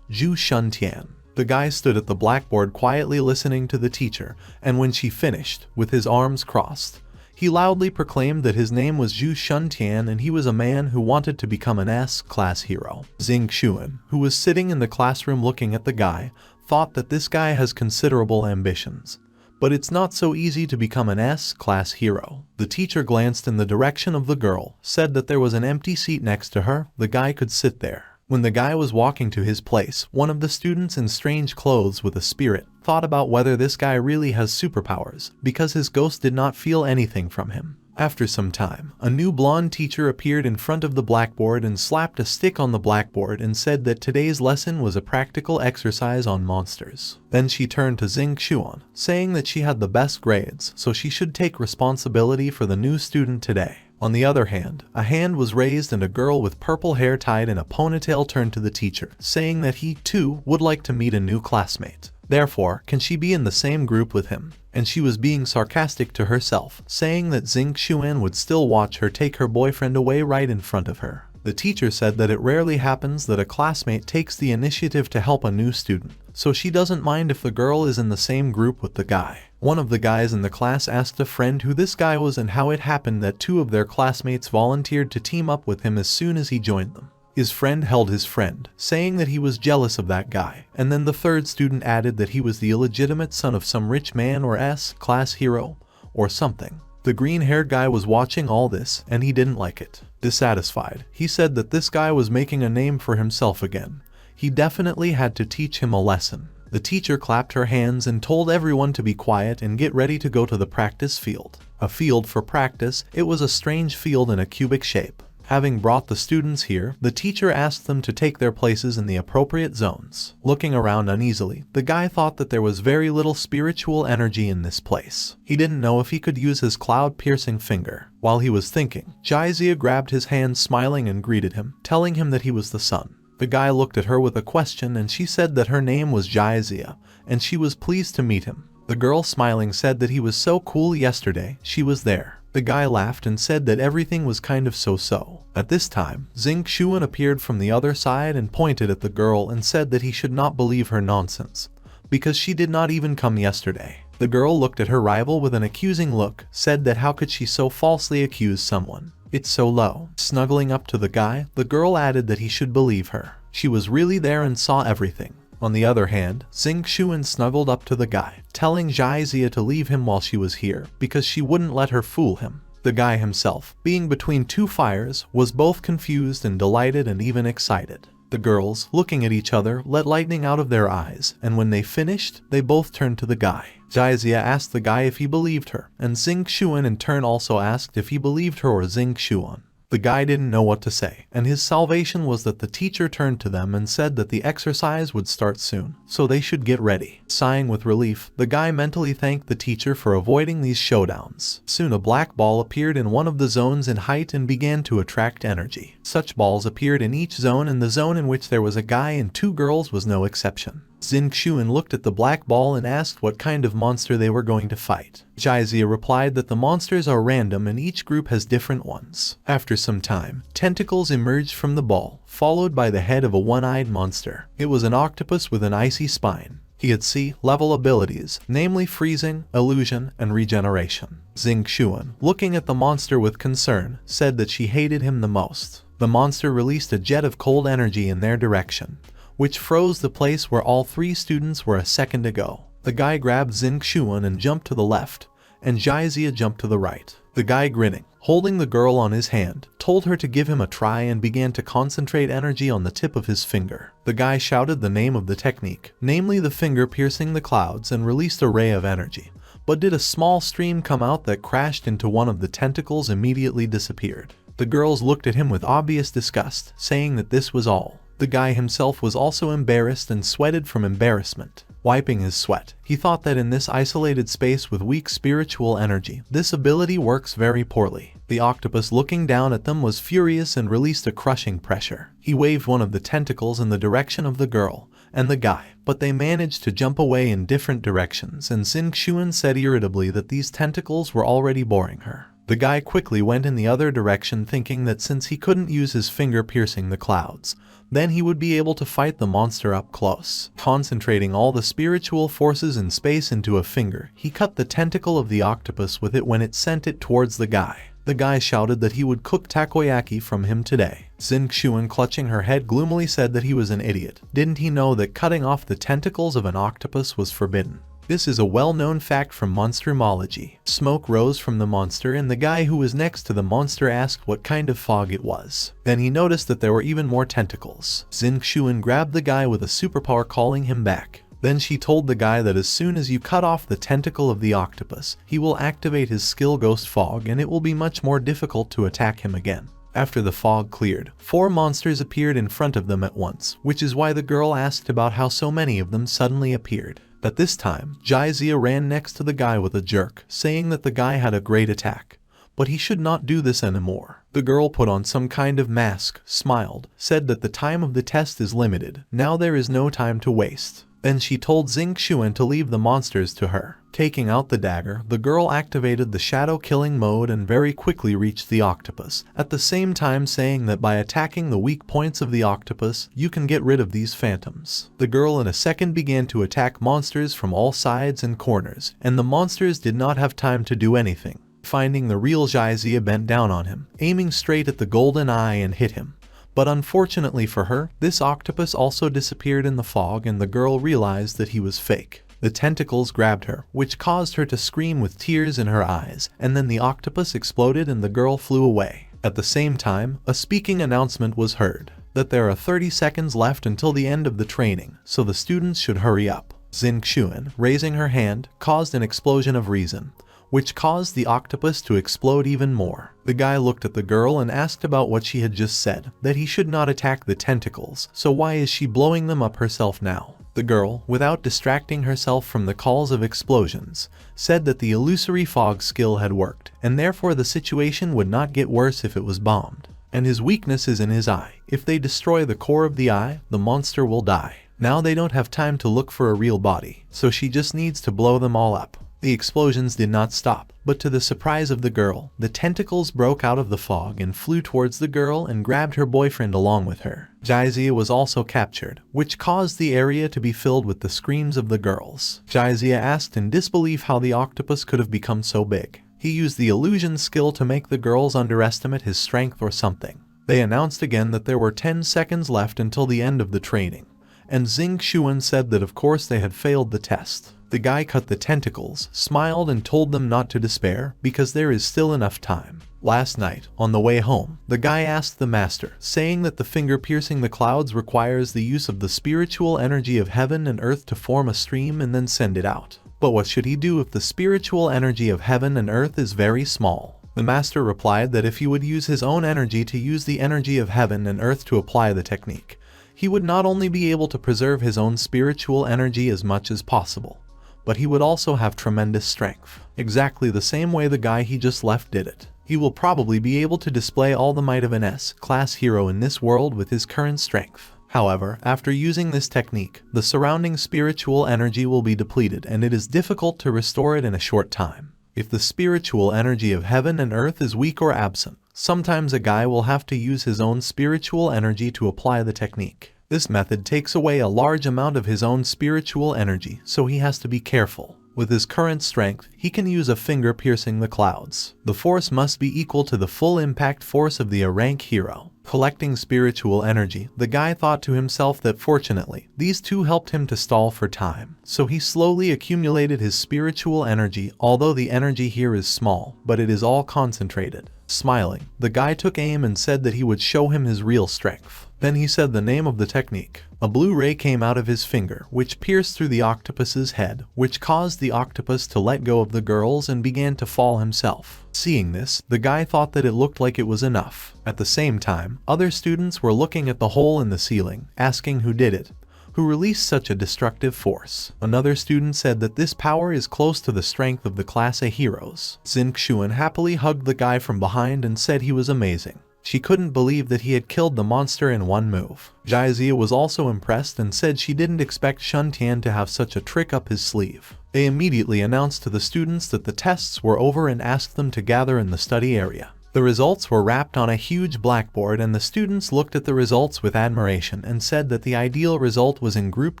Zhu Shuntian. The guy stood at the blackboard quietly listening to the teacher, and when she finished, with his arms crossed, He loudly proclaimed that his name was Zhu Shuntian and he was a man who wanted to become an S-class hero. Xing Xuan, who was sitting in the classroom looking at the guy, thought that this guy has considerable ambitions. But it's not so easy to become an S-class hero. The teacher glanced in the direction of the girl, said that there was an empty seat next to her, the guy could sit there. When the guy was walking to his place, one of the students in strange clothes with a spirit thought about whether this guy really has superpowers, because his ghost did not feel anything from him. After some time, a new blonde teacher appeared in front of the blackboard and slapped a stick on the blackboard and said that today's lesson was a practical exercise on monsters. Then she turned to Xing Xuan, saying that she had the best grades, so she should take responsibility for the new student today. On the other hand, a hand was raised and a girl with purple hair tied in a ponytail turned to the teacher, saying that he, too, would like to meet a new classmate. Therefore, can she be in the same group with him? And she was being sarcastic to herself, saying that Xing Xuan would still watch her take her boyfriend away right in front of her. The teacher said that it rarely happens that a classmate takes the initiative to help a new student, so she doesn't mind if the girl is in the same group with the guy. One of the guys in the class asked a friend who this guy was and how it happened that two of their classmates volunteered to team up with him as soon as he joined them. His friend held his friend, saying that he was jealous of that guy, and then the third student added that he was the illegitimate son of some rich man or S-class hero, or something. The green-haired guy was watching all this, and he didn't like it. Dissatisfied, he said that this guy was making a name for himself again. He definitely had to teach him a lesson. The teacher clapped her hands and told everyone to be quiet and get ready to go to the practice field. A field for practice, it was a strange field in a cubic shape. Having brought the students here, the teacher asked them to take their places in the appropriate zones. Looking around uneasily, the guy thought that there was very little spiritual energy in this place. He didn't know if he could use his cloud-piercing finger. While he was thinking, Jaizia grabbed his hand smiling and greeted him, telling him that he was the son. The guy looked at her with a question and she said that her name was Jaizia, and she was pleased to meet him. The girl smiling said that he was so cool yesterday, she was there. The guy laughed and said that everything was kind of so-so. At this time, Xing Xuan appeared from the other side and pointed at the girl and said that he should not believe her nonsense, because she did not even come yesterday. The girl looked at her rival with an accusing look, said that how could she so falsely accuse someone? It's so low. Snuggling up to the guy, the girl added that he should believe her. She was really there and saw everything. On the other hand, Xing Xuan snuggled up to the guy, telling Jaizia to leave him while she was here, because she wouldn't let her fool him. The guy himself, being between two fires, was both confused and delighted and even excited. The girls, looking at each other, let lightning out of their eyes, and when they finished, they both turned to the guy. Jaizia asked the guy if he believed her, and Xing Xuan in turn also asked if he believed her or Xing Xuan. The guy didn't know what to say, and his salvation was that the teacher turned to them and said that the exercise would start soon, so they should get ready. Sighing with relief, the guy mentally thanked the teacher for avoiding these showdowns. Soon a black ball appeared in one of the zones in height and began to attract energy. Such balls appeared in each zone, and the zone in which there was a guy and two girls was no exception. Xing Xuan looked at the black ball and asked what kind of monster they were going to fight. Jaizia replied that the monsters are random and each group has different ones. After some time, tentacles emerged from the ball, followed by the head of a one-eyed monster. It was an octopus with an icy spine. He had C-level abilities, namely freezing, illusion, and regeneration. Xing Xuan, looking at the monster with concern, said that she hated him the most. The monster released a jet of cold energy in their direction, which froze the place where all three students were a second ago. The guy grabbed Xing Xuan and jumped to the left, and Jaizia jumped to the right. The guy, grinning, holding the girl on his hand, told her to give him a try and began to concentrate energy on the tip of his finger. The guy shouted the name of the technique, namely the finger piercing the clouds, and released a ray of energy. But did a small stream come out that crashed into one of the tentacles immediately disappeared. The girls looked at him with obvious disgust, saying that this was all. The guy himself was also embarrassed and sweated from embarrassment. Wiping his sweat, he thought that in this isolated space with weak spiritual energy, this ability works very poorly. The octopus looking down at them was furious and released a crushing pressure. He waved one of the tentacles in the direction of the girl and the guy, but they managed to jump away in different directions, and Xing Xuan said irritably that these tentacles were already boring her. The guy quickly went in the other direction, thinking that since he couldn't use his finger piercing the clouds, then he would be able to fight the monster up close. Concentrating all the spiritual forces in space into a finger, he cut the tentacle of the octopus with it when it sent it towards the guy. The guy shouted that he would cook takoyaki from him today. Xingqian, clutching her head gloomily, said that he was an idiot. Didn't he know that cutting off the tentacles of an octopus was forbidden? This is a well-known fact from monstermology. Smoke rose from the monster, and the guy who was next to the monster asked what kind of fog it was. Then he noticed that there were even more tentacles. Xingqian grabbed the guy with a superpower, calling him back. Then she told the guy that as soon as you cut off the tentacle of the octopus, he will activate his skill Ghost Fog, and it will be much more difficult to attack him again. After the fog cleared, 4 monsters appeared in front of them at once, which is why the girl asked about how so many of them suddenly appeared. At this time, Jaizia ran next to the guy with a jerk, saying that the guy had a great attack, but he should not do this anymore. The girl put on some kind of mask, smiled, said that the time of the test is limited, now there is no time to waste. Then she told Xingqian to leave the monsters to her. Taking out the dagger, the girl activated the shadow killing mode and very quickly reached the octopus, at the same time saying that by attacking the weak points of the octopus, you can get rid of these phantoms. The girl in a second began to attack monsters from all sides and corners, and the monsters did not have time to do anything. Finding the real Jaizia bent down on him, aiming straight at the golden eye, and hit him. But unfortunately for her, this octopus also disappeared in the fog, and the girl realized that he was fake. The tentacles grabbed her, which caused her to scream with tears in her eyes, and then the octopus exploded and the girl flew away. At the same time, a speaking announcement was heard, that there are 30 seconds left until the end of the training, so the students should hurry up. Xingqian, raising her hand, caused an explosion of reason, which caused the octopus to explode even more. The guy looked at the girl and asked about what she had just said, that he should not attack the tentacles, so why is she blowing them up herself now? The girl, without distracting herself from the calls of explosions, said that the illusory fog skill had worked, and therefore the situation would not get worse if it was bombed. And his weakness is in his eye. If they destroy the core of the eye, the monster will die. Now they don't have time to look for a real body, so she just needs to blow them all up. The explosions did not stop, but to the surprise of the girl, the tentacles broke out of the fog and flew towards the girl and grabbed her boyfriend along with her. Jaizia was also captured, which caused the area to be filled with the screams of the girls. Jaizia asked in disbelief how the octopus could have become so big. He used the illusion skill to make the girls underestimate his strength or something. They announced again that there were 10 seconds left until the end of the training, and Xingqian said that of course they had failed the test. The guy cut the tentacles, smiled, and told them not to despair, because there is still enough time. Last night, on the way home, the guy asked the master, saying that the finger piercing the clouds requires the use of the spiritual energy of heaven and earth to form a stream and then send it out. But what should he do if the spiritual energy of heaven and earth is very small? The master replied that if he would use his own energy to use the energy of heaven and earth to apply the technique, he would not only be able to preserve his own spiritual energy as much as possible, but he would also have tremendous strength. Exactly the same way the guy he just left did it. He will probably be able to display all the might of an S-class hero in this world with his current strength. However, after using this technique, the surrounding spiritual energy will be depleted, and it is difficult to restore it in a short time. If the spiritual energy of heaven and earth is weak or absent, sometimes a guy will have to use his own spiritual energy to apply the technique. This method takes away a large amount of his own spiritual energy, so he has to be careful. With his current strength, he can use a finger piercing the clouds. The force must be equal to the full impact force of the A-rank hero. Collecting spiritual energy, the guy thought to himself that fortunately, these two helped him to stall for time. So he slowly accumulated his spiritual energy, although the energy here is small, but it is all concentrated. Smiling, the guy took aim and said that he would show him his real strength. Then he said the name of the technique. A blue ray came out of his finger, which pierced through the octopus's head, which caused the octopus to let go of the girls and began to fall himself. Seeing this, the guy thought that it looked like it was enough. At the same time, other students were looking at the hole in the ceiling, asking who did it, who released such a destructive force. Another student said that this power is close to the strength of the Class A heroes. Xingqian happily hugged the guy from behind and said he was amazing. She couldn't believe that he had killed the monster in one move. Jaizia was also impressed and said she didn't expect Shuntian to have such a trick up his sleeve. They immediately announced to the students that the tests were over and asked them to gather in the study area. The results were wrapped on a huge blackboard, and the students looked at the results with admiration and said that the ideal result was in Group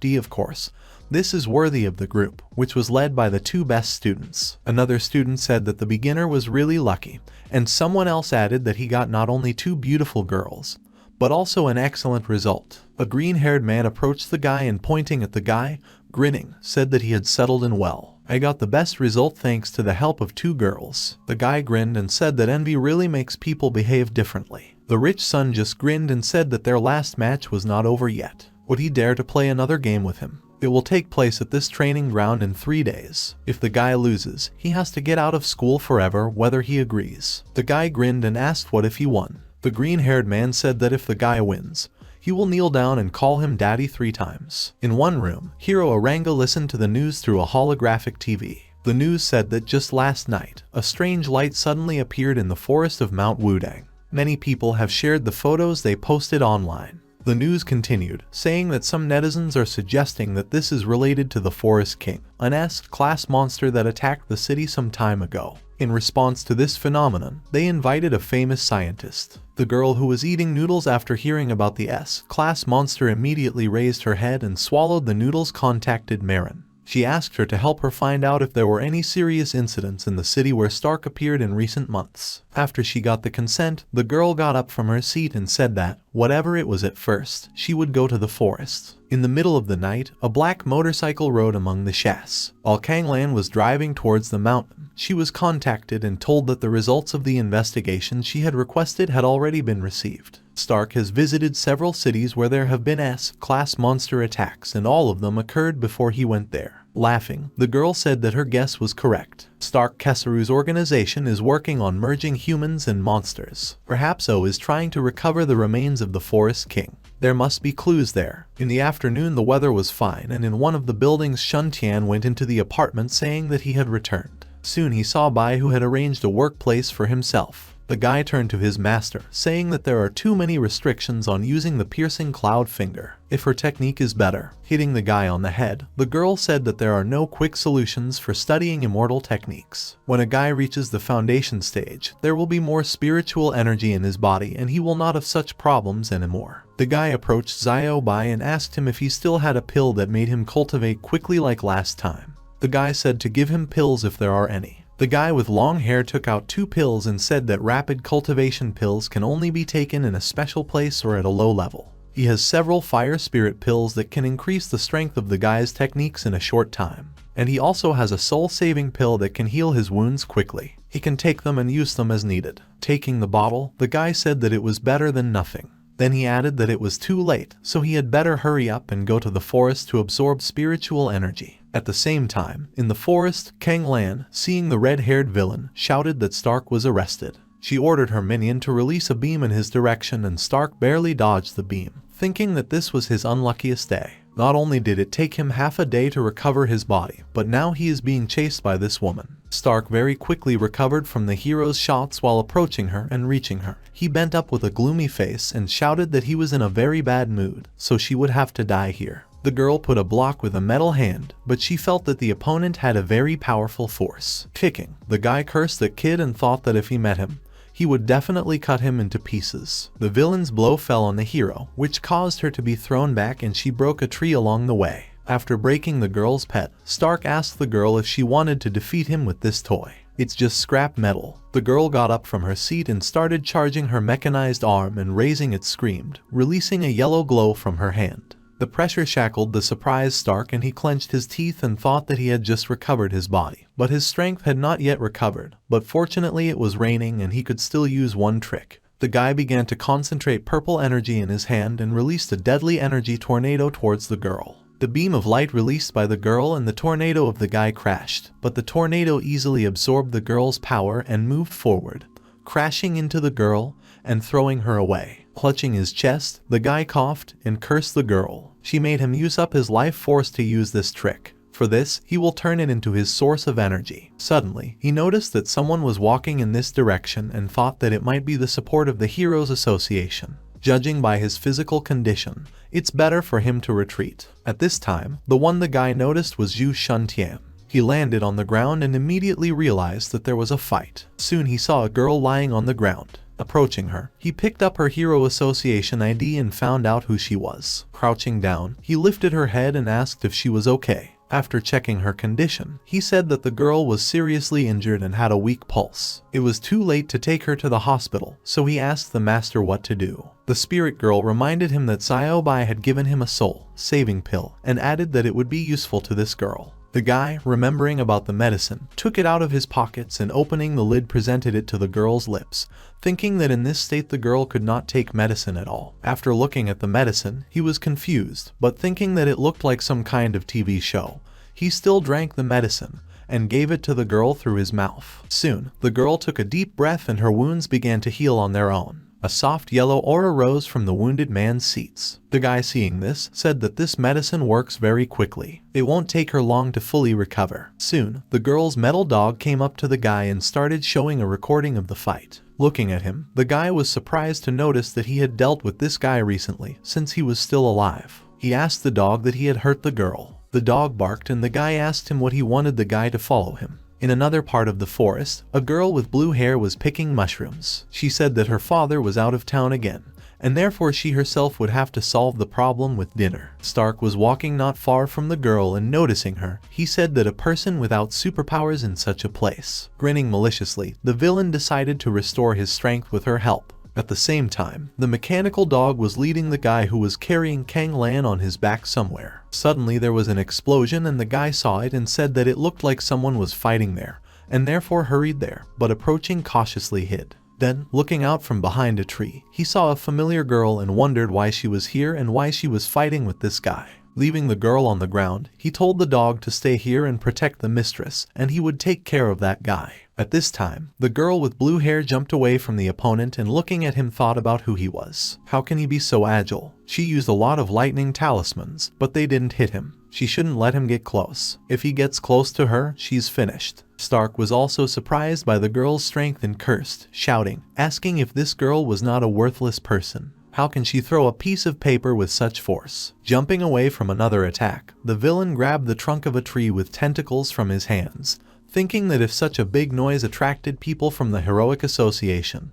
D, of course. This is worthy of the group, which was led by the 2 best students. Another student said that the beginner was really lucky, and someone else added that he got not only 2 beautiful girls, but also an excellent result. A green-haired man approached the guy and, pointing at the guy, grinning, said that he had settled in well. I got the best result thanks to the help of 2 girls. The guy grinned and said that envy really makes people behave differently. The rich son just grinned and said that their last match was not over yet. Would he dare to play another game with him? It will take place at this training ground in 3 days. If the guy loses, he has to get out of school forever, whether he agrees. The guy grinned and asked what if he won. The green-haired man said that if the guy wins, he will kneel down and call him daddy 3 times. In one room, Hero Aranga listened to the news through a holographic TV. The news said that just last night, a strange light suddenly appeared in the forest of Mount Wudang. Many people have shared the photos they posted online. The news continued, saying that some netizens are suggesting that this is related to the Forest King, an S-class monster that attacked the city some time ago. In response to this phenomenon, they invited a famous scientist. The girl who was eating noodles after hearing about the S-class monster immediately raised her head and swallowed the noodles. Contacted Marin. She asked her to help her find out if there were any serious incidents in the city where Stark appeared in recent months. After she got the consent, the girl got up from her seat and said that, whatever it was at first, she would go to the forest. In the middle of the night, a black motorcycle rode among the shas. While Kanglan was driving towards the mountain, she was contacted and told that the results of the investigation she had requested had already been received. Stark has visited several cities where there have been S-class monster attacks, and all of them occurred before he went there. Laughing, the girl said that her guess was correct. Stark Kesaru's organization is working on merging humans and monsters. Perhaps O is trying to recover the remains of the Forest King. There must be clues there. In the afternoon the weather was fine, and in one of the buildings Shuntian went into the apartment saying that he had returned. Soon he saw Bai, who had arranged a workplace for himself. The guy turned to his master, saying that there are too many restrictions on using the piercing cloud finger. If her technique is better, hitting the guy on the head. The girl said that there are no quick solutions for studying immortal techniques. When a guy reaches the foundation stage, there will be more spiritual energy in his body and he will not have such problems anymore. The guy approached Xiao Bai and asked him if he still had a pill that made him cultivate quickly like last time. The guy said to give him pills if there are any. The guy with long hair took out 2 pills and said that rapid cultivation pills can only be taken in a special place or at a low level. He has several fire spirit pills that can increase the strength of the guy's techniques in a short time. And he also has a soul-saving pill that can heal his wounds quickly. He can take them and use them as needed. Taking the bottle, the guy said that it was better than nothing. Then he added that it was too late, so he had better hurry up and go to the forest to absorb spiritual energy. At the same time, in the forest, Kang Lan, seeing the red-haired villain, shouted that Stark was arrested. She ordered her minion to release a beam in his direction, and Stark barely dodged the beam, thinking that this was his unluckiest day. Not only did it take him half a day to recover his body, but now he is being chased by this woman. Stark very quickly recovered from the hero's shots while approaching her and reaching her. He bent up with a gloomy face and shouted that he was in a very bad mood, so she would have to die here. The girl put a block with a metal hand, but she felt that the opponent had a very powerful force. Kicking, the guy cursed the kid and thought that if he met him, he would definitely cut him into pieces. The villain's blow fell on the hero, which caused her to be thrown back, and she broke a tree along the way. After breaking the girl's pet, Stark asked the girl if she wanted to defeat him with this toy. It's just scrap metal. The girl got up from her seat and started charging her mechanized arm, and raising it screamed, releasing a yellow glow from her hand. The pressure shackled the surprised Stark, and he clenched his teeth and thought that he had just recovered his body. But his strength had not yet recovered, but fortunately it was raining and he could still use one trick. The guy began to concentrate purple energy in his hand and released a deadly energy tornado towards the girl. The beam of light released by the girl and the tornado of the guy crashed, but the tornado easily absorbed the girl's power and moved forward, crashing into the girl and throwing her away. Clutching his chest, the guy coughed and cursed the girl. She made him use up his life force to use this trick. For this, he will turn it into his source of energy. Suddenly, he noticed that someone was walking in this direction and thought that it might be the support of the Heroes Association. Judging by his physical condition, it's better for him to retreat. At this time, the one the guy noticed was Zhu Shuntian. He landed on the ground and immediately realized that there was a fight. Soon he saw a girl lying on the ground. Approaching her, he picked up her Hero Association ID and found out who she was. Crouching down, he lifted her head and asked if she was okay. After checking her condition, he said that the girl was seriously injured and had a weak pulse. It was too late to take her to the hospital, so he asked the master what to do. The spirit girl reminded him that Xiaobai had given him a soul-saving pill and added that it would be useful to this girl. The guy, remembering about the medicine, took it out of his pockets and opening the lid presented it to the girl's lips, thinking that in this state the girl could not take medicine at all. After looking at the medicine, he was confused, but thinking that it looked like some kind of TV show, he still drank the medicine and gave it to the girl through his mouth. Soon, the girl took a deep breath and her wounds began to heal on their own. A soft yellow aura rose from the wounded man's seats. The guy seeing this said that this medicine works very quickly. It won't take her long to fully recover. Soon, the girl's metal dog came up to the guy and started showing a recording of the fight. Looking at him, the guy was surprised to notice that he had dealt with this guy recently, since he was still alive. He asked the dog that he had hurt the girl. The dog barked and the guy asked him what he wanted the guy to follow him. In another part of the forest, a girl with blue hair was picking mushrooms. She said that her father was out of town again, and therefore she herself would have to solve the problem with dinner. Stark was walking not far from the girl and noticing her, he said that a person without superpowers in such a place. Grinning maliciously, the villain decided to restore his strength with her help. At the same time, the mechanical dog was leading the guy who was carrying Kang Lan on his back somewhere. Suddenly there was an explosion and the guy saw it and said that it looked like someone was fighting there, and therefore hurried there, but approaching cautiously hid. Then, looking out from behind a tree, he saw a familiar girl and wondered why she was here and why she was fighting with this guy. Leaving the girl on the ground, he told the dog to stay here and protect the mistress, and he would take care of that guy. At this time, the girl with blue hair jumped away from the opponent and looking at him thought about who he was. How can he be so agile? She used a lot of lightning talismans, but they didn't hit him. She shouldn't let him get close. If he gets close to her, she's finished. Stark was also surprised by the girl's strength and cursed, shouting, asking if this girl was not a worthless person. How can she throw a piece of paper with such force? Jumping away from another attack, the villain grabbed the trunk of a tree with tentacles from his hands, thinking that if such a big noise attracted people from the Heroic Association,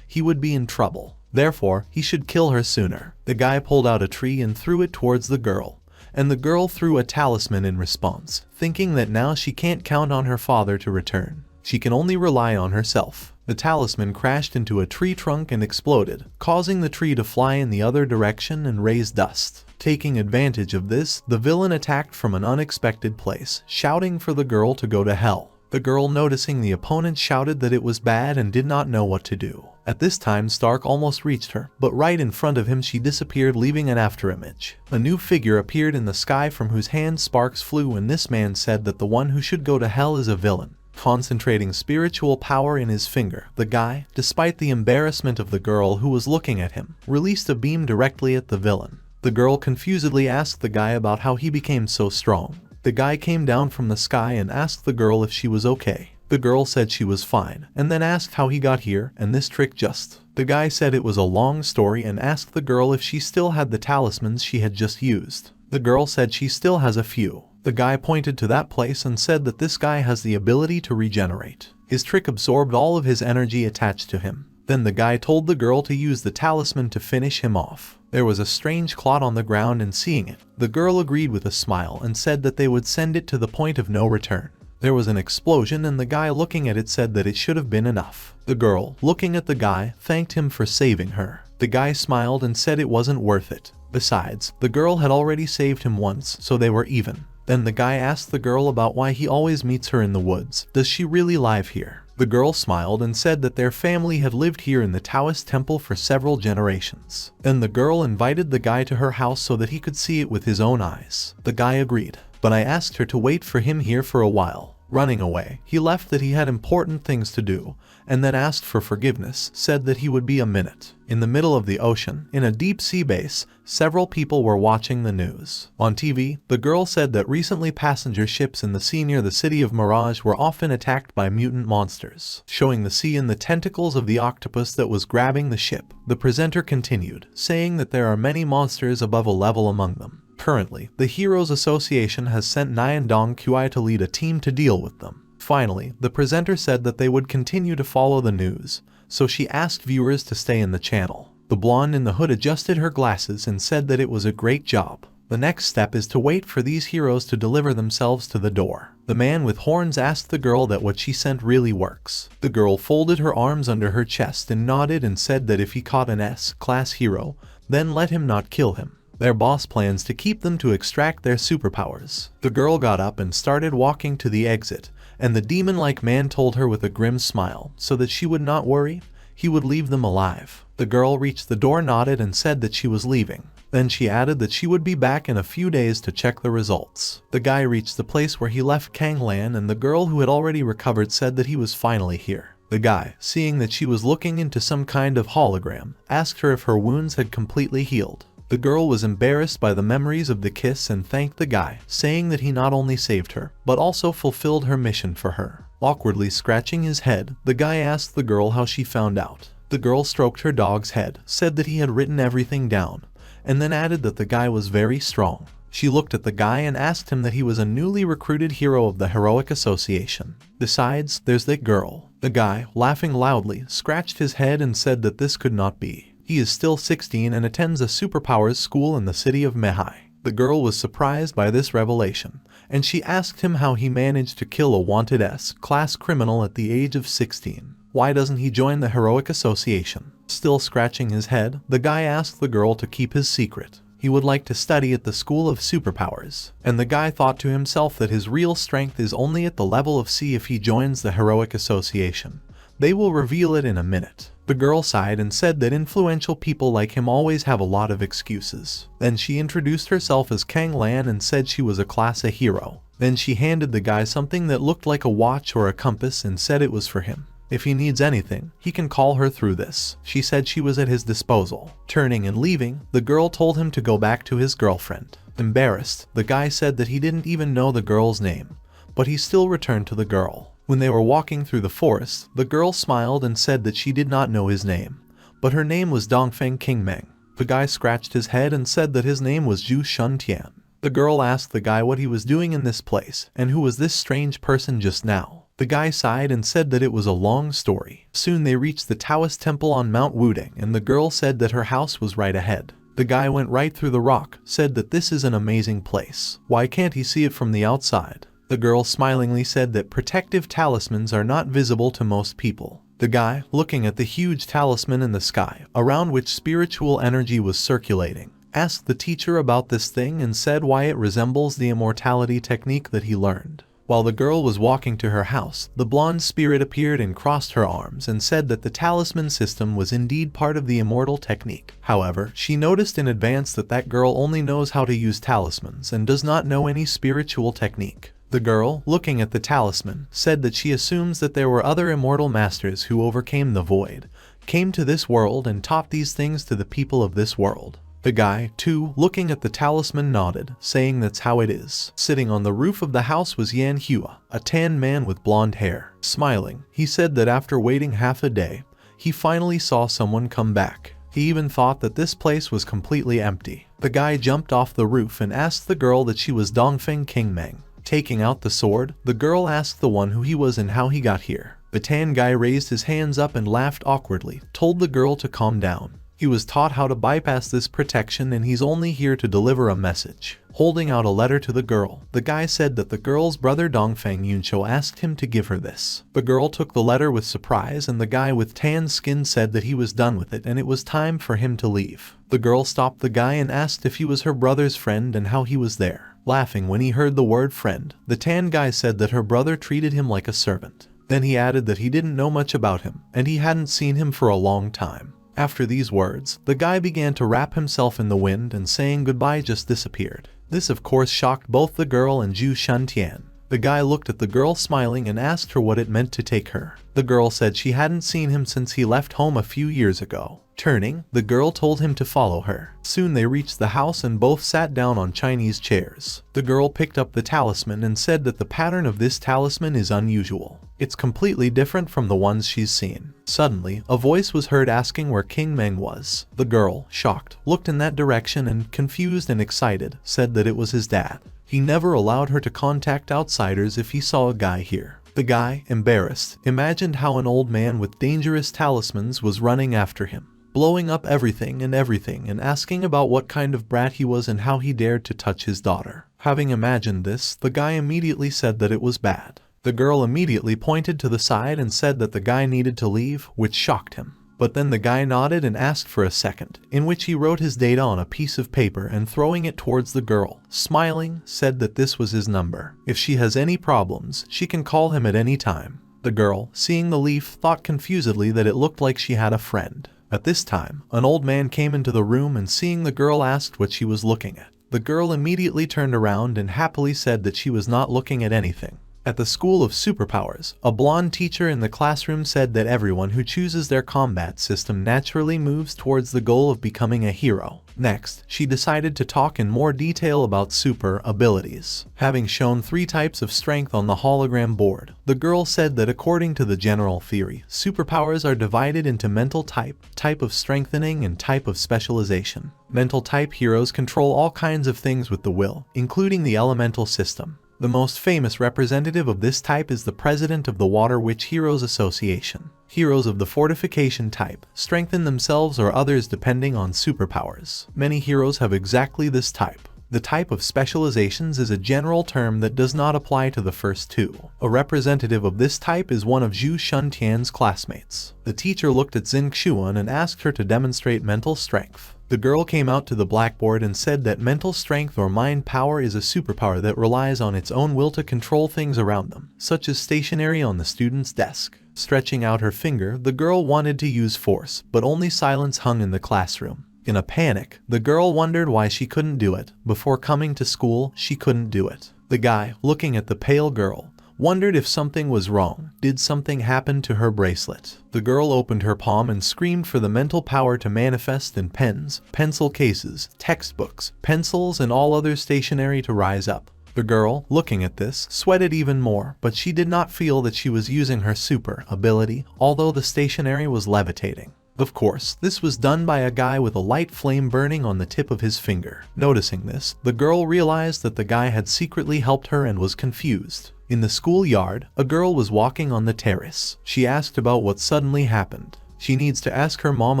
he would be in trouble. Therefore, he should kill her sooner. The guy pulled out a tree and threw it towards the girl, and the girl threw a talisman in response, thinking that now she can't count on her father to return. She can only rely on herself. The talisman crashed into a tree trunk and exploded, causing the tree to fly in the other direction and raise dust. Taking advantage of this, the villain attacked from an unexpected place, shouting for the girl to go to hell. The girl, noticing the opponent, shouted that it was bad and did not know what to do. At this time, Stark almost reached her, but right in front of him she disappeared, leaving an afterimage. A new figure appeared in the sky from whose hand sparks flew, and this man said that the one who should go to hell is a villain. Concentrating spiritual power in his finger, the guy, despite the embarrassment of the girl who was looking at him, released a beam directly at the villain. The girl confusedly asked the guy about how he became so strong. The guy came down from the sky and asked the girl if she was okay. The girl said she was fine, and then asked how he got here and this trick just. The guy said it was a long story and asked the girl if she still had the talismans she had just used. The girl said she still has a few. The guy pointed to that place and said that this guy has the ability to regenerate. His trick absorbed all of his energy attached to him. Then the guy told the girl to use the talisman to finish him off. There was a strange clot on the ground, and seeing it, the girl agreed with a smile and said that they would send it to the point of no return. There was an explosion and the guy looking at it said that it should have been enough. The girl, looking at the guy, thanked him for saving her. The guy smiled and said it wasn't worth it. Besides, the girl had already saved him once, so they were even. Then the guy asked the girl about why he always meets her in the woods. Does she really live here? The girl smiled and said that their family had lived here in the Taoist temple for several generations. Then the girl invited the guy to her house so that he could see it with his own eyes. The guy agreed, but I asked her to wait for him here for a while. Running away, he left that he had important things to do, and then asked for forgiveness, said that he would be a minute. In the middle of the ocean, in a deep sea base, several people were watching the news. On TV, the girl said that recently passenger ships in the sea near the city of Mirage were often attacked by mutant monsters, showing the sea and the tentacles of the octopus that was grabbing the ship. The presenter continued, saying that there are many monsters above a level among them. Currently, the Heroes Association has sent Nyandong Kui to lead a team to deal with them. Finally, the presenter said that they would continue to follow the news, so she asked viewers to stay in the channel. The blonde in the hood adjusted her glasses and said that it was a great job. The next step is to wait for these heroes to deliver themselves to the door. The man with horns asked the girl that what she sent really works. The girl folded her arms under her chest and nodded and said that if he caught an S-class hero, then let him not kill him. Their boss plans to keep them to extract their superpowers. The girl got up and started walking to the exit, and the demon-like man told her with a grim smile, so that she would not worry, he would leave them alive. The girl reached the door, nodded and said that she was leaving. Then she added that she would be back in a few days to check the results. The guy reached the place where he left Kang Lan, and the girl who had already recovered said that he was finally here. The guy, seeing that she was looking into some kind of hologram, asked her if her wounds had completely healed. The girl was embarrassed by the memories of the kiss and thanked the guy, saying that he not only saved her, but also fulfilled her mission for her. Awkwardly scratching his head, the guy asked the girl how she found out. The girl stroked her dog's head, said that he had written everything down, and then added that the guy was very strong. She looked at the guy and asked him that he was a newly recruited hero of the Heroic Association. Besides, there's that girl. The guy, laughing loudly, scratched his head and said that this could not be. He is still 16 and attends a superpowers school in the city of Mehai. The girl was surprised by this revelation, and she asked him how he managed to kill a wanted S-class criminal at the age of 16. Why doesn't he join the Heroic Association? Still scratching his head, the guy asked the girl to keep his secret. He would like to study at the School of Superpowers, and the guy thought to himself that his real strength is only at the level of C if he joins the Heroic Association. They will reveal it in a minute. The girl sighed and said that influential people like him always have a lot of excuses. Then she introduced herself as Kang Lan and said she was a class A hero. Then she handed the guy something that looked like a watch or a compass and said it was for him. If he needs anything, he can call her through this. She said she was at his disposal. Turning and leaving, the girl told him to go back to his girlfriend. Embarrassed, the guy said that he didn't even know the girl's name, but he still returned to the girl. When they were walking through the forest, the girl smiled and said that she did not know his name, but her name was Dongfeng Kingmeng. The guy scratched his head and said that his name was Zhu Shuntian. The girl asked the guy what he was doing in this place, and who was this strange person just now. The guy sighed and said that it was a long story. Soon they reached the Taoist temple on Mount Wuding, and the girl said that her house was right ahead. The guy went right through the rock, said that this is an amazing place. Why can't he see it from the outside? The girl smilingly said that protective talismans are not visible to most people. The guy, looking at the huge talisman in the sky, around which spiritual energy was circulating, asked the teacher about this thing and said why it resembles the immortality technique that he learned. While the girl was walking to her house, the blonde spirit appeared and crossed her arms and said that the talisman system was indeed part of the immortal technique. However, she noticed in advance that that girl only knows how to use talismans and does not know any spiritual technique. The girl, looking at the talisman, said that she assumes that there were other immortal masters who overcame the void, came to this world and taught these things to the people of this world. The guy, too, looking at the talisman, nodded, saying that's how it is. Sitting on the roof of the house was Yan Hua, a tan man with blonde hair. Smiling, he said that after waiting half a day, he finally saw someone come back. He even thought that this place was completely empty. The guy jumped off the roof and asked the girl that she was Dongfeng Kingmeng. Taking out the sword, the girl asked the one who he was and how he got here. The tan guy raised his hands up and laughed awkwardly, told the girl to calm down. He was taught how to bypass this protection and he's only here to deliver a message. Holding out a letter to the girl, the guy said that the girl's brother Dongfeng Yunqiu asked him to give her this. The girl took the letter with surprise and the guy with tan skin said that he was done with it and it was time for him to leave. The girl stopped the guy and asked if he was her brother's friend and how he was there. Laughing when he heard the word friend, the tan guy said that her brother treated him like a servant. Then he added that he didn't know much about him and he hadn't seen him for a long time. After these words, the guy began to wrap himself in the wind and saying goodbye just disappeared. This of course shocked both the girl and Zhu Shuntian. The guy looked at the girl smiling and asked her what it meant to take her. The girl said she hadn't seen him since he left home a few years ago. Turning, the girl told him to follow her. Soon they reached the house and both sat down on Chinese chairs. The girl picked up the talisman and said that the pattern of this talisman is unusual. It's completely different from the ones she's seen. Suddenly, a voice was heard asking where King Meng was. The girl, shocked, looked in that direction and, confused and excited, said that it was his dad. He never allowed her to contact outsiders if he saw a guy here. The guy, embarrassed, imagined how an old man with dangerous talismans was running after him, blowing up everything and asking about what kind of brat he was and how he dared to touch his daughter. Having imagined this, the guy immediately said that it was bad. The girl immediately pointed to the side and said that the guy needed to leave, which shocked him. But then the guy nodded and asked for a second, in which he wrote his data on a piece of paper and throwing it towards the girl, smiling, said that this was his number. If she has any problems, she can call him at any time. The girl, seeing the leaf, thought confusedly that it looked like she had a friend. At this time, an old man came into the room and seeing the girl asked what she was looking at. The girl immediately turned around and happily said that she was not looking at anything. At the School of Superpowers, a blonde teacher in the classroom said that everyone who chooses their combat system naturally moves towards the goal of becoming a hero. Next, she decided to talk in more detail about super abilities. Having shown 3 types of strength on the hologram board, the girl said that according to the general theory, superpowers are divided into mental type, type of strengthening, and type of specialization. Mental type heroes control all kinds of things with the will, including the elemental system. The most famous representative of this type is the president of the Water Witch Heroes Association. Heroes of the fortification type strengthen themselves or others depending on superpowers. Many heroes have exactly this type. The type of specializations is a general term that does not apply to the first 2. A representative of this type is one of Zhu Shuntian's classmates. The teacher looked at Xin Xuan and asked her to demonstrate mental strength. The girl came out to the blackboard and said that mental strength or mind power is a superpower that relies on its own will to control things around them, such as stationery on the student's desk. Stretching out her finger, the girl wanted to use force, but only silence hung in the classroom. In a panic, the girl wondered why she couldn't do it. Before coming to school, she couldn't do it. The guy, looking at the pale girl, wondered if something was wrong. Did something happen to her bracelet? The girl opened her palm and screamed for the mental power to manifest in pens, pencil cases, textbooks, pencils, and all other stationery to rise up. The girl, looking at this, sweated even more, but she did not feel that she was using her super ability, although the stationery was levitating. Of course, this was done by a guy with a light flame burning on the tip of his finger. Noticing this, the girl realized that the guy had secretly helped her and was confused. In the schoolyard, a girl was walking on the terrace. She asked about what suddenly happened. She needs to ask her mom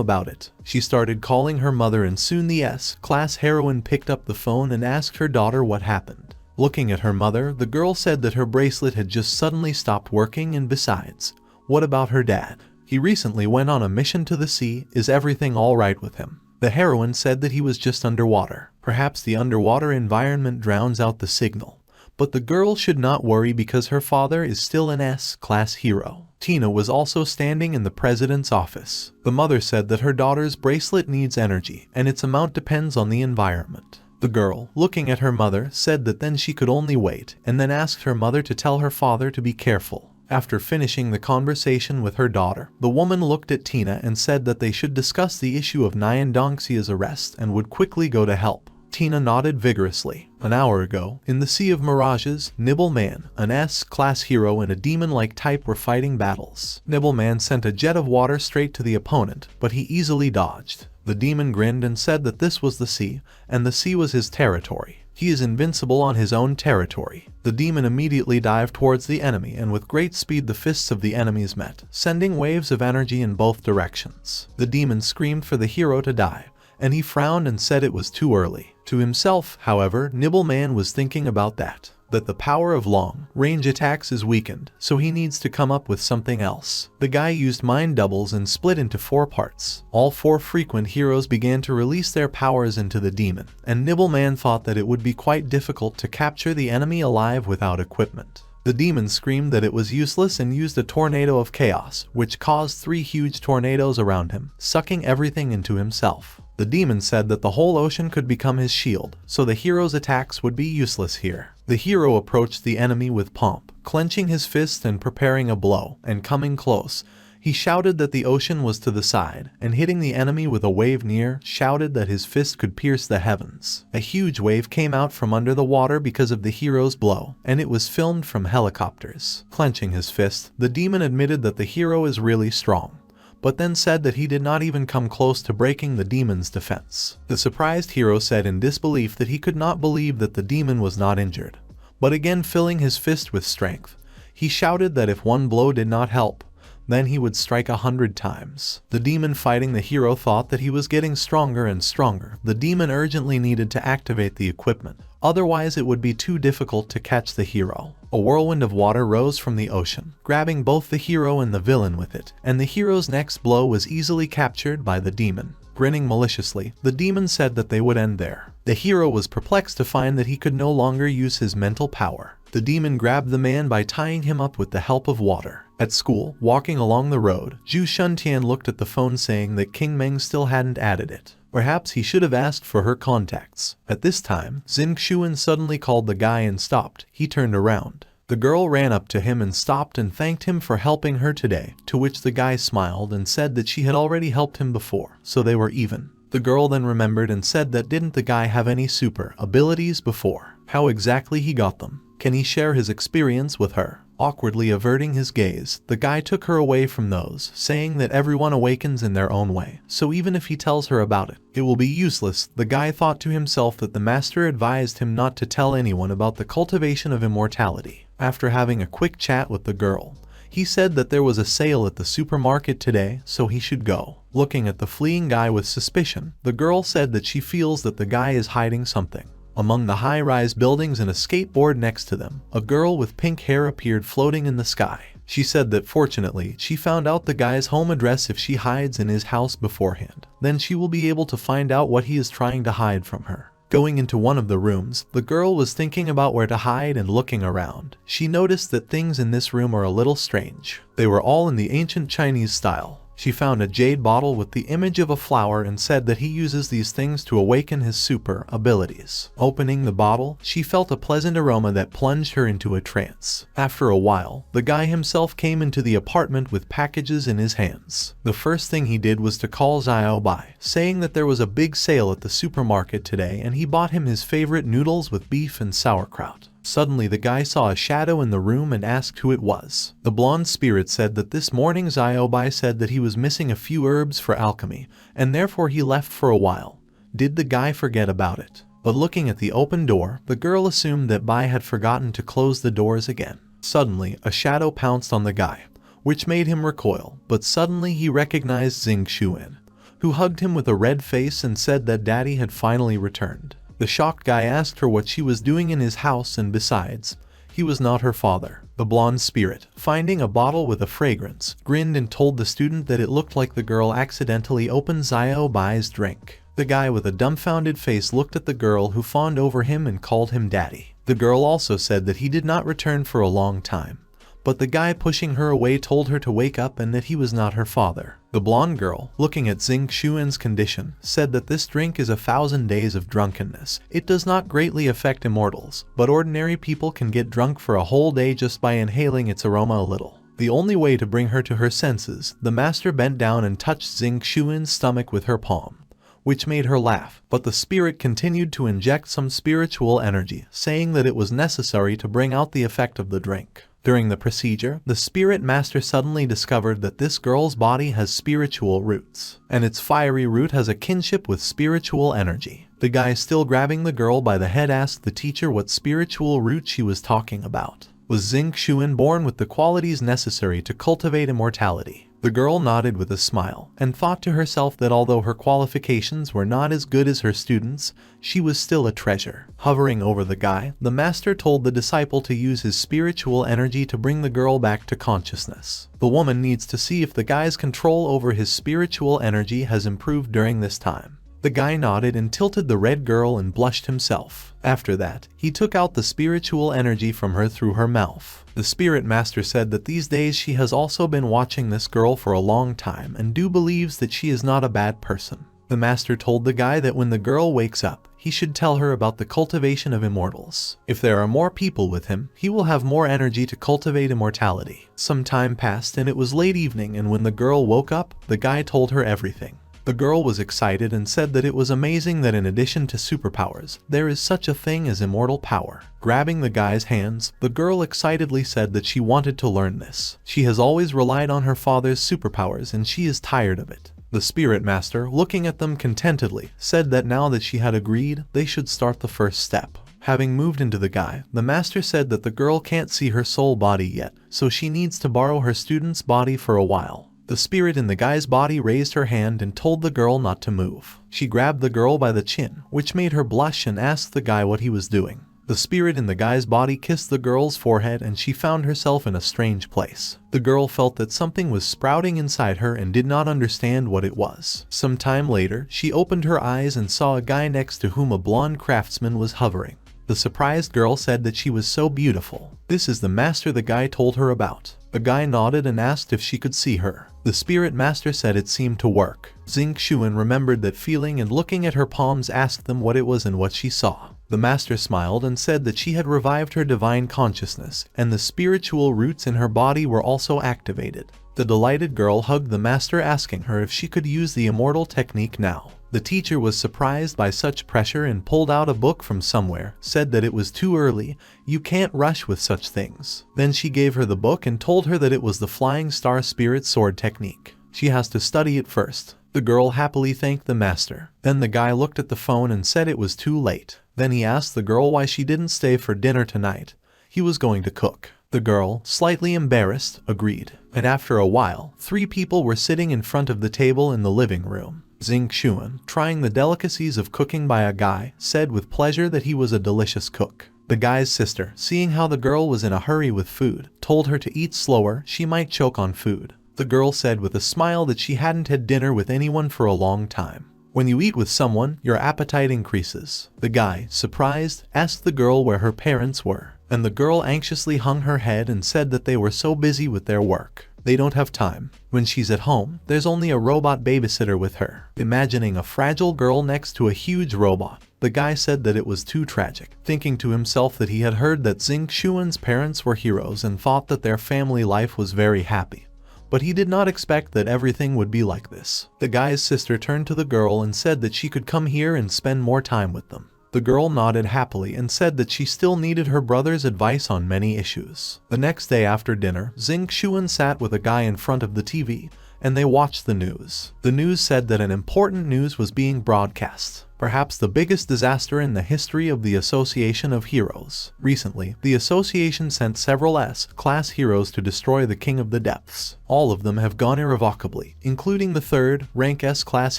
about it. She started calling her mother and soon the S-class heroine picked up the phone and asked her daughter what happened. Looking at her mother, the girl said that her bracelet had just suddenly stopped working and besides, what about her dad? He recently went on a mission to the sea. Is everything all right with him? The heroine said that he was just underwater. Perhaps the underwater environment drowns out the signal. But the girl should not worry because her father is still an S-class hero. Tina was also standing in the president's office. The mother said that her daughter's bracelet needs energy and its amount depends on the environment. The girl, looking at her mother, said that then she could only wait and then asked her mother to tell her father to be careful. After finishing the conversation with her daughter, the woman looked at Tina and said that they should discuss the issue of Nyan Dongxia's arrest and would quickly go to help. Tina nodded vigorously. An hour ago, in the Sea of Mirages, Nibbleman, an S-class hero and a demon-like type were fighting battles. Nibbleman sent a jet of water straight to the opponent, but he easily dodged. The demon grinned and said that this was the sea, and the sea was his territory. He is invincible on his own territory. The demon immediately dived towards the enemy and with great speed the fists of the enemies met, sending waves of energy in both directions. The demon screamed for the hero to die, and he frowned and said it was too early. To himself, however, Nibbleman was thinking about that the power of long-range attacks is weakened, so he needs to come up with something else. The guy used mind doubles and split into 4 parts. All 4 frequent heroes began to release their powers into the demon, and Nibbleman thought that it would be quite difficult to capture the enemy alive without equipment. The demon screamed that it was useless and used a tornado of chaos, which caused 3 huge tornadoes around him, sucking everything into himself. The demon said that the whole ocean could become his shield, so the hero's attacks would be useless here. The hero approached the enemy with pomp, clenching his fist and preparing a blow, and coming close. He shouted that the ocean was to the side, and hitting the enemy with a wave near, shouted that his fist could pierce the heavens. A huge wave came out from under the water because of the hero's blow, and it was filmed from helicopters. Clenching his fist, the demon admitted that the hero is really strong, but then said that he did not even come close to breaking the demon's defense. The surprised hero said in disbelief that he could not believe that the demon was not injured, but again filling his fist with strength, he shouted that if one blow did not help, then he would strike 100 times. The demon fighting the hero thought that he was getting stronger and stronger. The demon urgently needed to activate the equipment, otherwise it would be too difficult to catch the hero. A whirlwind of water rose from the ocean, grabbing both the hero and the villain with it, and the hero's next blow was easily captured by the demon. Grinning maliciously, the demon said that they would end there. The hero was perplexed to find that he could no longer use his mental power. The demon grabbed the man by tying him up with the help of water. At school, walking along the road, Zhu Shuntian looked at the phone saying that King Meng still hadn't added it. Perhaps he should have asked for her contacts. At this time, Xing Xuan suddenly called the guy and stopped. He turned around. The girl ran up to him and stopped and thanked him for helping her today, to which the guy smiled and said that she had already helped him before, so they were even. The girl then remembered and said that didn't the guy have any super abilities before? How exactly he got them? Can he share his experience with her? Awkwardly averting his gaze, the guy took her away from those, saying that everyone awakens in their own way, so even if he tells her about it, it will be useless. The guy thought to himself that the master advised him not to tell anyone about the cultivation of immortality. After having a quick chat with the girl, he said that there was a sale at the supermarket today, so he should go. Looking at the fleeing guy with suspicion, the girl said that she feels that the guy is hiding something. Among the high-rise buildings and a skateboard next to them, a girl with pink hair appeared floating in the sky. She said that fortunately, she found out the guy's home address if she hides in his house beforehand. Then she will be able to find out what he is trying to hide from her. Going into one of the rooms, the girl was thinking about where to hide and looking around. She noticed that things in this room are a little strange. They were all in the ancient Chinese style. She found a jade bottle with the image of a flower and said that he uses these things to awaken his super abilities. Opening the bottle, she felt a pleasant aroma that plunged her into a trance. After a while, the guy himself came into the apartment with packages in his hands. The first thing he did was to call Xiao Bai, saying that there was a big sale at the supermarket today and he bought him his favorite noodles with beef and sauerkraut. Suddenly the guy saw a shadow in the room and asked who it was. The blonde spirit said that this morning Xiao Bai said that he was missing a few herbs for alchemy, and therefore he left for a while. Did the guy forget about it? But looking at the open door, the girl assumed that Bai had forgotten to close the doors again. Suddenly, a shadow pounced on the guy, which made him recoil, but suddenly he recognized Xing Xuan, who hugged him with a red face and said that daddy had finally returned. The shocked guy asked her what she was doing in his house, and besides, he was not her father. The blonde spirit, finding a bottle with a fragrance, grinned and told the student that it looked like the girl accidentally opened Xiao Bai's drink. The guy with a dumbfounded face looked at the girl who fawned over him and called him daddy. The girl also said that he did not return for a long time, but the guy pushing her away told her to wake up and that he was not her father. The blonde girl, looking at Xing Xuan's condition, said that this drink is 1,000 days of drunkenness. It does not greatly affect immortals, but ordinary people can get drunk for a whole day just by inhaling its aroma a little. The only way to bring her to her senses, the master bent down and touched Xing Xuan's stomach with her palm, which made her laugh, but the spirit continued to inject some spiritual energy, saying that it was necessary to bring out the effect of the drink. During the procedure, the spirit master suddenly discovered that this girl's body has spiritual roots, and its fiery root has a kinship with spiritual energy. The guy still grabbing the girl by the head asked the teacher what spiritual root she was talking about. Was Xing Xuan born with the qualities necessary to cultivate immortality? The girl nodded with a smile, and thought to herself that although her qualifications were not as good as her students, she was still a treasure. Hovering over the guy, the master told the disciple to use his spiritual energy to bring the girl back to consciousness. The woman needs to see if the guy's control over his spiritual energy has improved during this time. The guy nodded and tilted the red girl and blushed himself. After that, he took out the spiritual energy from her through her mouth. The spirit master said that these days she has also been watching this girl for a long time and believes that she is not a bad person. The master told the guy that when the girl wakes up, he should tell her about the cultivation of immortals. If there are more people with him, he will have more energy to cultivate immortality. Some time passed and it was late evening, and when the girl woke up, the guy told her everything. The girl was excited and said that it was amazing that in addition to superpowers, there is such a thing as immortal power. Grabbing the guy's hands, the girl excitedly said that she wanted to learn this. She has always relied on her father's superpowers and she is tired of it. The spirit master, looking at them contentedly, said that now that she had agreed, they should start the first step. Having moved into the guy, the master said that the girl can't see her soul body yet, so she needs to borrow her student's body for a while. The spirit in the guy's body raised her hand and told the girl not to move. She grabbed the girl by the chin, which made her blush, and asked the guy what he was doing. The spirit in the guy's body kissed the girl's forehead and she found herself in a strange place. The girl felt that something was sprouting inside her and did not understand what it was. Some time later, she opened her eyes and saw a guy next to whom a blonde craftsman was hovering. The surprised girl said that she was so beautiful. This is the master the guy told her about. The guy nodded and asked if she could see her. The spirit master said it seemed to work. Xuan remembered that feeling and looking at her palms asked them what it was and what she saw. The master smiled and said that she had revived her divine consciousness, and the spiritual roots in her body were also activated. The delighted girl hugged the master, asking her if she could use the immortal technique now. The teacher was surprised by such pressure and pulled out a book from somewhere, said that it was too early, you can't rush with such things. Then she gave her the book and told her that it was the Flying Star Spirit Sword technique. She has to study it first. The girl happily thanked the master. Then the guy looked at the phone and said it was too late. Then he asked the girl why she didn't stay for dinner tonight. He was going to cook. The girl, slightly embarrassed, agreed. And after a while, 3 people were sitting in front of the table in the living room. Xuan, trying the delicacies of cooking by a guy, said with pleasure that he was a delicious cook. The guy's sister, seeing how the girl was in a hurry with food, told her to eat slower, she might choke on food. The girl said with a smile that she hadn't had dinner with anyone for a long time. When you eat with someone, your appetite increases. The guy, surprised, asked the girl where her parents were, and the girl anxiously hung her head and said that they were so busy with their work. They don't have time. When she's at home, there's only a robot babysitter with her. Imagining a fragile girl next to a huge robot, the guy said that it was too tragic, thinking to himself that he had heard that Xuan's parents were heroes and thought that their family life was very happy. But he did not expect that everything would be like this. The guy's sister turned to the girl and said that she could come here and spend more time with them. The girl nodded happily and said that she still needed her brother's advice on many issues. The next day after dinner, Xuan sat with a guy in front of the TV, and they watched the news. The news said that an important news was being broadcast. Perhaps the biggest disaster in the history of the Association of Heroes. Recently, the association sent several S-class heroes to destroy the King of the Depths. All of them have gone irrevocably, including the 3rd rank S-class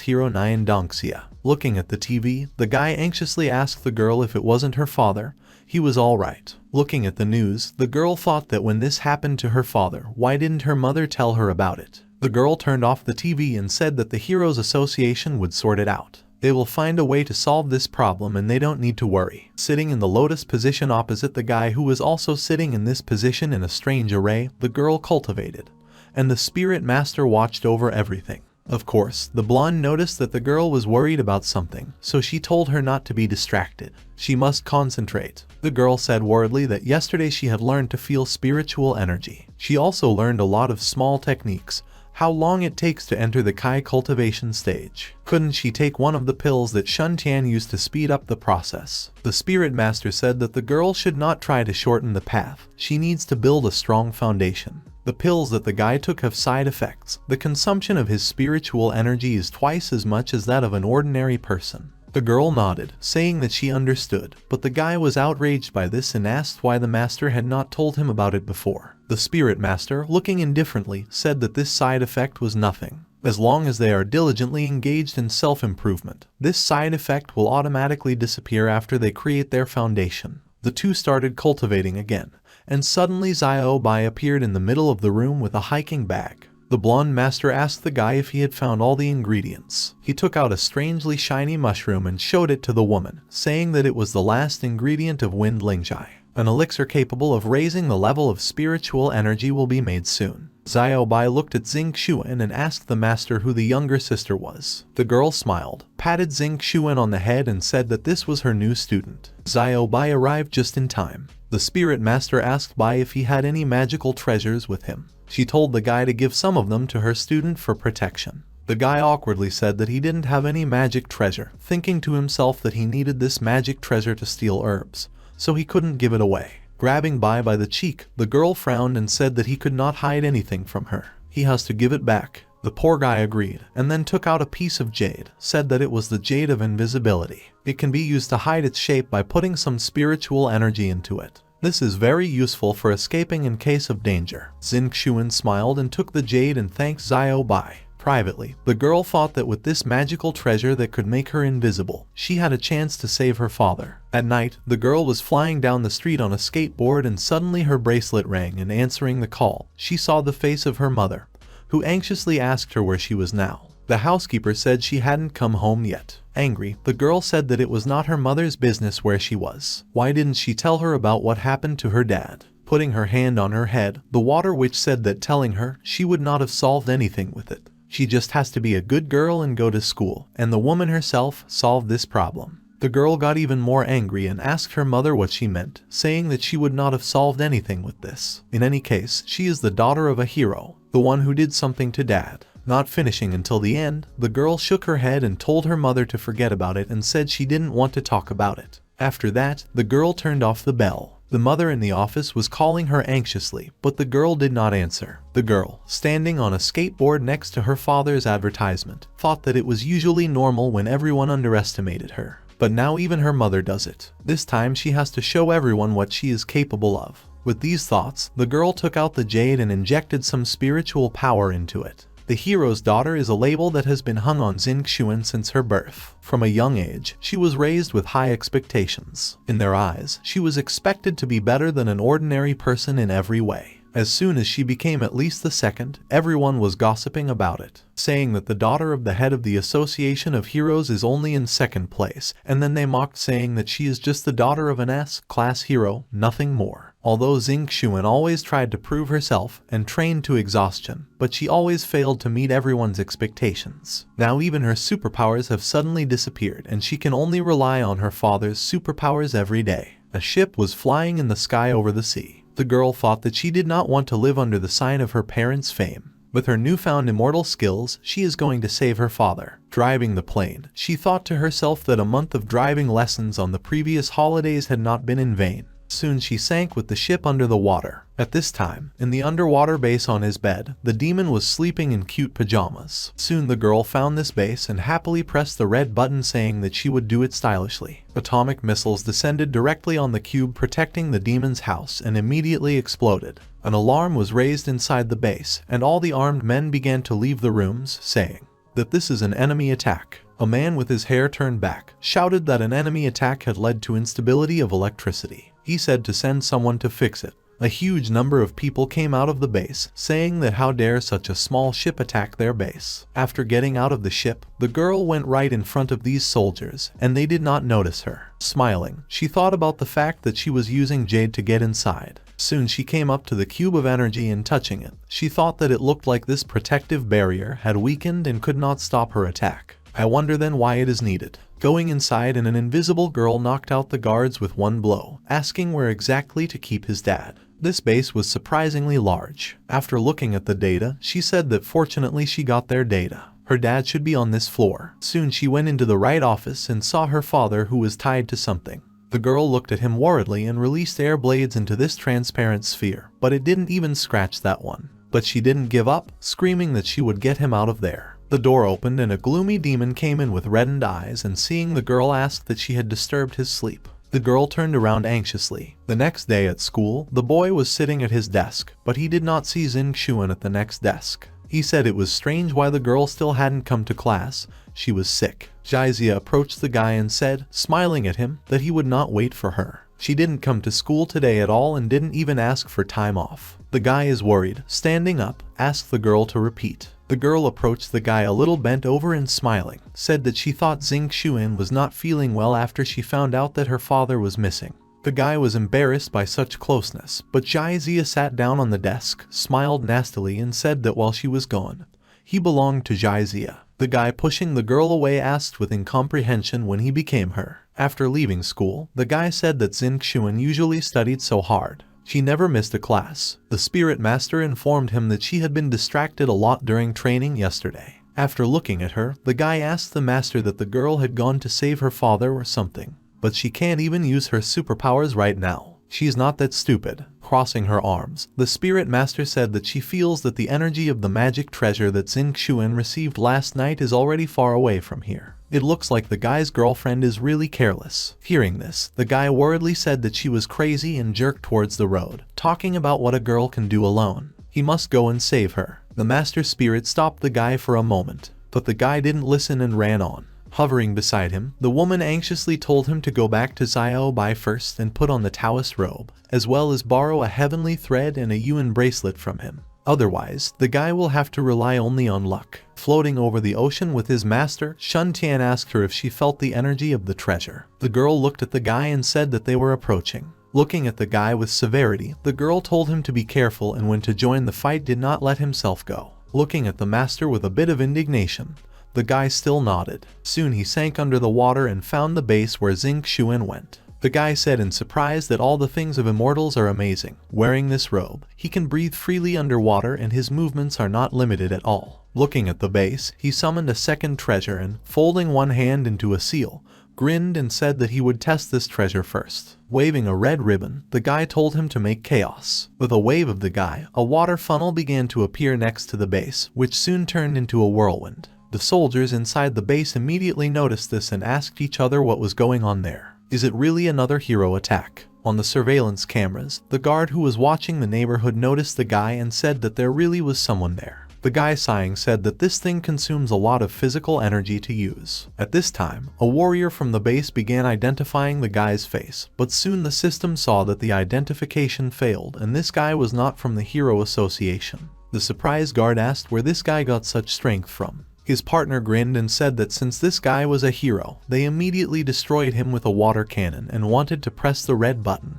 hero Nyan Dongxia. Looking at the TV, the guy anxiously asked the girl if it wasn't her father. He was all right. Looking at the news, the girl thought that when this happened to her father, why didn't her mother tell her about it? The girl turned off the TV and said that the Heroes Association would sort it out. They will find a way to solve this problem and they don't need to worry. Sitting in the lotus position opposite the guy who was also sitting in this position in a strange array, the girl cultivated. And the spirit master watched over everything. Of course, the blonde noticed that the girl was worried about something, so she told her not to be distracted. She must concentrate. The girl said worriedly that yesterday she had learned to feel spiritual energy. She also learned a lot of small techniques. How long it takes to enter the Kai cultivation stage. Couldn't she take one of the pills that Shuntian used to speed up the process? The spirit master said that the girl should not try to shorten the path. She needs to build a strong foundation. The pills that the guy took have side effects. The consumption of his spiritual energy is twice as much as that of an ordinary person. The girl nodded, saying that she understood, but the guy was outraged by this and asked why the master had not told him about it before. The spirit master, looking indifferently, said that this side effect was nothing. As long as they are diligently engaged in self-improvement, this side effect will automatically disappear after they create their foundation. The two started cultivating again, and suddenly Xiao Bai appeared in the middle of the room with a hiking bag. The blonde master asked the guy if he had found all the ingredients. He took out a strangely shiny mushroom and showed it to the woman, saying that it was the last ingredient of Wind Lingjai. An elixir capable of raising the level of spiritual energy will be made soon. Xiao Bai looked at Xing Xuan and asked the master who the younger sister was. The girl smiled, patted Xing Xuan on the head and said that this was her new student. Xiao Bai arrived just in time. The spirit master asked Bai if he had any magical treasures with him. She told the guy to give some of them to her student for protection. The guy awkwardly said that he didn't have any magic treasure, thinking to himself that he needed this magic treasure to steal herbs, so he couldn't give it away. Grabbing Bai by the cheek, the girl frowned and said that he could not hide anything from her. He has to give it back. The poor guy agreed, and then took out a piece of jade, said that it was the jade of invisibility. It can be used to hide its shape by putting some spiritual energy into it. This is very useful for escaping in case of danger. Xing Xuan smiled and took the jade and thanked Xiao Bai. Privately, the girl thought that with this magical treasure that could make her invisible, she had a chance to save her father. At night, the girl was flying down the street on a skateboard and suddenly her bracelet rang, and answering the call, she saw the face of her mother, who anxiously asked her where she was now. The housekeeper said she hadn't come home yet. Angry, the girl said that it was not her mother's business where she was. Why didn't she tell her about what happened to her dad? Putting her hand on her head, the water witch said that telling her, she would not have solved anything with it. She just has to be a good girl and go to school, and the woman herself solved this problem. The girl got even more angry and asked her mother what she meant, saying that she would not have solved anything with this. In any case, she is the daughter of a hero, the one who did something to dad. Not finishing until the end, the girl shook her head and told her mother to forget about it and said she didn't want to talk about it. After that, the girl turned off the bell. The mother in the office was calling her anxiously, but the girl did not answer. The girl, standing on a skateboard next to her father's advertisement, thought that it was usually normal when everyone underestimated her. But now even her mother does it. This time she has to show everyone what she is capable of. With these thoughts, the girl took out the jade and injected some spiritual power into it. The hero's daughter is a label that has been hung on Xing Xuan since her birth. From a young age, she was raised with high expectations. In their eyes, she was expected to be better than an ordinary person in every way. As soon as she became at least the second, everyone was gossiping about it, saying that the daughter of the head of the Association of Heroes is only in second place, and then they mocked saying that she is just the daughter of an S-class hero, nothing more. Although Xing Xuan always tried to prove herself and trained to exhaustion, but she always failed to meet everyone's expectations. Now even her superpowers have suddenly disappeared and she can only rely on her father's superpowers every day. A ship was flying in the sky over the sea. The girl thought that she did not want to live under the sign of her parents' fame. With her newfound immortal skills, she is going to save her father. Driving the plane, she thought to herself that a month of driving lessons on the previous holidays had not been in vain. Soon she sank with the ship under the water. At this time, in the underwater base on his bed, the demon was sleeping in cute pajamas. Soon the girl found this base and happily pressed the red button saying that she would do it stylishly. Atomic missiles descended directly on the cube protecting the demon's house and immediately exploded. An alarm was raised inside the base, and all the armed men began to leave the rooms, saying that this is an enemy attack. A man with his hair turned back shouted that an enemy attack had led to instability of electricity. He said to send someone to fix it. A huge number of people came out of the base, saying that how dare such a small ship attack their base. After getting out of the ship, the girl went right in front of these soldiers, and they did not notice her. Smiling, she thought about the fact that she was using jade to get inside. Soon she came up to the cube of energy and touching it, she thought that it looked like this protective barrier had weakened and could not stop her attack. I wonder then why it is needed. Going inside and an invisible girl knocked out the guards with one blow, asking where exactly to keep his dad. This base was surprisingly large. After looking at the data, she said that fortunately she got their data. Her dad should be on this floor. Soon she went into the right office and saw her father who was tied to something. The girl looked at him worriedly and released air blades into this transparent sphere, but it didn't even scratch that one. But she didn't give up, screaming that she would get him out of there. The door opened and a gloomy demon came in with reddened eyes and seeing the girl asked that she had disturbed his sleep. The girl turned around anxiously. The next day at school, the boy was sitting at his desk, but he did not see Xing Xuan at the next desk. He said it was strange why the girl still hadn't come to class. She was sick. Jaizia approached the guy and said, smiling at him, that he would not wait for her. She didn't come to school today at all and didn't even ask for time off. The guy is worried. Standing up, asked the girl to repeat. The girl approached the guy a little bent over and smiling, said that she thought Xing Xuan was not feeling well after she found out that her father was missing. The guy was embarrassed by such closeness, but Jaizia sat down on the desk, smiled nastily and said that while she was gone, he belonged to Jaizia. The guy pushing the girl away asked with incomprehension when he became her. After leaving school, the guy said that Xingxuan usually studied so hard. She never missed a class. The spirit master informed him that she had been distracted a lot during training yesterday. After looking at her, the guy asked the master that the girl had gone to save her father or something. But she can't even use her superpowers right now. She's not that stupid. Crossing her arms, the spirit master said that she feels that the energy of the magic treasure that Xingxuan received last night is already far away from here. It looks like the guy's girlfriend is really careless. Hearing this, the guy worriedly said that she was crazy and jerked towards the road, talking about what a girl can do alone. He must go and save her. The master spirit stopped the guy for a moment, but the guy didn't listen and ran on. Hovering beside him, the woman anxiously told him to go back to Xiaobai first and put on the Taoist robe, as well as borrow a heavenly thread and a yuan bracelet from him. Otherwise, the guy will have to rely only on luck. Floating over the ocean with his master, Shun Tian asked her if she felt the energy of the treasure. The girl looked at the guy and said that they were approaching. Looking at the guy with severity, the girl told him to be careful and when to join the fight did not let himself go. Looking at the master with a bit of indignation, the guy still nodded. Soon he sank under the water and found the base where Xingxuan went. The guy said in surprise that all the things of immortals are amazing. Wearing this robe, he can breathe freely underwater and his movements are not limited at all. Looking at the base, he summoned a second treasure and, folding one hand into a seal, grinned and said that he would test this treasure first. Waving a red ribbon, the guy told him to make chaos. With a wave of the guy, a water funnel began to appear next to the base, which soon turned into a whirlwind. The soldiers inside the base immediately noticed this and asked each other what was going on there. Is it really another hero attack? On the surveillance cameras, the guard who was watching the neighborhood noticed the guy and said that there really was someone there. The guy sighing said that this thing consumes a lot of physical energy to use. At this time, a warrior from the base began identifying the guy's face, but soon the system saw that the identification failed and this guy was not from the Hero Association. The surprised guard asked where this guy got such strength from. His partner grinned and said that since this guy was a hero, they immediately destroyed him with a water cannon and wanted to press the red button.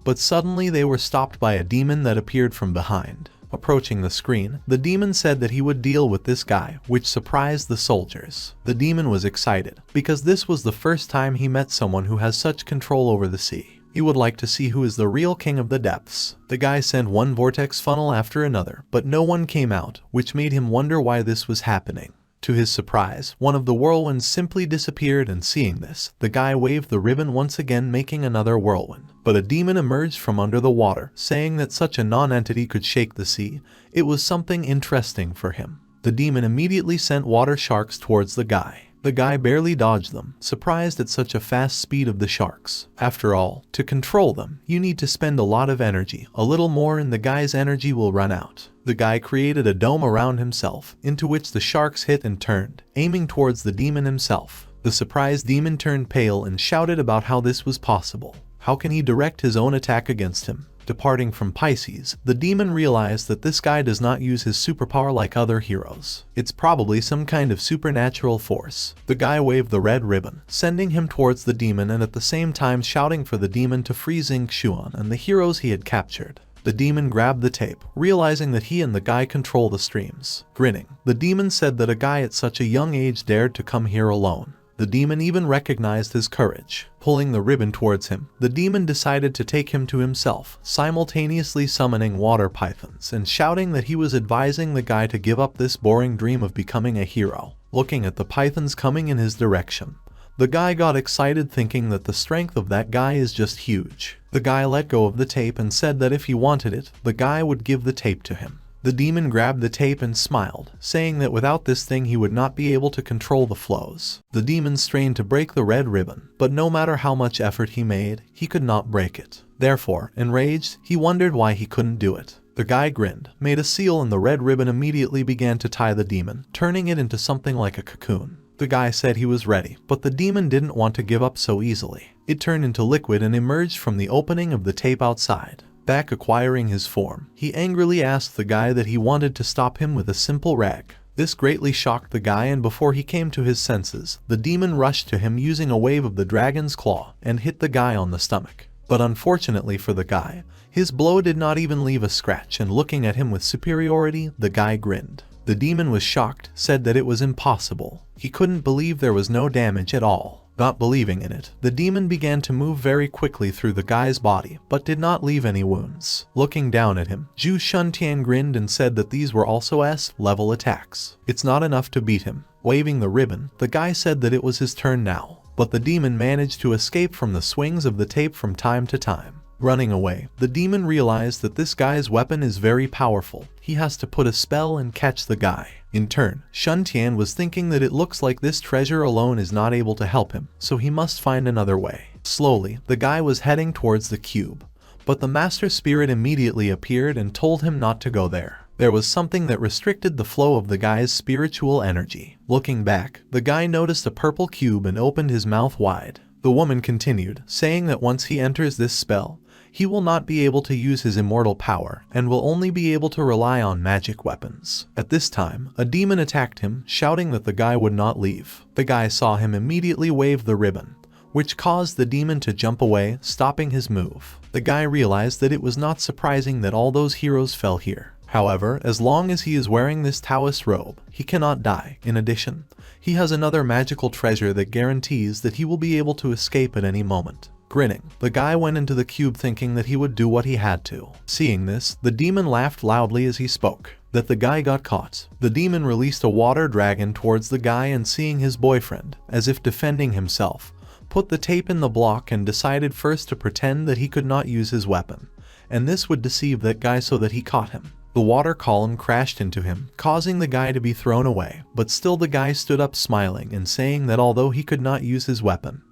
But suddenly they were stopped by a demon that appeared from behind. Approaching the screen, the demon said that he would deal with this guy, which surprised the soldiers. The demon was excited, because this was the first time he met someone who has such control over the sea. He would like to see who is the real king of the depths. The guy sent one vortex funnel after another, but no one came out, which made him wonder why this was happening. To his surprise, one of the whirlwinds simply disappeared and seeing this, the guy waved the ribbon once again making another whirlwind. But a demon emerged from under the water, saying that such a non-entity could shake the sea. It was something interesting for him. The demon immediately sent water sharks towards the guy. The guy barely dodged them, surprised at such a fast speed of the sharks. After all, to control them, you need to spend a lot of energy. A little more and the guy's energy will run out. The guy created a dome around himself, into which the sharks hit and turned, aiming towards the demon himself. The surprised demon turned pale and shouted about how this was possible. How can he direct his own attack against him? Departing from Pisces, the demon realized that this guy does not use his superpower like other heroes. It's probably some kind of supernatural force. The guy waved the red ribbon, sending him towards the demon and at the same time shouting for the demon to free Xingxuan and the heroes he had captured. The demon grabbed the tape, realizing that he and the guy control the streams. Grinning, the demon said that a guy at such a young age dared to come here alone. The demon even recognized his courage. Pulling the ribbon towards him, the demon decided to take him to himself, simultaneously summoning water pythons and shouting that he was advising the guy to give up this boring dream of becoming a hero. Looking at the pythons coming in his direction, the guy got excited thinking that the strength of that guy is just huge. The guy let go of the tape and said that if he wanted it, the guy would give the tape to him. The demon grabbed the tape and smiled, saying that without this thing he would not be able to control the flows. The demon strained to break the red ribbon, but no matter how much effort he made, he could not break it. Therefore, enraged, he wondered why he couldn't do it. The guy grinned, made a seal and the red ribbon immediately began to tie the demon, turning it into something like a cocoon. The guy said he was ready, but the demon didn't want to give up so easily. It turned into liquid and emerged from the opening of the tape outside. Back acquiring his form, he angrily asked the guy that he wanted to stop him with a simple rag. This greatly shocked the guy and before he came to his senses, the demon rushed to him using a wave of the dragon's claw and hit the guy on the stomach. But unfortunately for the guy, his blow did not even leave a scratch, and looking at him with superiority, the guy grinned. The demon was shocked, said that it was impossible. He couldn't believe there was no damage at all. Not believing in it, the demon began to move very quickly through the guy's body, but did not leave any wounds. Looking down at him, Zhu Shuntian grinned and said that these were also S-level attacks. It's not enough to beat him. Waving the ribbon, the guy said that it was his turn now. But the demon managed to escape from the swings of the tape from time to time. Running away, the demon realized that this guy's weapon is very powerful. He has to put a spell and catch the guy. In turn, Shuntian was thinking that it looks like this treasure alone is not able to help him, so he must find another way. Slowly, the guy was heading towards the cube. But the master spirit immediately appeared and told him not to go there. There was something that restricted the flow of the guy's spiritual energy. Looking back, the guy noticed a purple cube and opened his mouth wide. The woman continued, saying that once he enters this spell, he will not be able to use his immortal power and will only be able to rely on magic weapons. At this time, a demon attacked him, shouting that the guy would not leave. The guy saw him immediately wave the ribbon, which caused the demon to jump away, stopping his move. The guy realized that it was not surprising that all those heroes fell here. However, as long as he is wearing this Taoist robe, he cannot die. In addition, he has another magical treasure that guarantees that he will be able to escape at any moment. Grinning, the guy went into the cube thinking that he would do what he had to. Seeing this, the demon laughed loudly as he spoke. That the guy got caught. The demon released a water dragon towards the guy, and seeing his boyfriend, as if defending himself, put the tape in the block and decided first to pretend that he could not use his weapon, and this would deceive that guy so that he caught him. The water column crashed into him, causing the guy to be thrown away, but still the guy stood up smiling and saying that although he could not use his weapon,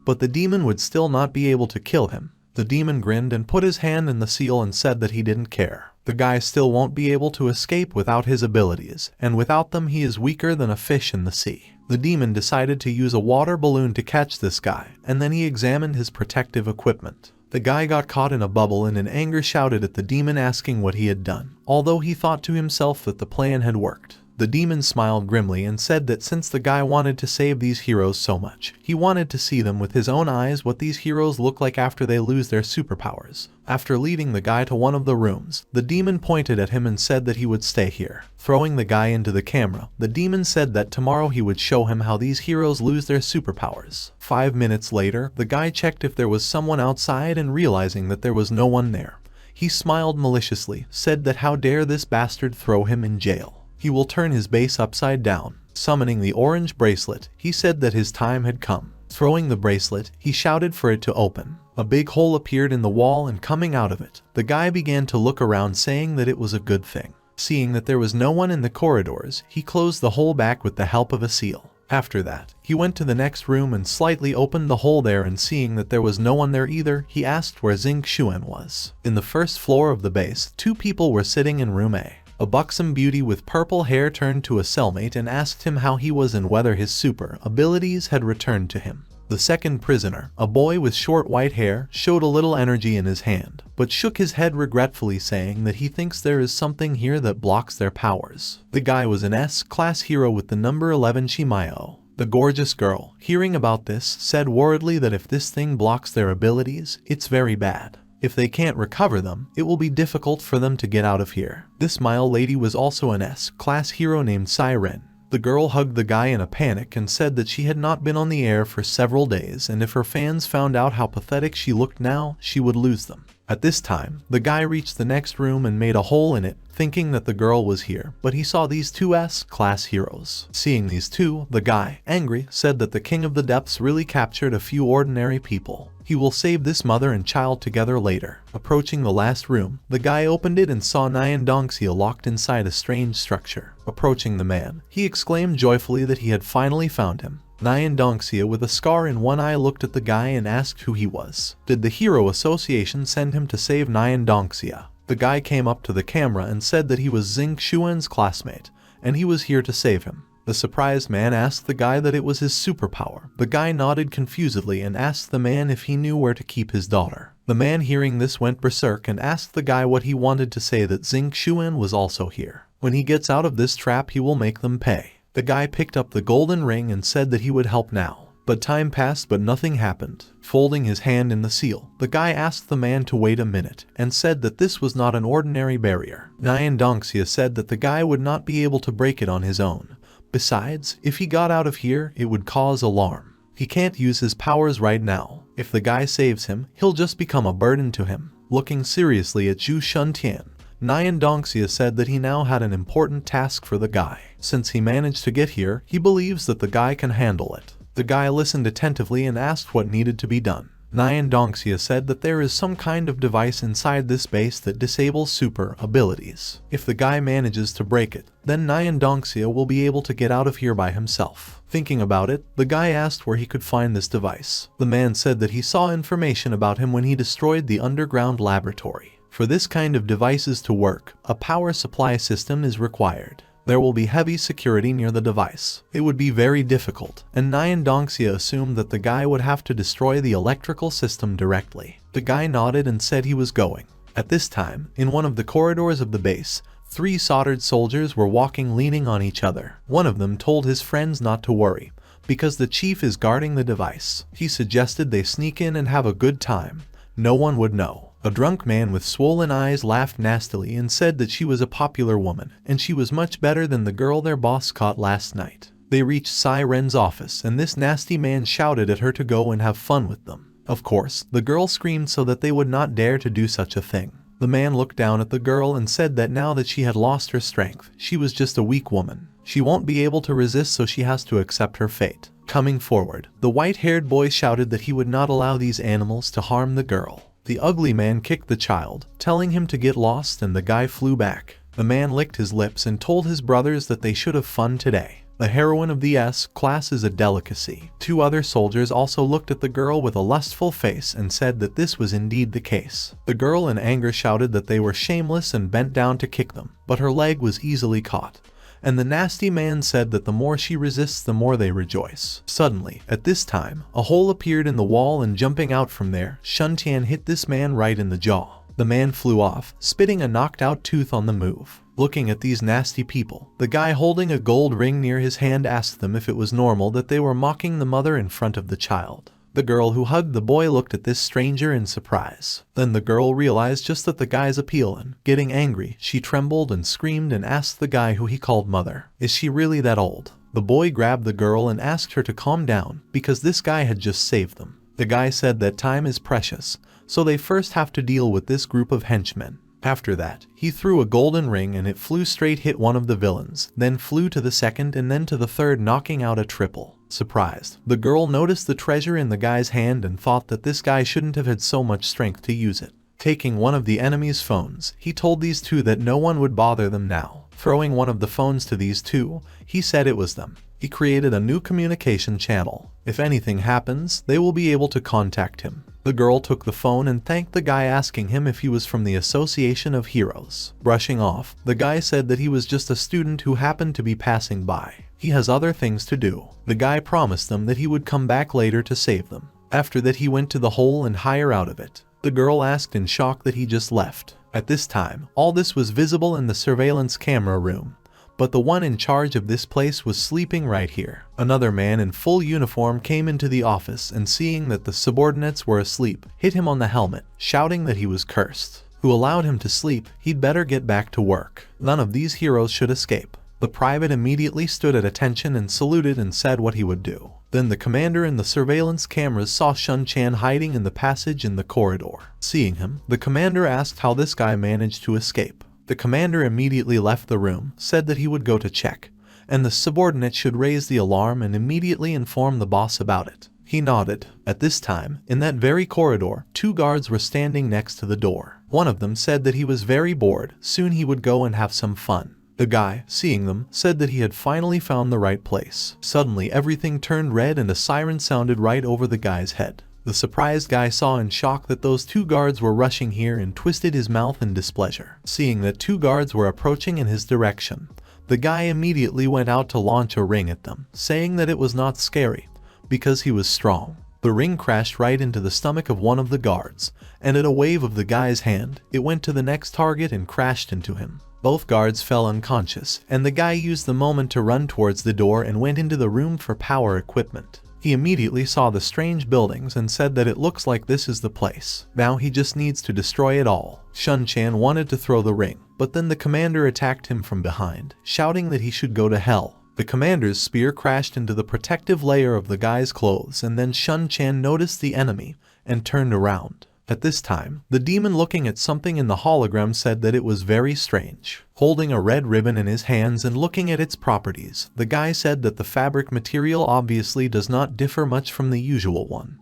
but the demon would still not be able to kill him. The demon grinned and put his hand in the seal and said that he didn't care. The guy still won't be able to escape without his abilities, and without them he is weaker than a fish in the sea. The demon decided to use a water balloon to catch this guy, and then he examined his protective equipment. The guy got caught in a bubble and in anger shouted at the demon, asking what he had done, although he thought to himself that the plan had worked. The demon smiled grimly and said that since the guy wanted to save these heroes so much, he wanted to see them with his own eyes what these heroes look like after they lose their superpowers. After leading the guy to one of the rooms, the demon pointed at him and said that he would stay here. Throwing the guy into the camera, the demon said that tomorrow he would show him how these heroes lose their superpowers. 5 minutes later, the guy checked if there was someone outside, and realizing that there was no one there, he smiled maliciously, said that how dare this bastard throw him in jail. He will turn his base upside down. Summoning the orange bracelet, he said that his time had come. Throwing the bracelet, he shouted for it to open. A big hole appeared in the wall, and coming out of it, the guy began to look around, saying that it was a good thing. Seeing that there was no one in the corridors, he closed the hole back with the help of a seal. After that, he went to the next room and slightly opened the hole there, and seeing that there was no one there either, he asked where Xuan was. In the first floor of the base, 2 people were sitting in room A. A buxom beauty with purple hair turned to a cellmate and asked him how he was and whether his super abilities had returned to him. The second prisoner, a boy with short white hair, showed a little energy in his hand, but shook his head regretfully, saying that he thinks there is something here that blocks their powers. The guy was an S-class hero with the number 11 Shimayo. The gorgeous girl, hearing about this, said worriedly that if this thing blocks their abilities, it's very bad. If they can't recover them, it will be difficult for them to get out of here. This Smile lady was also an S-class hero named Siren. The girl hugged the guy in a panic and said that she had not been on the air for several days, and if her fans found out how pathetic she looked now, she would lose them. At this time, the guy reached the next room and made a hole in it, thinking that the girl was here, but he saw these 2 S-class heroes. Seeing these 2, the guy, angry, said that the King of the Depths really captured a few ordinary people. He will save this mother and child together later. Approaching the last room, the guy opened it and saw Nyan Dongxia locked inside a strange structure. Approaching the man, he exclaimed joyfully that he had finally found him. Nyan Dongxia, with a scar in one eye, looked at the guy and asked who he was. Did the Hero Association send him to save Nyan Dongxia? The guy came up to the camera and said that he was Xuan's classmate, and he was here to save him. The surprised man asked the guy that it was his superpower. The guy nodded confusedly and asked the man if he knew where to keep his daughter. The man, hearing this, went berserk and asked the guy what he wanted to say, that Xuan was also here. When he gets out of this trap, he will make them pay. The guy picked up the golden ring and said that he would help now. But time passed but nothing happened. Folding his hand in the seal, the guy asked the man to wait a minute and said that this was not an ordinary barrier. Nyan Dongxia said that the guy would not be able to break it on his own. Besides, if he got out of here, it would cause alarm. He can't use his powers right now. If the guy saves him, he'll just become a burden to him. Looking seriously at Zhu Shuntian, Nyan Dongxia said that he now had an important task for the guy. Since he managed to get here, he believes that the guy can handle it. The guy listened attentively and asked what needed to be done. Nyan Dongxia said that there is some kind of device inside this base that disables super abilities. If the guy manages to break it, then Nyan Dongxia will be able to get out of here by himself. Thinking about it, the guy asked where he could find this device. The man said that he saw information about him when he destroyed the underground laboratory. For this kind of devices to work, a power supply system is required. There will be heavy security near the device. It would be very difficult, and Nyan Dongxia assumed that the guy would have to destroy the electrical system directly. The guy nodded and said he was going. At this time, in one of the corridors of the base, 3 soldered soldiers were walking leaning on each other. One of them told his friends not to worry, because the chief is guarding the device. He suggested they sneak in and have a good time. No one would know. A drunk man with swollen eyes laughed nastily and said that she was a popular woman, and she was much better than the girl their boss caught last night. They reached Sai Ren's office, and this nasty man shouted at her to go and have fun with them. Of course, the girl screamed so that they would not dare to do such a thing. The man looked down at the girl and said that now that she had lost her strength, she was just a weak woman. She won't be able to resist, so she has to accept her fate. Coming forward, the white-haired boy shouted that he would not allow these animals to harm the girl. The ugly man kicked the child, telling him to get lost, and the guy flew back. The man licked his lips and told his brothers that they should have fun today. The heroine of the S-class is a delicacy. 2 other soldiers also looked at the girl with a lustful face and said that this was indeed the case. The girl in anger shouted that they were shameless and bent down to kick them, but her leg was easily caught. And the nasty man said that the more she resists, the more they rejoice. Suddenly, at this time, a hole appeared in the wall, and jumping out from there, Shuntian hit this man right in the jaw. The man flew off, spitting a knocked-out tooth on the move. Looking at these nasty people, the guy holding a gold ring near his hand asked them if it was normal that they were mocking the mother in front of the child. The girl who hugged the boy looked at this stranger in surprise. Then the girl realized just that the guy's appeal, and getting angry, she trembled and screamed and asked the guy who he called mother, "Is she really that old?" The boy grabbed the girl and asked her to calm down, because this guy had just saved them. The guy said that time is precious, so they first have to deal with this group of henchmen. After that, he threw a golden ring and it flew straight hit one of the villains, then flew to the second and then to the third, knocking out a triple. Surprised, the girl noticed the treasure in the guy's hand and thought that this guy shouldn't have had so much strength to use it. Taking one of the enemy's phones, he told these 2 that no one would bother them now. Throwing one of the phones to these 2, he said it was them. He created a new communication channel. If anything happens, they will be able to contact him. The girl took the phone and thanked the guy, asking him if he was from the Association of Heroes. Brushing off, the guy said that he was just a student who happened to be passing by. He has other things to do. The guy promised them that he would come back later to save them. After that, he went to the hole and higher out of it. The girl asked in shock that he just left. At this time, all this was visible in the surveillance camera room. But the one in charge of this place was sleeping right here. Another man in full uniform came into the office and, seeing that the subordinates were asleep, hit him on the helmet, shouting that he was cursed. Who allowed him to sleep? He'd better get back to work. None of these heroes should escape. The private immediately stood at attention and saluted and said what he would do. Then the commander in the surveillance cameras saw Shun Chan hiding in the passage in the corridor. Seeing him, the commander asked how this guy managed to escape. The commander immediately left the room, said that he would go to check, and the subordinate should raise the alarm and immediately inform the boss about it. He nodded. At this time, in that very corridor, 2 guards were standing next to the door. One of them said that he was very bored, soon he would go and have some fun. The guy, seeing them, said that he had finally found the right place. Suddenly everything turned red and a siren sounded right over the guy's head. The surprised guy saw in shock that those 2 guards were rushing here and twisted his mouth in displeasure. Seeing that 2 guards were approaching in his direction, the guy immediately went out to launch a ring at them, saying that it was not scary, because he was strong. The ring crashed right into the stomach of one of the guards, and at a wave of the guy's hand, it went to the next target and crashed into him. Both guards fell unconscious, and the guy used the moment to run towards the door and went into the room for power equipment. He immediately saw the strange buildings and said that it looks like this is the place. Now he just needs to destroy it all. Xianfa wanted to throw the ring, but then the commander attacked him from behind, shouting that he should go to hell. The commander's spear crashed into the protective layer of the guy's clothes, and then Xianfa noticed the enemy and turned around. At this time, the demon looking at something in the hologram said that it was very strange. Holding a red ribbon in his hands and looking at its properties, the guy said that the fabric material obviously does not differ much from the usual one.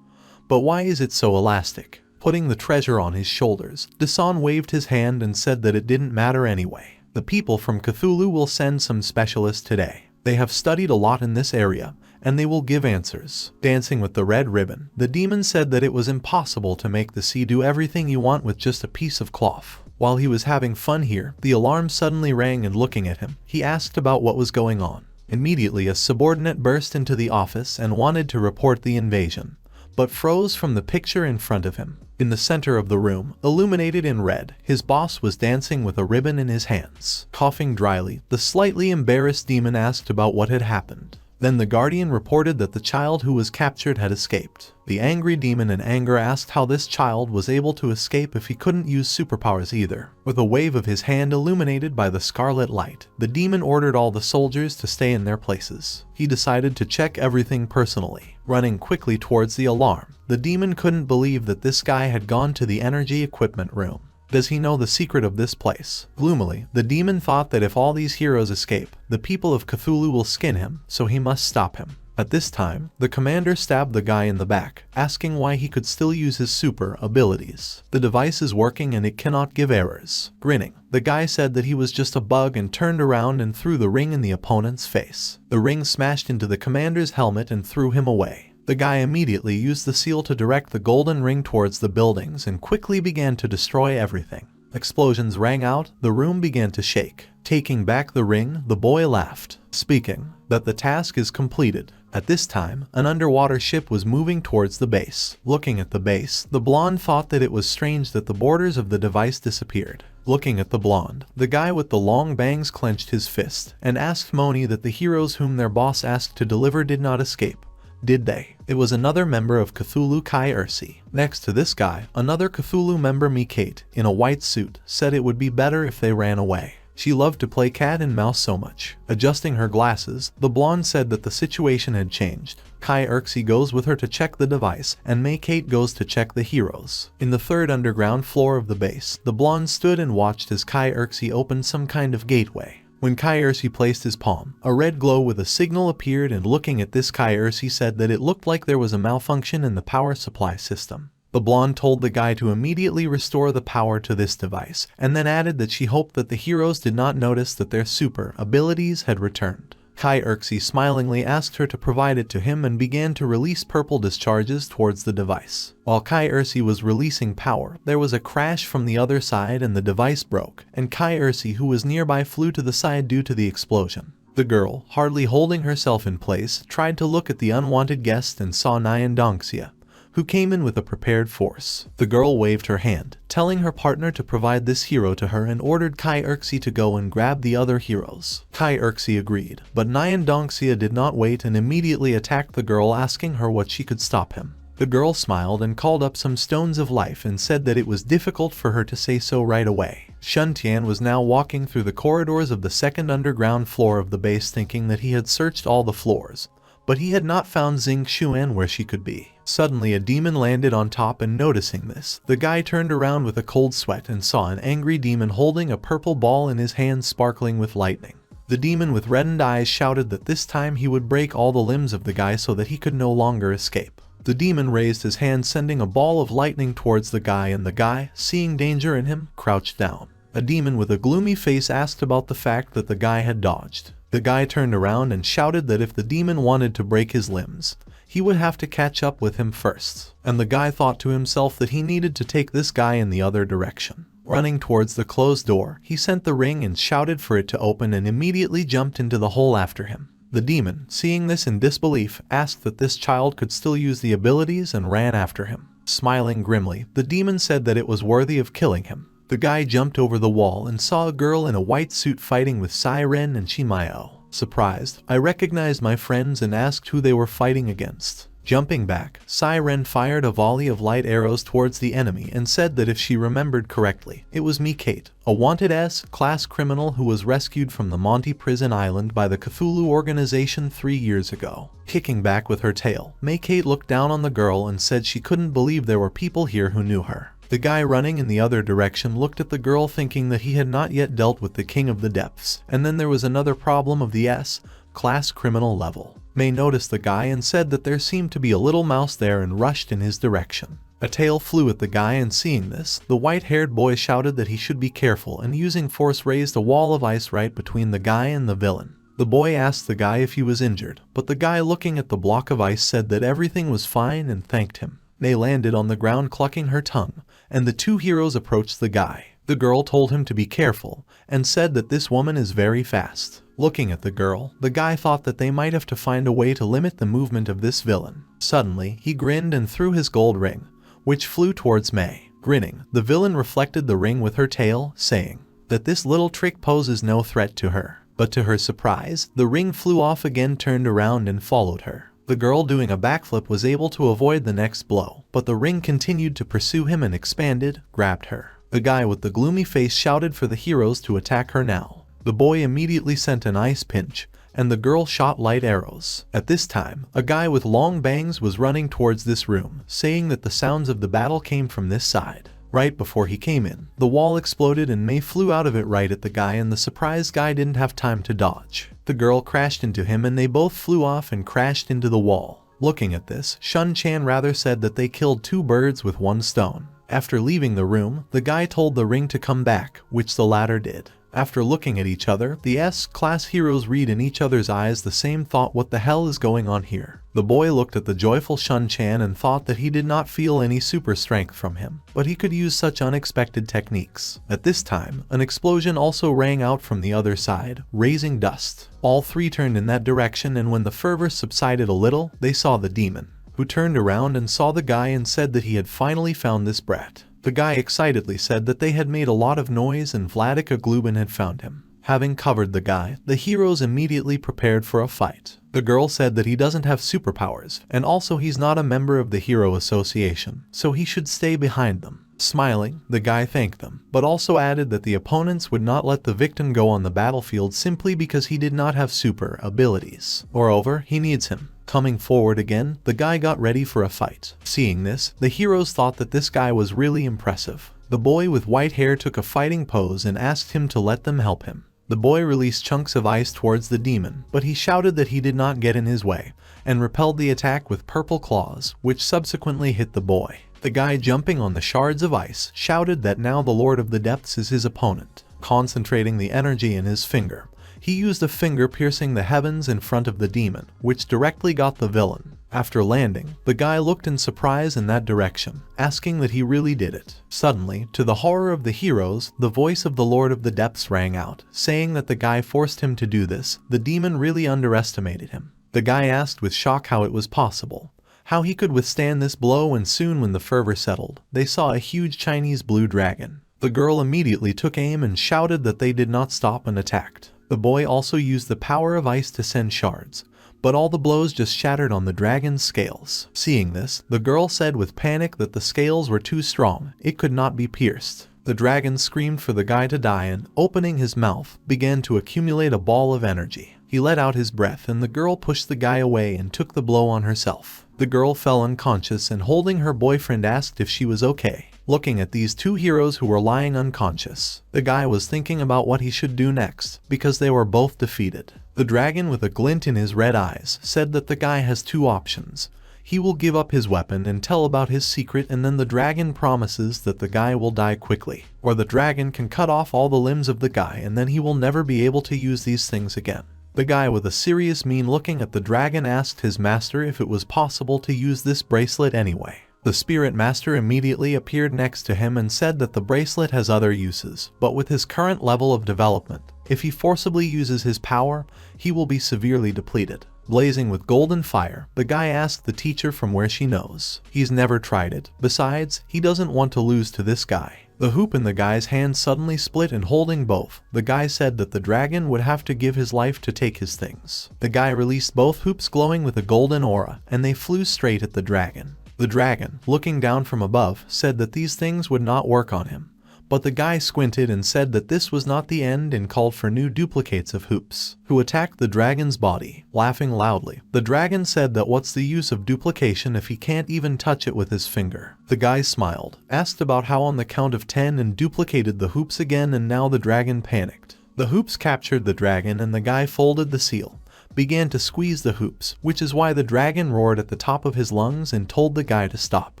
But why is it so elastic? Putting the treasure on his shoulders, Dasan waved his hand and said that it didn't matter anyway. The people from Cthulhu will send some specialists today. They have studied a lot in this area, and they will give answers. Dancing with the red ribbon, the demon said that it was impossible to make the sea do everything you want with just a piece of cloth. While he was having fun here, the alarm suddenly rang, and looking at him, he asked about what was going on. Immediately a subordinate burst into the office and wanted to report the invasion, but froze from the picture in front of him. In the center of the room, illuminated in red, his boss was dancing with a ribbon in his hands. Coughing dryly, the slightly embarrassed demon asked about what had happened. Then the guardian reported that the child who was captured had escaped. The angry demon in anger asked how this child was able to escape if he couldn't use superpowers either. With a wave of his hand illuminated by the scarlet light, the demon ordered all the soldiers to stay in their places. He decided to check everything personally. Running quickly towards the alarm, the demon couldn't believe that this guy had gone to the energy equipment room. Does he know the secret of this place? Gloomily, the demon thought that if all these heroes escape, the people of Cthulhu will skin him, so he must stop him. At this time, the commander stabbed the guy in the back, asking why he could still use his super abilities. The device is working and it cannot give errors. Grinning, the guy said that he was just a bug and turned around and threw the ring in the opponent's face. The ring smashed into the commander's helmet and threw him away. The guy immediately used the seal to direct the golden ring towards the buildings and quickly began to destroy everything. Explosions rang out, the room began to shake. Taking back the ring, the boy laughed, speaking that the task is completed. At this time, an underwater ship was moving towards the base. Looking at the base, the blonde thought that it was strange that the borders of the device disappeared. Looking at the blonde, the guy with the long bangs clenched his fist and asked Moni that the heroes whom their boss asked to deliver did not escape. Did they? It was another member of Cthulhu, Kai Ursi. Next to this guy, another Cthulhu member, Mikate, in a white suit, said it would be better if they ran away. She loved to play cat and mouse so much. Adjusting her glasses, the blonde said that the situation had changed. Kai Ursi goes with her to check the device, and Mikate goes to check the heroes. In the third underground floor of the base, the blonde stood and watched as Kai Ursi opened some kind of gateway. When Kai Ursi placed his palm, a red glow with a signal appeared, and looking at this, Kai Ursi said that it looked like there was a malfunction in the power supply system. The blonde told the guy to immediately restore the power to this device, and then added that she hoped that the heroes did not notice that their super abilities had returned. Kai Ursi smilingly asked her to provide it to him and began to release purple discharges towards the device. While Kai Ursi was releasing power, there was a crash from the other side and the device broke, and Kai Ursi, who was nearby, flew to the side due to the explosion. The girl, hardly holding herself in place, tried to look at the unwanted guest and saw Nyan Dongxia, who came in with a prepared force. The girl waved her hand, telling her partner to provide this hero to her, and ordered Kai Ursi to go and grab the other heroes. Kai Ursi agreed, but Nyan Dongxia did not wait and immediately attacked the girl, asking her what she could stop him. The girl smiled and called up some stones of life and said that it was difficult for her to say so right away. Shuntian was now walking through the corridors of the second underground floor of the base, thinking that he had searched all the floors, but he had not found Xing Xuan where she could be. Suddenly a demon landed on top, and noticing this, the guy turned around with a cold sweat and saw an angry demon holding a purple ball in his hand sparkling with lightning. The demon with reddened eyes shouted that this time he would break all the limbs of the guy so that he could no longer escape. The demon raised his hand, sending a ball of lightning towards the guy, and the guy, seeing danger in him, crouched down. A demon with a gloomy face asked about the fact that the guy had dodged. The guy turned around and shouted that if the demon wanted to break his limbs, he would have to catch up with him first. And the guy thought to himself that he needed to take this guy in the other direction. Running towards the closed door, he sent the ring and shouted for it to open, and immediately jumped into the hole after him. The demon, seeing this in disbelief, asked that this child could still use the abilities and ran after him. Smiling grimly, the demon said that it was worthy of killing him. The guy jumped over the wall and saw a girl in a white suit fighting with Siren and Shimayo. Surprised, I recognized my friends and asked who they were fighting against. Jumping back, Siren fired a volley of light arrows towards the enemy and said that if she remembered correctly, it was me, Kate, a wanted S-class criminal who was rescued from the Monty Prison Island by the Cthulhu organization 3 years ago. Kicking back with her tail, Kate looked down on the girl and said she couldn't believe there were people here who knew her. The guy running in the other direction looked at the girl thinking that he had not yet dealt with the King of the Depths, and then there was another problem of the S-class criminal level. May noticed the guy and said that there seemed to be a little mouse there and rushed in his direction. A tail flew at the guy, and seeing this, the white-haired boy shouted that he should be careful and using force raised a wall of ice right between the guy and the villain. The boy asked the guy if he was injured, but the guy looking at the block of ice said that everything was fine and thanked him. They landed on the ground clucking her tongue, and the two heroes approached the guy. The girl told him to be careful, and said that this woman is very fast. Looking at the girl, the guy thought that they might have to find a way to limit the movement of this villain. Suddenly, he grinned and threw his gold ring, which flew towards May. Grinning, the villain reflected the ring with her tail, saying that this little trick poses no threat to her. But to her surprise, the ring flew off again, turned around and followed her. The girl doing a backflip was able to avoid the next blow, but the ring continued to pursue him and expanded, grabbed her. The guy with the gloomy face shouted for the heroes to attack her now. The boy immediately sent an ice pinch, and the girl shot light arrows. At this time, a guy with long bangs was running towards this room, saying that the sounds of the battle came from this side. Right before he came in, the wall exploded and May flew out of it right at the guy, and the surprised guy didn't have time to dodge. The girl crashed into him and they both flew off and crashed into the wall. Looking at this, Shun-chan rather said that they killed 2 birds with 1 stone. After leaving the room, the guy told the ring to come back, which the latter did. After looking at each other, the S-class heroes read in each other's eyes the same thought: what the hell is going on here? The boy looked at the joyful Shun-chan and thought that he did not feel any super strength from him, but he could use such unexpected techniques. At this time, an explosion also rang out from the other side, raising dust. All 3 turned in that direction, and when the fervor subsided a little, they saw the demon, who turned around and saw the guy and said that he had finally found this brat. The guy excitedly said that they had made a lot of noise and Vladika Glubin had found him. Having covered the guy, the heroes immediately prepared for a fight. The girl said that he doesn't have superpowers, and also he's not a member of the Hero Association, so he should stay behind them. Smiling, the guy thanked them, but also added that the opponents would not let the victim go on the battlefield simply because he did not have super abilities. Moreover, he needs him. Coming forward again, the guy got ready for a fight. Seeing this, the heroes thought that this guy was really impressive. The boy with white hair took a fighting pose and asked him to let them help him. The boy released chunks of ice towards the demon, but he shouted that he did not get in his way, and repelled the attack with purple claws, which subsequently hit the boy. The guy jumping on the shards of ice shouted that now the Lord of the Depths is his opponent. Concentrating the energy in his finger, he used a finger piercing the heavens in front of the demon, which directly got the villain. After landing, the guy looked in surprise in that direction, asking that he really did it. Suddenly, to the horror of the heroes, the voice of the Lord of the Depths rang out, saying that the guy forced him to do this. The demon really underestimated him. The guy asked with shock how it was possible, how he could withstand this blow, and soon when the fervor settled, they saw a huge Chinese blue dragon. The girl immediately took aim and shouted that they did not stop and attacked. The boy also used the power of ice to send shards, but all the blows just shattered on the dragon's scales. Seeing this, the girl said with panic that the scales were too strong, it could not be pierced. The dragon screamed for the guy to die and, opening his mouth, began to accumulate a ball of energy. He let out his breath and the girl pushed the guy away and took the blow on herself. The girl fell unconscious and holding her boyfriend asked if she was okay. Looking at these 2 heroes who were lying unconscious, the guy was thinking about what he should do next, because they were both defeated. The dragon with a glint in his red eyes said that the guy has 2 options. He will give up his weapon and tell about his secret, and then the dragon promises that the guy will die quickly. Or the dragon can cut off all the limbs of the guy and then he will never be able to use these things again. The guy with a serious mien looking at the dragon asked his master if it was possible to use this bracelet anyway. The spirit master immediately appeared next to him and said that the bracelet has other uses, but with his current level of development, if he forcibly uses his power, he will be severely depleted. Blazing with golden fire, the guy asked the teacher from where she knows. He's never tried it. Besides, he doesn't want to lose to this guy. The hoop in the guy's hand suddenly split, and holding both, the guy said that the dragon would have to give his life to take his things. The guy released both hoops glowing with a golden aura, and they flew straight at the dragon. The dragon, looking down from above, said that these things would not work on him. But the guy squinted and said that this was not the end and called for new duplicates of hoops, who attacked the dragon's body, laughing loudly. The dragon said that what's the use of duplication if he can't even touch it with his finger. The guy smiled, asked about how on the count of 10 and duplicated the hoops again, and now the dragon panicked. The hoops captured the dragon and the guy folded the seal, began to squeeze the hoops, which is why the dragon roared at the top of his lungs and told the guy to stop.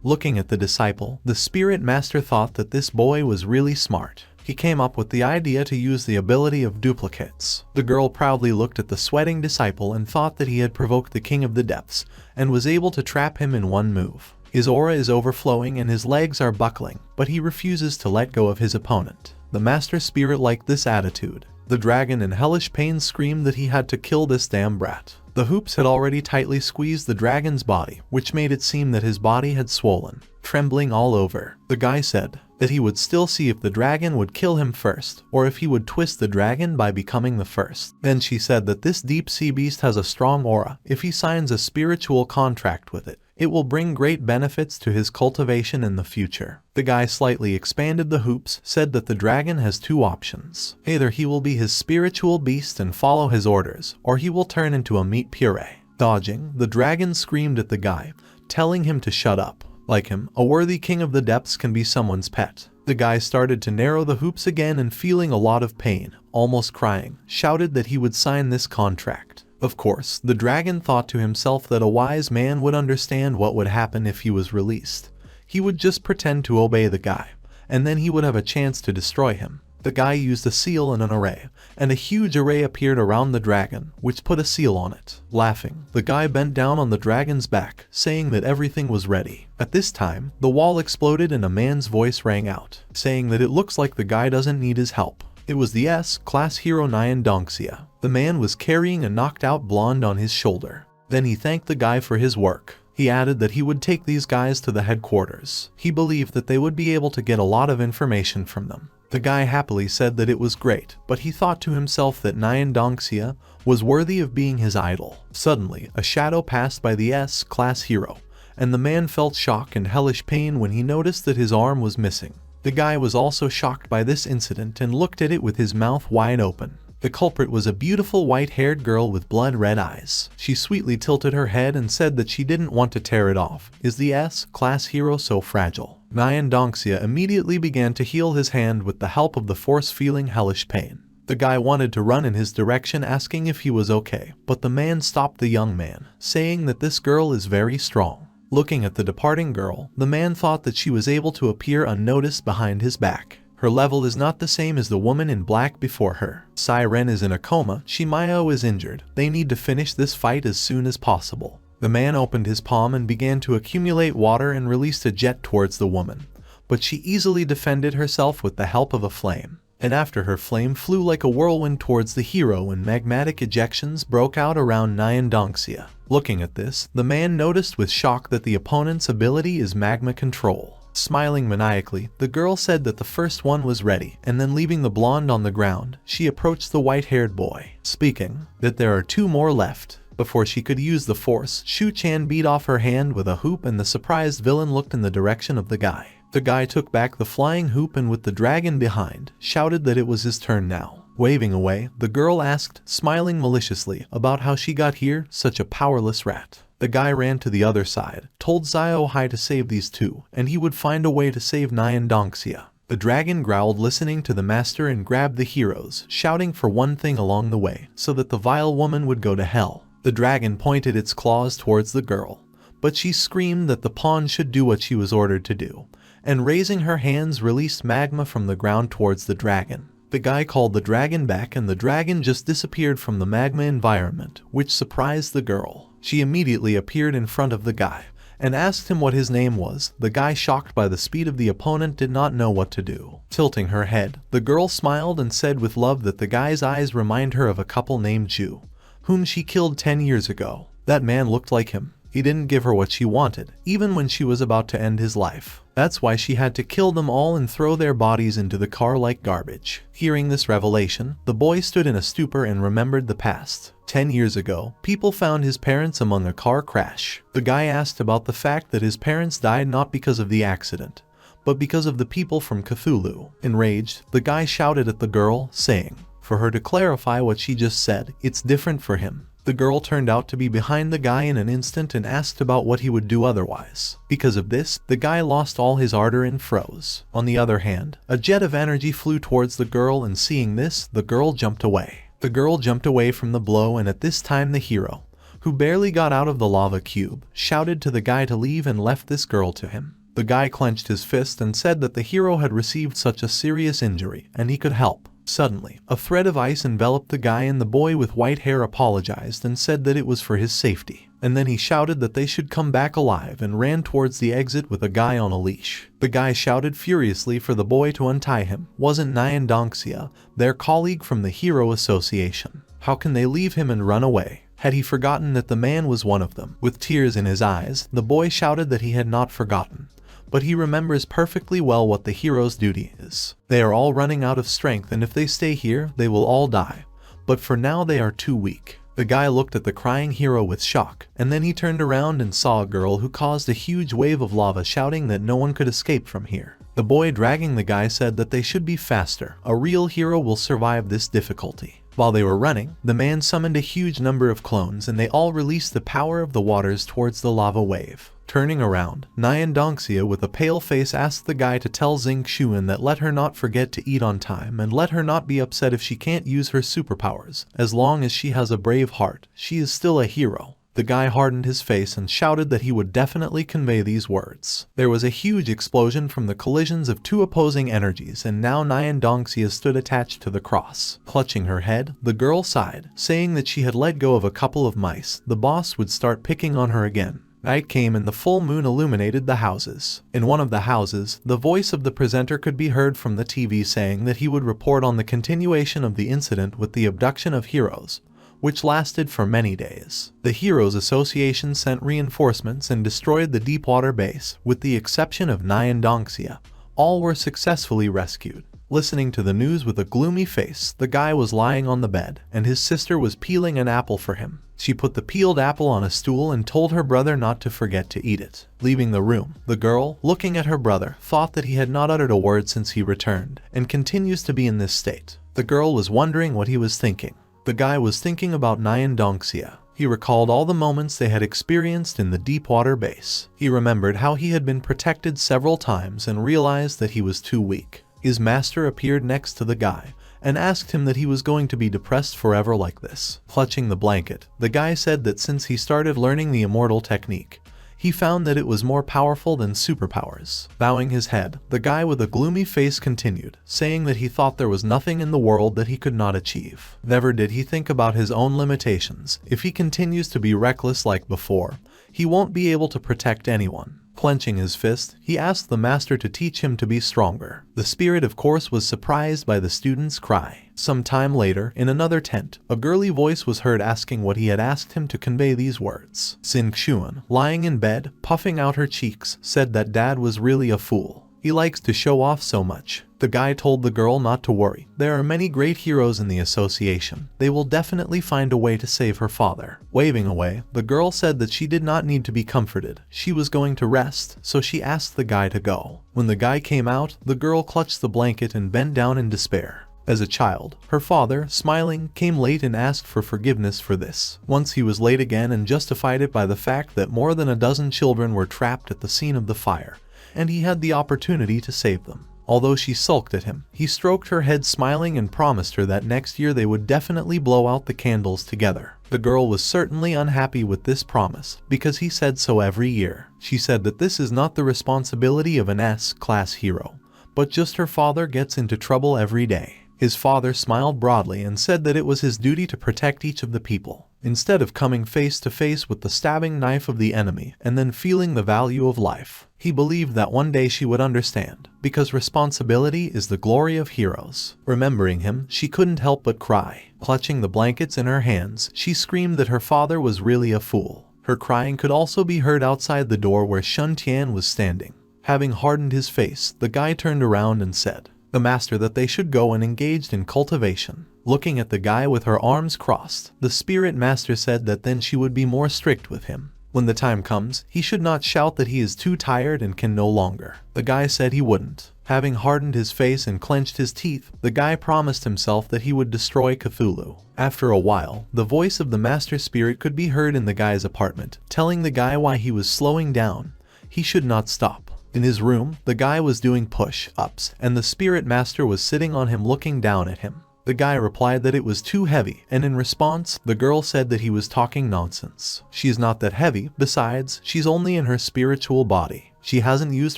Looking at the disciple, the spirit master thought that this boy was really smart. He came up with the idea to use the ability of duplicates. The girl proudly looked at the sweating disciple and thought that he had provoked the king of the depths and was able to trap him in one move. His aura is overflowing and his legs are buckling, but he refuses to let go of his opponent. The master spirit liked this attitude. The dragon in hellish pain screamed that he had to kill this damn brat. The hoops had already tightly squeezed the dragon's body, which made it seem that his body had swollen, trembling all over. The guy said that he would still see if the dragon would kill him first, or if he would twist the dragon by becoming the first. Then she said that this deep sea beast has a strong aura. If he signs a spiritual contract with it, it will bring great benefits to his cultivation in the future. The guy slightly expanded the hoops, said that the dragon has two options. Either he will be his spiritual beast and follow his orders, or he will turn into a meat puree. Dodging, the dragon screamed at the guy, telling him to shut up. Like him, a worthy king of the depths can be someone's pet. The guy started to narrow the hoops again and, feeling a lot of pain, almost crying, shouted that he would sign this contract. Of course, the dragon thought to himself that a wise man would understand what would happen if he was released. He would just pretend to obey the guy, and then he would have a chance to destroy him. The guy used a seal and an array, and a huge array appeared around the dragon, which put a seal on it. Laughing, the guy bent down on the dragon's back, saying that everything was ready. At this time, the wall exploded and a man's voice rang out, saying that it looks like the guy doesn't need his help. It was the S-class hero Nyan Dongxia. The man was carrying a knocked-out blonde on his shoulder. Then he thanked the guy for his work. He added that he would take these guys to the headquarters. He believed that they would be able to get a lot of information from them. The guy happily said that it was great, but he thought to himself that Nyan Dongxia was worthy of being his idol. Suddenly, a shadow passed by the S-class hero, and the man felt shock and hellish pain when he noticed that his arm was missing. The guy was also shocked by this incident and looked at it with his mouth wide open. The culprit was a beautiful white-haired girl with blood-red eyes. She sweetly tilted her head and said that she didn't want to tear it off. Is the S-class hero so fragile? Nyan Dongxia immediately began to heal his hand with the help of the force, feeling hellish pain. The guy wanted to run in his direction, asking if he was okay, but the man stopped the young man, saying that this girl is very strong. Looking at the departing girl, the man thought that she was able to appear unnoticed behind his back. Her level is not the same as the woman in black before her. Siren is in a coma, Shimayo is injured. They need to finish this fight as soon as possible. The man opened his palm and began to accumulate water and released a jet towards the woman, but she easily defended herself with the help of a flame. And after her flame flew like a whirlwind towards the hero, and magmatic ejections broke out around Nyan Dongxia. Looking at this, the man noticed with shock that the opponent's ability is magma control. Smiling maniacally, the girl said that the first one was ready, and then leaving the blonde on the ground, she approached the white-haired boy, speaking that there are two more left. Before she could use the force, Shu Chan beat off her hand with a hoop, and the surprised villain looked in the direction of the guy. The guy took back the flying hoop and, with the dragon behind, shouted that it was his turn now. Waving away, the girl asked, smiling maliciously, about how she got here, such a powerless rat. The guy ran to the other side, told Xiao Hai to save these two, and he would find a way to save Nyan Dongxia. The dragon growled, listening to the master, and grabbed the heroes, shouting for one thing along the way, so that the vile woman would go to hell. The dragon pointed its claws towards the girl, but she screamed that the pawn should do what she was ordered to do, and raising her hands released magma from the ground towards the dragon. The guy called the dragon back, and the dragon just disappeared from the magma environment, which surprised the girl. She immediately appeared in front of the guy and asked him what his name was. The guy, shocked by the speed of the opponent, did not know what to do. Tilting her head, the girl smiled and said with love that the guy's eyes remind her of a couple named Ju, whom she killed 10 years ago. That man looked like him. He didn't give her what she wanted, even when she was about to end his life. That's why she had to kill them all and throw their bodies into the car like garbage. Hearing this revelation, the boy stood in a stupor and remembered the past. 10 years ago, people found his parents among a car crash. The guy asked about the fact that his parents died not because of the accident, but because of the people from Cthulhu. Enraged, the guy shouted at the girl, saying, for her to clarify what she just said, it's different for him. The girl turned out to be behind the guy in an instant and asked about what he would do otherwise. Because of this, the guy lost all his ardor and froze. On the other hand, a jet of energy flew towards the girl, and seeing this, the girl jumped away. The girl jumped away from the blow, and at this time the hero, who barely got out of the lava cube, shouted to the guy to leave and left this girl to him. The guy clenched his fist and said that the hero had received such a serious injury, and he could help. Suddenly, a thread of ice enveloped the guy, and the boy with white hair apologized and said that it was for his safety. And then he shouted that they should come back alive and ran towards the exit with a guy on a leash. The guy shouted furiously for the boy to untie him. Wasn't Nyan Dongxia, their colleague from the Hero Association? How can they leave him and run away? Had he forgotten that the man was one of them? With tears in his eyes, the boy shouted that he had not forgotten, but he remembers perfectly well what the hero's duty is. They are all running out of strength, and if they stay here, they will all die. But for now they are too weak. The guy looked at the crying hero with shock, and then he turned around and saw a girl who caused a huge wave of lava, shouting that no one could escape from here. The boy dragging the guy said that they should be faster. A real hero will survive this difficulty. While they were running, the man summoned a huge number of clones, and they all released the power of the waters towards the lava wave. Turning around, Nyan Dongxia with a pale face asked the guy to tell Xing Xuan that let her not forget to eat on time, and let her not be upset if she can't use her superpowers. As long as she has a brave heart, she is still a hero. The guy hardened his face and shouted that he would definitely convey these words. There was a huge explosion from the collisions of two opposing energies, and now Nyan Dongxia stood attached to the cross. Clutching her head, the girl sighed, saying that she had let go of a couple of mice. The boss would start picking on her again. Night came and the full moon illuminated the houses. In one of the houses, the voice of the presenter could be heard from the TV saying that he would report on the continuation of the incident with the abduction of heroes, which lasted for many days. The Heroes Association sent reinforcements and destroyed the deepwater base, with the exception of Nyan Dongxia. All were successfully rescued. Listening to the news with a gloomy face, the guy was lying on the bed, and his sister was peeling an apple for him. She put the peeled apple on a stool and told her brother not to forget to eat it. Leaving the room, the girl, looking at her brother, thought that he had not uttered a word since he returned, and continues to be in this state. The girl was wondering what he was thinking. The guy was thinking about Nyan Dongxia. He recalled all the moments they had experienced in the deepwater base. He remembered how he had been protected several times and realized that he was too weak. His master appeared next to the guy and asked him that he was going to be depressed forever like this. Clutching the blanket, the guy said that since he started learning the immortal technique, he found that it was more powerful than superpowers. Bowing his head, the guy with a gloomy face continued, saying that he thought there was nothing in the world that he could not achieve. Never did he think about his own limitations. If he continues to be reckless like before, he won't be able to protect anyone. Clenching his fist, he asked the master to teach him to be stronger. The spirit, of course, was surprised by the student's cry. Some time later, in another tent, a girly voice was heard asking what he had asked him to convey these words. Xing Xuan, lying in bed, puffing out her cheeks, said that dad was really a fool. He likes to show off so much. The guy told the girl not to worry. There are many great heroes in the association. They will definitely find a way to save her father. Waving away, the girl said that she did not need to be comforted. She was going to rest, so she asked the guy to go. When the guy came out, the girl clutched the blanket and bent down in despair. As a child, her father, smiling, came late and asked for forgiveness for this. Once he was late again and justified it by the fact that more than a dozen children were trapped at the scene of the fire, and he had the opportunity to save them. Although she sulked at him, he stroked her head smiling and promised her that next year they would definitely blow out the candles together. The girl was certainly unhappy with this promise, because he said so every year. She said that this is not the responsibility of an S-class hero, but just her father gets into trouble every day. His father smiled broadly and said that it was his duty to protect each of the people, instead of coming face to face with the stabbing knife of the enemy and then feeling the value of life. He believed that one day she would understand, because responsibility is the glory of heroes. Remembering him, she couldn't help but cry. Clutching the blankets in her hands, she screamed that her father was really a fool. Her crying could also be heard outside the door where Shun Tian was standing. Having hardened his face, the guy turned around and said, "The master, that they should go and engaged in cultivation." Looking at the guy with her arms crossed, the spirit master said that then she would be more strict with him. When the time comes, he should not shout that he is too tired and can no longer. The guy said he wouldn't. Having hardened his face and clenched his teeth, the guy promised himself that he would destroy Cthulhu. After a while, the voice of the master spirit could be heard in the guy's apartment, telling the guy why he was slowing down. He should not stop. In his room, the guy was doing push-ups, and the spirit master was sitting on him looking down at him. The guy replied that it was too heavy, and in response, the girl said that he was talking nonsense. She's not that heavy, besides, she's only in her spiritual body. She hasn't used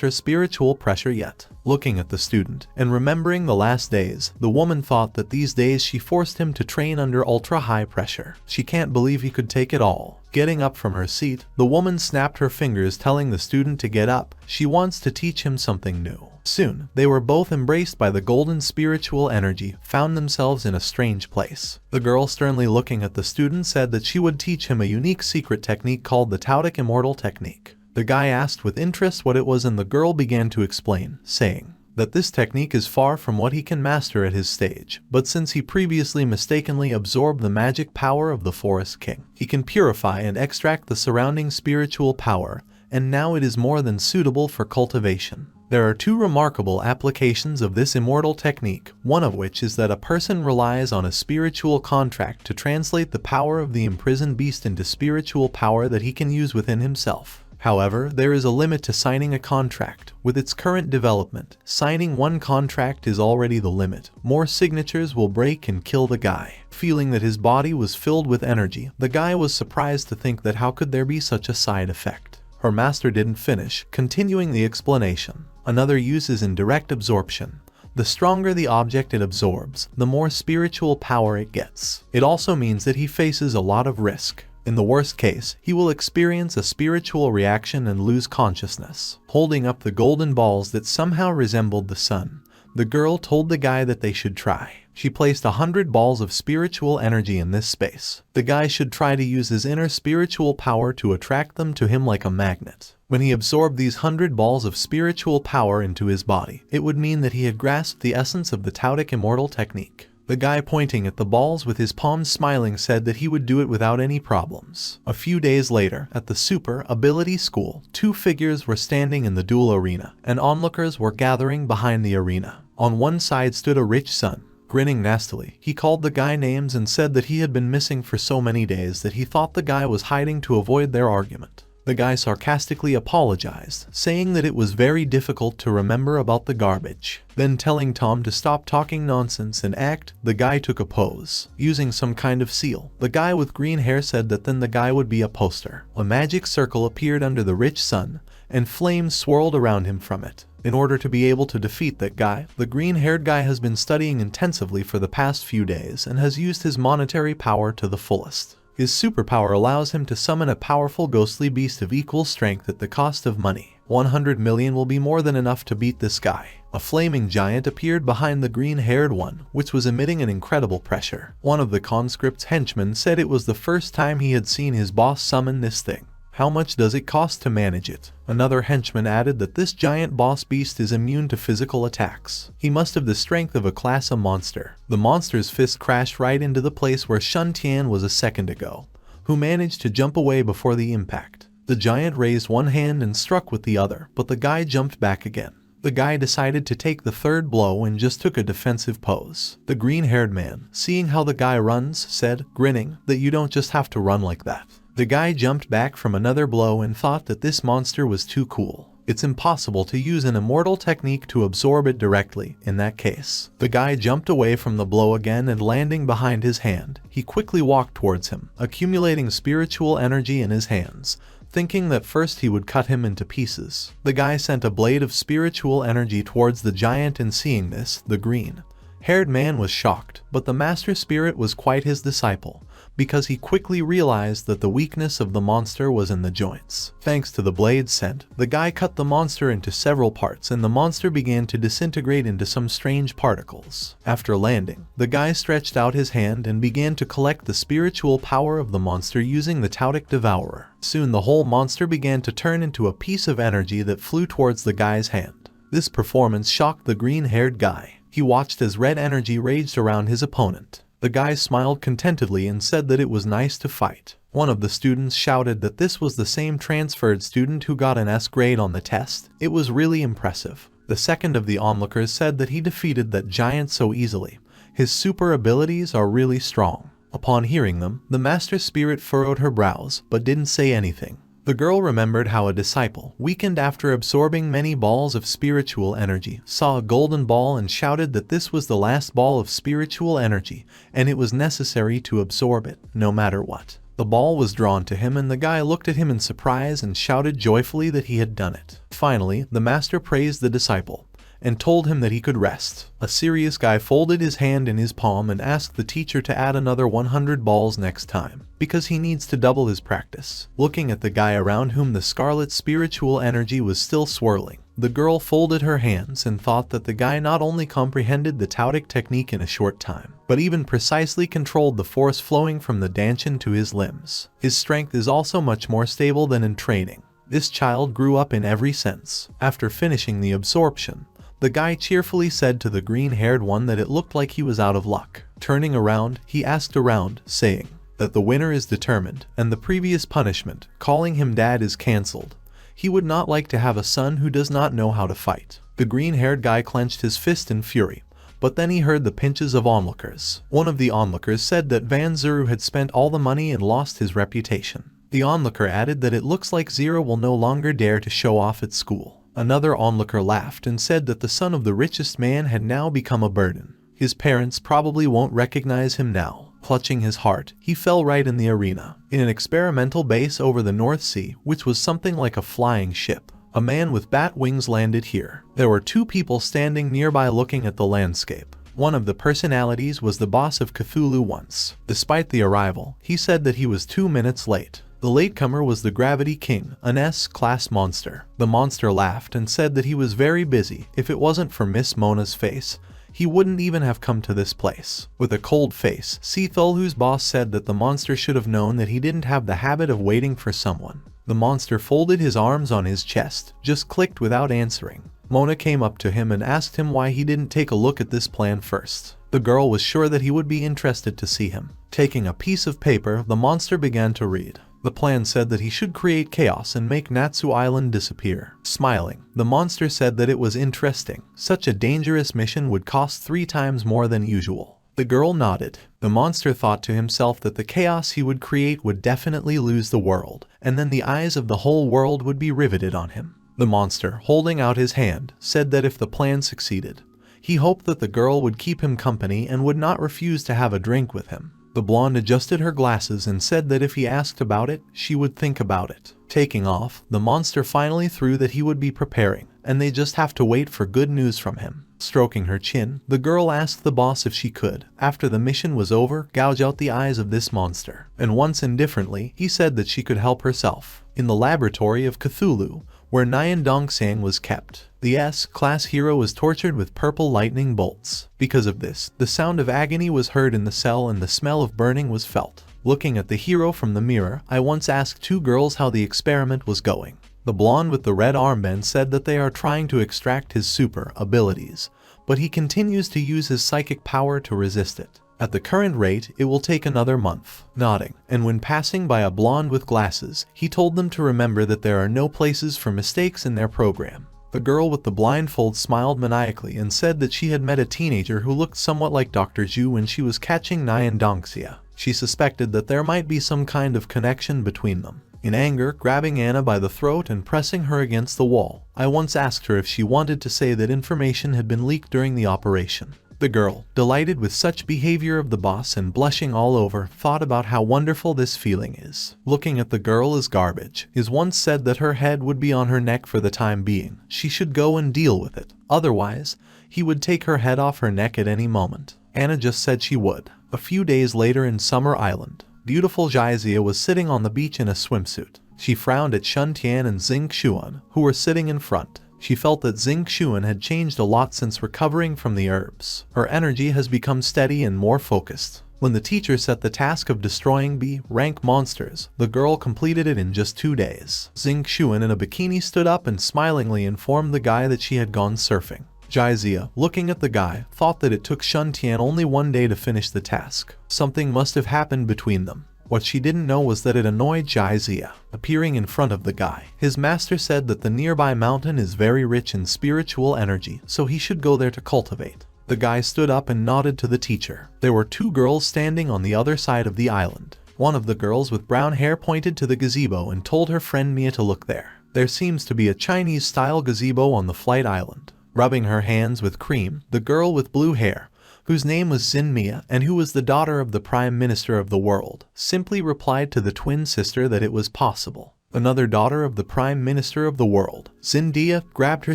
her spiritual pressure yet. Looking at the student, and remembering the last days, the woman thought that these days she forced him to train under ultra-high pressure. She can't believe he could take it all. Getting up from her seat, the woman snapped her fingers telling the student to get up. She wants to teach him something new. Soon, they were both embraced by the golden spiritual energy, found themselves in a strange place. The girl, sternly looking at the student, said that she would teach him a unique secret technique called the Tautic immortal technique. The guy asked with interest what it was, and the girl began to explain, saying that this technique is far from what he can master at his stage, but since he previously mistakenly absorbed the magic power of the Forest King, he can purify and extract the surrounding spiritual power, and now it is more than suitable for cultivation. There are two remarkable applications of this immortal technique, one of which is that a person relies on a spiritual contract to translate the power of the imprisoned beast into spiritual power that he can use within himself. However, there is a limit to signing a contract. With its current development, signing one contract is already the limit. More signatures will break and kill the guy. Feeling that his body was filled with energy, the guy was surprised to think that how could there be such a side effect. Her master didn't finish, continuing the explanation. Another use is in direct absorption. The stronger the object it absorbs, the more spiritual power it gets. It also means that he faces a lot of risk. In the worst case, he will experience a spiritual reaction and lose consciousness. Holding up the golden balls that somehow resembled the sun, the girl told the guy that they should try. She placed 100 balls of spiritual energy in this space. The guy should try to use his inner spiritual power to attract them to him like a magnet. When he absorbed these 100 balls of spiritual power into his body, it would mean that he had grasped the essence of the Tautic immortal technique. The guy, pointing at the balls with his palms smiling, said that he would do it without any problems. A few days later, at the Super Ability School, two figures were standing in the duel arena, and onlookers were gathering behind the arena. On one side stood a rich son. Grinning nastily, he called the guy names and said that he had been missing for so many days that he thought the guy was hiding to avoid their argument. The guy sarcastically apologized, saying that it was very difficult to remember about the garbage. Then telling Tom to stop talking nonsense and act, the guy took a pose, using some kind of seal. The guy with green hair said that then the guy would be a poster. A magic circle appeared under the rich sun, and flames swirled around him from it. In order to be able to defeat that guy, the green-haired guy has been studying intensively for the past few days and has used his monetary power to the fullest. His superpower allows him to summon a powerful ghostly beast of equal strength at the cost of money. 100 million will be more than enough to beat this guy. A flaming giant appeared behind the green-haired one, which was emitting an incredible pressure. One of the conscript's henchmen said it was the first time he had seen his boss summon this thing. How much does it cost to manage it? Another henchman added that this giant boss beast is immune to physical attacks. He must have the strength of a class A monster. The monster's fist crashed right into the place where Shun Tian was a second ago, who managed to jump away before the impact. The giant raised one hand and struck with the other, but the guy jumped back again. The guy decided to take the third blow and just took a defensive pose. The green-haired man, seeing how the guy runs, said, grinning, that you don't just have to run like that. The guy jumped back from another blow and thought that this monster was too cool. It's impossible to use an immortal technique to absorb it directly, in that case. The guy jumped away from the blow again and landing behind his hand, he quickly walked towards him, accumulating spiritual energy in his hands, thinking that first he would cut him into pieces. The guy sent a blade of spiritual energy towards the giant, and seeing this, the green-haired man was shocked, but the master spirit was quite his disciple, because he quickly realized that the weakness of the monster was in the joints. Thanks to the blade's scent, the guy cut the monster into several parts and the monster began to disintegrate into some strange particles. After landing, the guy stretched out his hand and began to collect the spiritual power of the monster using the Tautic devourer. Soon the whole monster began to turn into a piece of energy that flew towards the guy's hand. This performance shocked the green-haired guy. He watched as red energy raged around his opponent. The guy smiled contentedly and said that it was nice to fight. One of the students shouted that this was the same transferred student who got an S grade on the test. It was really impressive. The second of the onlookers said that he defeated that giant so easily. His super abilities are really strong. Upon hearing them, the master spirit furrowed her brows, but didn't say anything. The girl remembered how a disciple, weakened after absorbing many balls of spiritual energy, saw a golden ball and shouted that this was the last ball of spiritual energy, and it was necessary to absorb it, no matter what. The ball was drawn to him and the guy looked at him in surprise and shouted joyfully that he had done it. Finally, the master praised the disciple and told him that he could rest. A serious guy folded his hand in his palm and asked the teacher to add another 100 balls next time, because he needs to double his practice. Looking at the guy around whom the scarlet spiritual energy was still swirling, the girl folded her hands and thought that the guy not only comprehended the Tautic technique in a short time, but even precisely controlled the force flowing from the danchin to his limbs. His strength is also much more stable than in training. This child grew up in every sense. After finishing the absorption, the guy cheerfully said to the green-haired one that it looked like he was out of luck. Turning around, he asked around, saying that the winner is determined, and the previous punishment, calling him dad, is cancelled. He would not like to have a son who does not know how to fight. The green-haired guy clenched his fist in fury, but then he heard the pinches of onlookers. One of the onlookers said that Van Zuru had spent all the money and lost his reputation. The onlooker added that it looks like Zero will no longer dare to show off at school. Another onlooker laughed and said that the son of the richest man had now become a burden. His parents probably won't recognize him now. Clutching his heart, he fell right in the arena. In an experimental base over the North Sea, which was something like a flying ship, a man with bat wings landed here. There were two people standing nearby looking at the landscape. One of the personalities was the boss of Cthulhu once. Despite the arrival, he said that he was 2 minutes late. The latecomer was the Gravity King, an S-class monster. The monster laughed and said that he was very busy. If it wasn't for Miss Mona's face, he wouldn't even have come to this place. With a cold face, Cthulhu's boss said that the monster should have known that he didn't have the habit of waiting for someone. The monster folded his arms on his chest, just clicked without answering. Mona came up to him and asked him why he didn't take a look at this plan first. The girl was sure that he would be interested to see him. Taking a piece of paper, the monster began to read. The plan said that he should create chaos and make Natsu Island disappear. Smiling, the monster said that it was interesting. Such a dangerous mission would cost 3 times more than usual. The girl nodded. The monster thought to himself that the chaos he would create would definitely lose the world, and then the eyes of the whole world would be riveted on him. The monster, holding out his hand, said that if the plan succeeded, he hoped that the girl would keep him company and would not refuse to have a drink with him. The blonde adjusted her glasses and said that if he asked about it, she would think about it. Taking off, the monster finally threw that he would be preparing, and they just have to wait for good news from him. Stroking her chin, the girl asked the boss if she could, after the mission was over, gouge out the eyes of this monster. And once indifferently, he said that she could help herself. In the laboratory of Cthulhu, where Nyan Dongsang was kept, the S-class hero was tortured with purple lightning bolts. Because of this, the sound of agony was heard in the cell and the smell of burning was felt. Looking at the hero from the mirror, I once asked 2 girls how the experiment was going. The blonde with the red armband said that they are trying to extract his super abilities, but he continues to use his psychic power to resist it. At the current rate, it will take another month. Nodding, and when passing by a blonde with glasses, he told them to remember that there are no places for mistakes in their program. The girl with the blindfold smiled maniacally and said that she had met a teenager who looked somewhat like Dr. Zhu when she was catching Nyan Dongxia. She suspected that there might be some kind of connection between them. In anger, grabbing Anna by the throat and pressing her against the wall, I once asked her if she wanted to say that information had been leaked during the operation. The girl, delighted with such behavior of the boss and blushing all over, thought about how wonderful this feeling is. Looking at the girl as garbage, is once said that her head would be on her neck for the time being. She should go and deal with it. Otherwise, he would take her head off her neck at any moment. Anna just said she would. A few days later in Summer Island, Beautiful Jaizia was sitting on the beach in a swimsuit. She frowned at Shun Tian and Xing Xuan, who were sitting in front. She felt that Xing Xuan had changed a lot since recovering from the herbs. Her energy has become steady and more focused. When the teacher set the task of destroying B-rank monsters, the girl completed it in just 2 days. Xing Xuan in a bikini stood up and smilingly informed the guy that she had gone surfing. Jaizia, looking at the guy, thought that it took Shun Tian only 1 day to finish the task. Something must have happened between them. What she didn't know was that it annoyed Jaizia. Appearing in front of the guy, his master said that the nearby mountain is very rich in spiritual energy, so he should go there to cultivate. The guy stood up and nodded to the teacher. There were 2 girls standing on the other side of the island. One of the girls with brown hair pointed to the gazebo and told her friend Mia to look there. There seems to be a Chinese-style gazebo on the flight island. Rubbing her hands with cream, the girl with blue hair, whose name was Xin Mia and who was the daughter of the Prime Minister of the world, simply replied to the twin sister that it was possible. Another daughter of the Prime Minister of the world, Zindia, grabbed her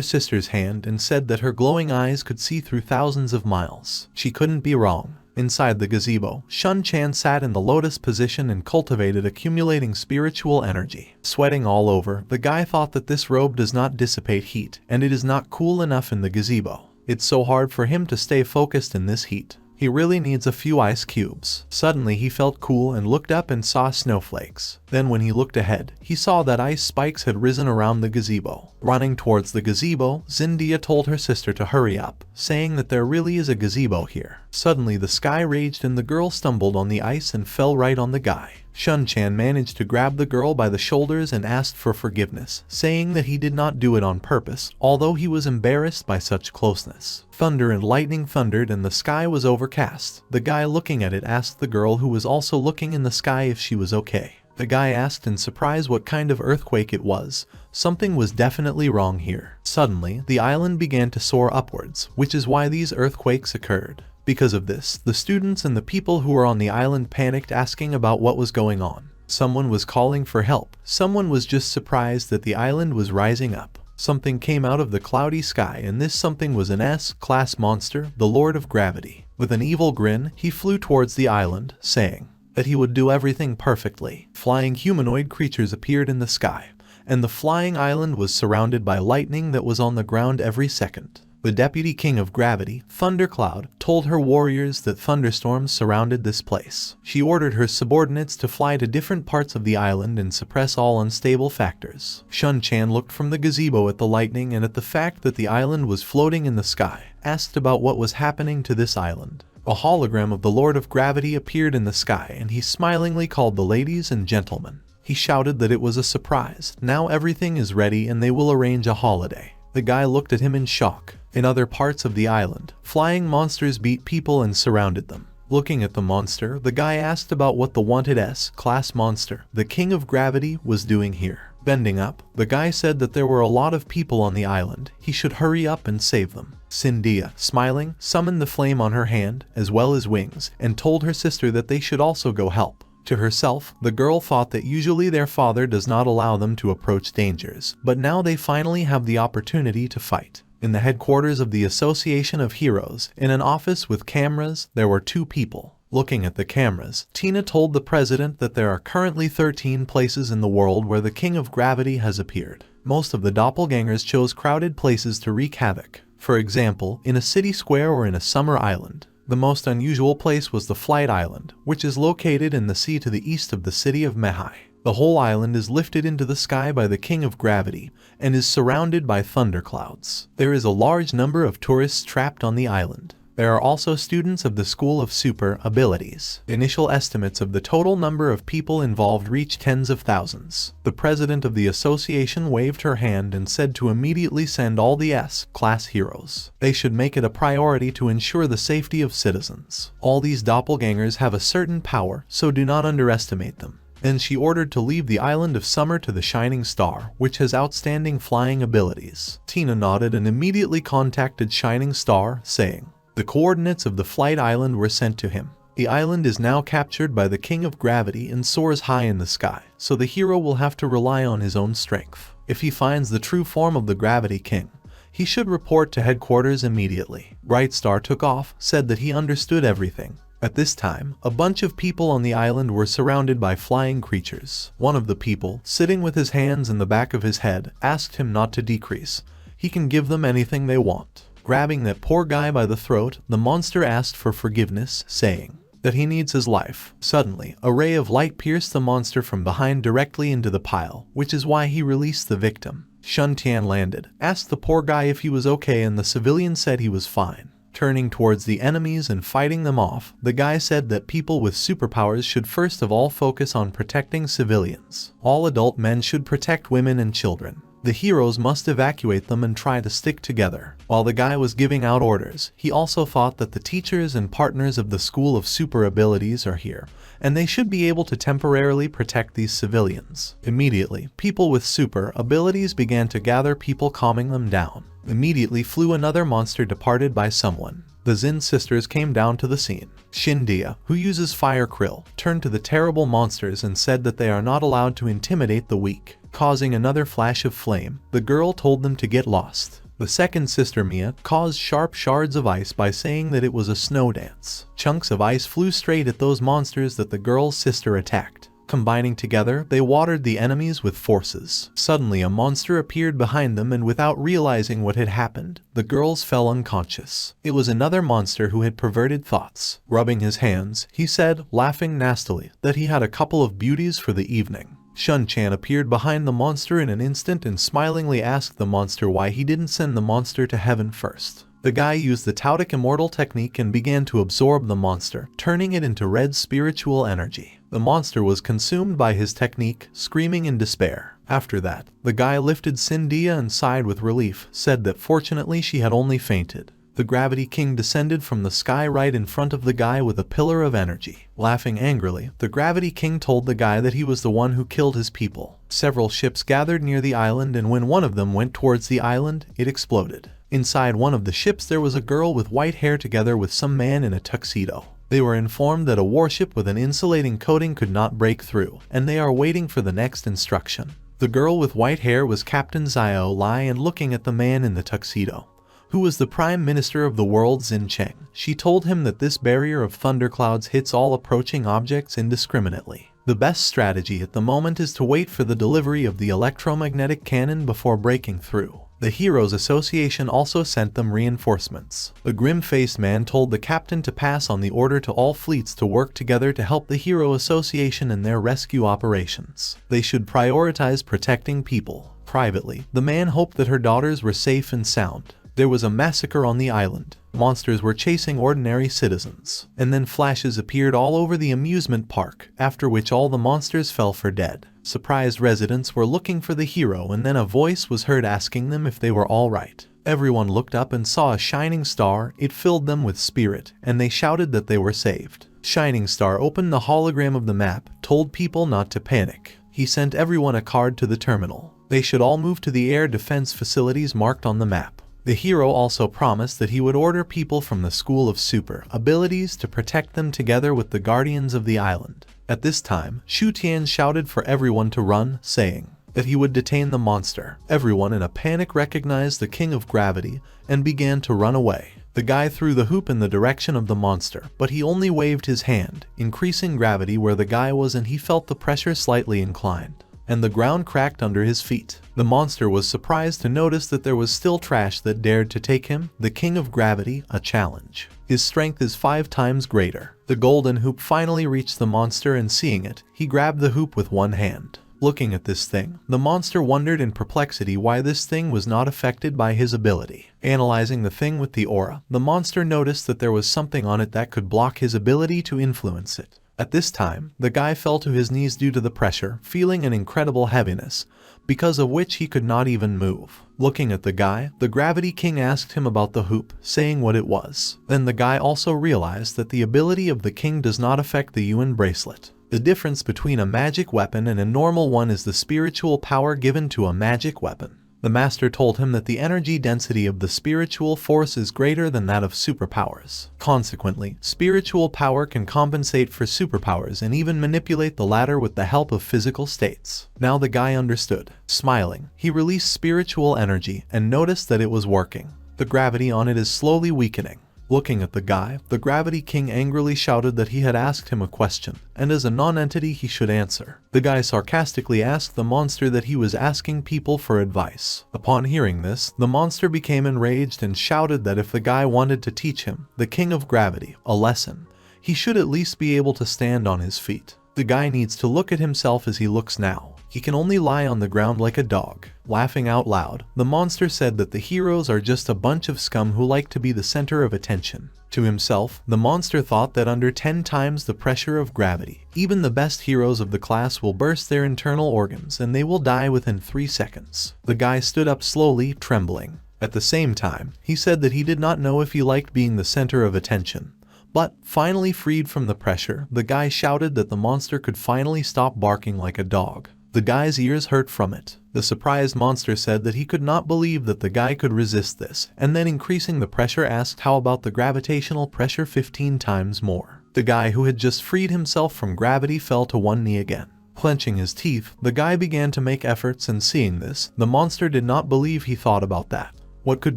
sister's hand and said that her glowing eyes could see through thousands of miles. She couldn't be wrong. Inside the gazebo, Shun Chan sat in the lotus position and cultivated, accumulating spiritual energy. Sweating all over, the guy thought that this robe does not dissipate heat, and it is not cool enough in the gazebo. It's so hard for him to stay focused in this heat. He really needs a few ice cubes. Suddenly he felt cool and looked up and saw snowflakes. Then when he looked ahead, he saw that ice spikes had risen around the gazebo. Running towards the gazebo, Zindia told her sister to hurry up, saying that there really is a gazebo here. Suddenly the sky raged and the girl stumbled on the ice and fell right on the guy. Shun Chan managed to grab the girl by the shoulders and asked for forgiveness, saying that he did not do it on purpose, although he was embarrassed by such closeness. Thunder and lightning thundered and the sky was overcast. The guy looking at it asked the girl, who was also looking in the sky, if she was okay. The guy asked in surprise what kind of earthquake it was. Something was definitely wrong here. Suddenly, the island began to soar upwards, which is why these earthquakes occurred. Because of this, the students and the people who were on the island panicked, asking about what was going on. Someone was calling for help. Someone was just surprised that the island was rising up. Something came out of the cloudy sky, and this something was an S-class monster, the Lord of Gravity. With an evil grin, he flew towards the island, saying that he would do everything perfectly. Flying humanoid creatures appeared in the sky, and the flying island was surrounded by lightning that was on the ground every second. The Deputy King of Gravity, Thundercloud, told her warriors that thunderstorms surrounded this place. She ordered her subordinates to fly to different parts of the island and suppress all unstable factors. Shun Chan looked from the gazebo at the lightning and at the fact that the island was floating in the sky, asked about what was happening to this island. A hologram of the Lord of Gravity appeared in the sky, and he smilingly called the ladies and gentlemen. He shouted that it was a surprise. Now everything is ready and they will arrange a holiday. The guy looked at him in shock. In other parts of the island, flying monsters beat people and surrounded them. Looking at the monster, the guy asked about what the wanted S-class monster, the King of Gravity, was doing here. Bending up, the guy said that there were a lot of people on the island. He should hurry up and save them. Cindia, smiling, summoned the flame on her hand, as well as wings, and told her sister that they should also go help. To herself, the girl thought that usually their father does not allow them to approach dangers, but now they finally have the opportunity to fight. In the headquarters of the Association of Heroes, in an office with cameras, there were 2 people. Looking at the cameras, Tina told the president that there are currently 13 places in the world where the King of Gravity has appeared. Most of the doppelgangers chose crowded places to wreak havoc. For example, in a city square or in a summer island. The most unusual place was the Flight Island, which is located in the sea to the east of the city of Mehai. The whole island is lifted into the sky by the King of Gravity and is surrounded by thunderclouds. There is a large number of tourists trapped on the island. There are also students of the School of Super Abilities. Initial estimates of the total number of people involved reach tens of thousands. The president of the association waved her hand and said to immediately send all the S-class heroes. They should make it a priority to ensure the safety of citizens. All these doppelgangers have a certain power, so do not underestimate them. Then she ordered to leave the island of Summer to the Shining Star, which has outstanding flying abilities. Tina nodded and immediately contacted Shining Star, saying the coordinates of the Flight Island were sent to him. The island is now captured by the King of Gravity and soars high in the sky, so the hero will have to rely on his own strength. If he finds the true form of the Gravity King, He should report to headquarters immediately. Brightstar took off, said that he understood everything. At this time, a bunch of people on the island were surrounded by flying creatures. One of the people, sitting with his hands in the back of his head, asked him not to decrease. He can give them anything they want. Grabbing that poor guy by the throat, the monster asked for forgiveness, saying that he needs his life. Suddenly, a ray of light pierced the monster from behind directly into the pile, which is why he released the victim. Shuntian landed, asked the poor guy if he was okay, and the civilian said he was fine. Turning towards the enemies and fighting them off, the guy said that people with superpowers should first of all focus on protecting civilians. All adult men should protect women and children. The heroes must evacuate them and try to stick together. While the guy was giving out orders, he also thought that the teachers and partners of the School of Super Abilities are here, and they should be able to temporarily protect these civilians. Immediately, people with super abilities began to gather people, calming them down. Immediately flew another monster departed by someone. The Zin sisters came down to the scene. Shindia, who uses fire krill, turned to the terrible monsters and said that they are not allowed to intimidate the weak. Causing another flash of flame, the girl told them to get lost. The second sister, Mia, caused sharp shards of ice by saying that it was a snow dance. Chunks of ice flew straight at those monsters that the girl's sister attacked. Combining together, they watered the enemies with forces. Suddenly a monster appeared behind them, and without realizing what had happened, the girls fell unconscious. It was another monster who had perverted thoughts. Rubbing his hands, he said, laughing nastily, that he had a couple of beauties for the evening. Shun-chan appeared behind the monster in an instant and smilingly asked the monster why he didn't send the monster to heaven first. The guy used the Tautic immortal technique and began to absorb the monster, turning it into red spiritual energy. The monster was consumed by his technique, screaming in despair. After that, the guy lifted Cindia and sighed with relief, said that fortunately she had only fainted. The Gravity King descended from the sky right in front of the guy with a pillar of energy. Laughing angrily, the Gravity King told the guy that he was the one who killed his people. Several ships gathered near the island, and when one of them went towards the island, it exploded. Inside one of the ships there was a girl with white hair together with some man in a tuxedo. They were informed that a warship with an insulating coating could not break through, and they are waiting for the next instruction. The girl with white hair was Captain Xiao Lai, and looking at the man in the tuxedo, who was the Prime Minister of the world Xin Cheng, she told him that this barrier of thunderclouds hits all approaching objects indiscriminately. The best strategy at the moment is to wait for the delivery of the electromagnetic cannon before breaking through. The Heroes Association also sent them reinforcements. The grim-faced man told the captain to pass on the order to all fleets to work together to help the Hero Association in their rescue operations. They should prioritize protecting people. Privately, the man hoped that her daughters were safe and sound. There was a massacre on the island. Monsters were chasing ordinary citizens. And then flashes appeared all over the amusement park, after which all the monsters fell for dead. Surprised residents were looking for the hero, and then a voice was heard asking them if they were all right. Everyone looked up and saw a shining star. It filled them with spirit, and they shouted that they were saved. Shining Star opened the hologram of the map, told people not to panic. He sent everyone a card to the terminal. They should all move to the air defense facilities marked on the map. The hero also promised that he would order people from the School of Super Abilities to protect them together with the Guardians of the Island. At this time, Shu Tian shouted for everyone to run, saying that he would detain the monster. Everyone in a panic recognized the King of Gravity and began to run away. The guy threw the hoop in the direction of the monster, but he only waved his hand, increasing gravity where the guy was, and he felt the pressure slightly inclined, and the ground cracked under his feet. The monster was surprised to notice that there was still trash that dared to take him, the King of Gravity, a challenge. His strength is 5 times greater. The golden hoop finally reached the monster, and seeing it, he grabbed the hoop with one hand. Looking at this thing, the monster wondered in perplexity why this thing was not affected by his ability. Analyzing the thing with the aura, the monster noticed that there was something on it that could block his ability to influence it. At this time, the guy fell to his knees due to the pressure, feeling an incredible heaviness, because of which he could not even move. Looking at the guy, the Gravity King asked him about the hoop, saying what it was. Then the guy also realized that the ability of the king does not affect the Yuan bracelet. The difference between a magic weapon and a normal one is the spiritual power given to a magic weapon. The master told him that the energy density of the spiritual force is greater than that of superpowers. Consequently, spiritual power can compensate for superpowers and even manipulate the latter with the help of physical states. Now the guy understood. Smiling, he released spiritual energy and noticed that it was working. The gravity on it is slowly weakening. Looking at the guy, the Gravity King angrily shouted that he had asked him a question, and as a non-entity he should answer. The guy sarcastically asked the monster that he was asking people for advice. Upon hearing this, the monster became enraged and shouted that if the guy wanted to teach him, the King of Gravity, a lesson, he should at least be able to stand on his feet. The guy needs to look at himself as he looks now. He can only lie on the ground like a dog. Laughing out loud, the monster said that the heroes are just a bunch of scum who like to be the center of attention. To himself, the monster thought that under 10 times the pressure of gravity, even the best heroes of the class will burst their internal organs and they will die within 3 seconds. The guy stood up slowly, trembling. At the same time, he said that he did not know if he liked being the center of attention. But, finally freed from the pressure, the guy shouted that the monster could finally stop barking like a dog. The guy's ears hurt from it. The surprised monster said that he could not believe that the guy could resist this, and then increasing the pressure asked how about the gravitational pressure 15 times more. The guy who had just freed himself from gravity fell to one knee again. Clenching his teeth, the guy began to make efforts, and seeing this, the monster did not believe he thought about that. What could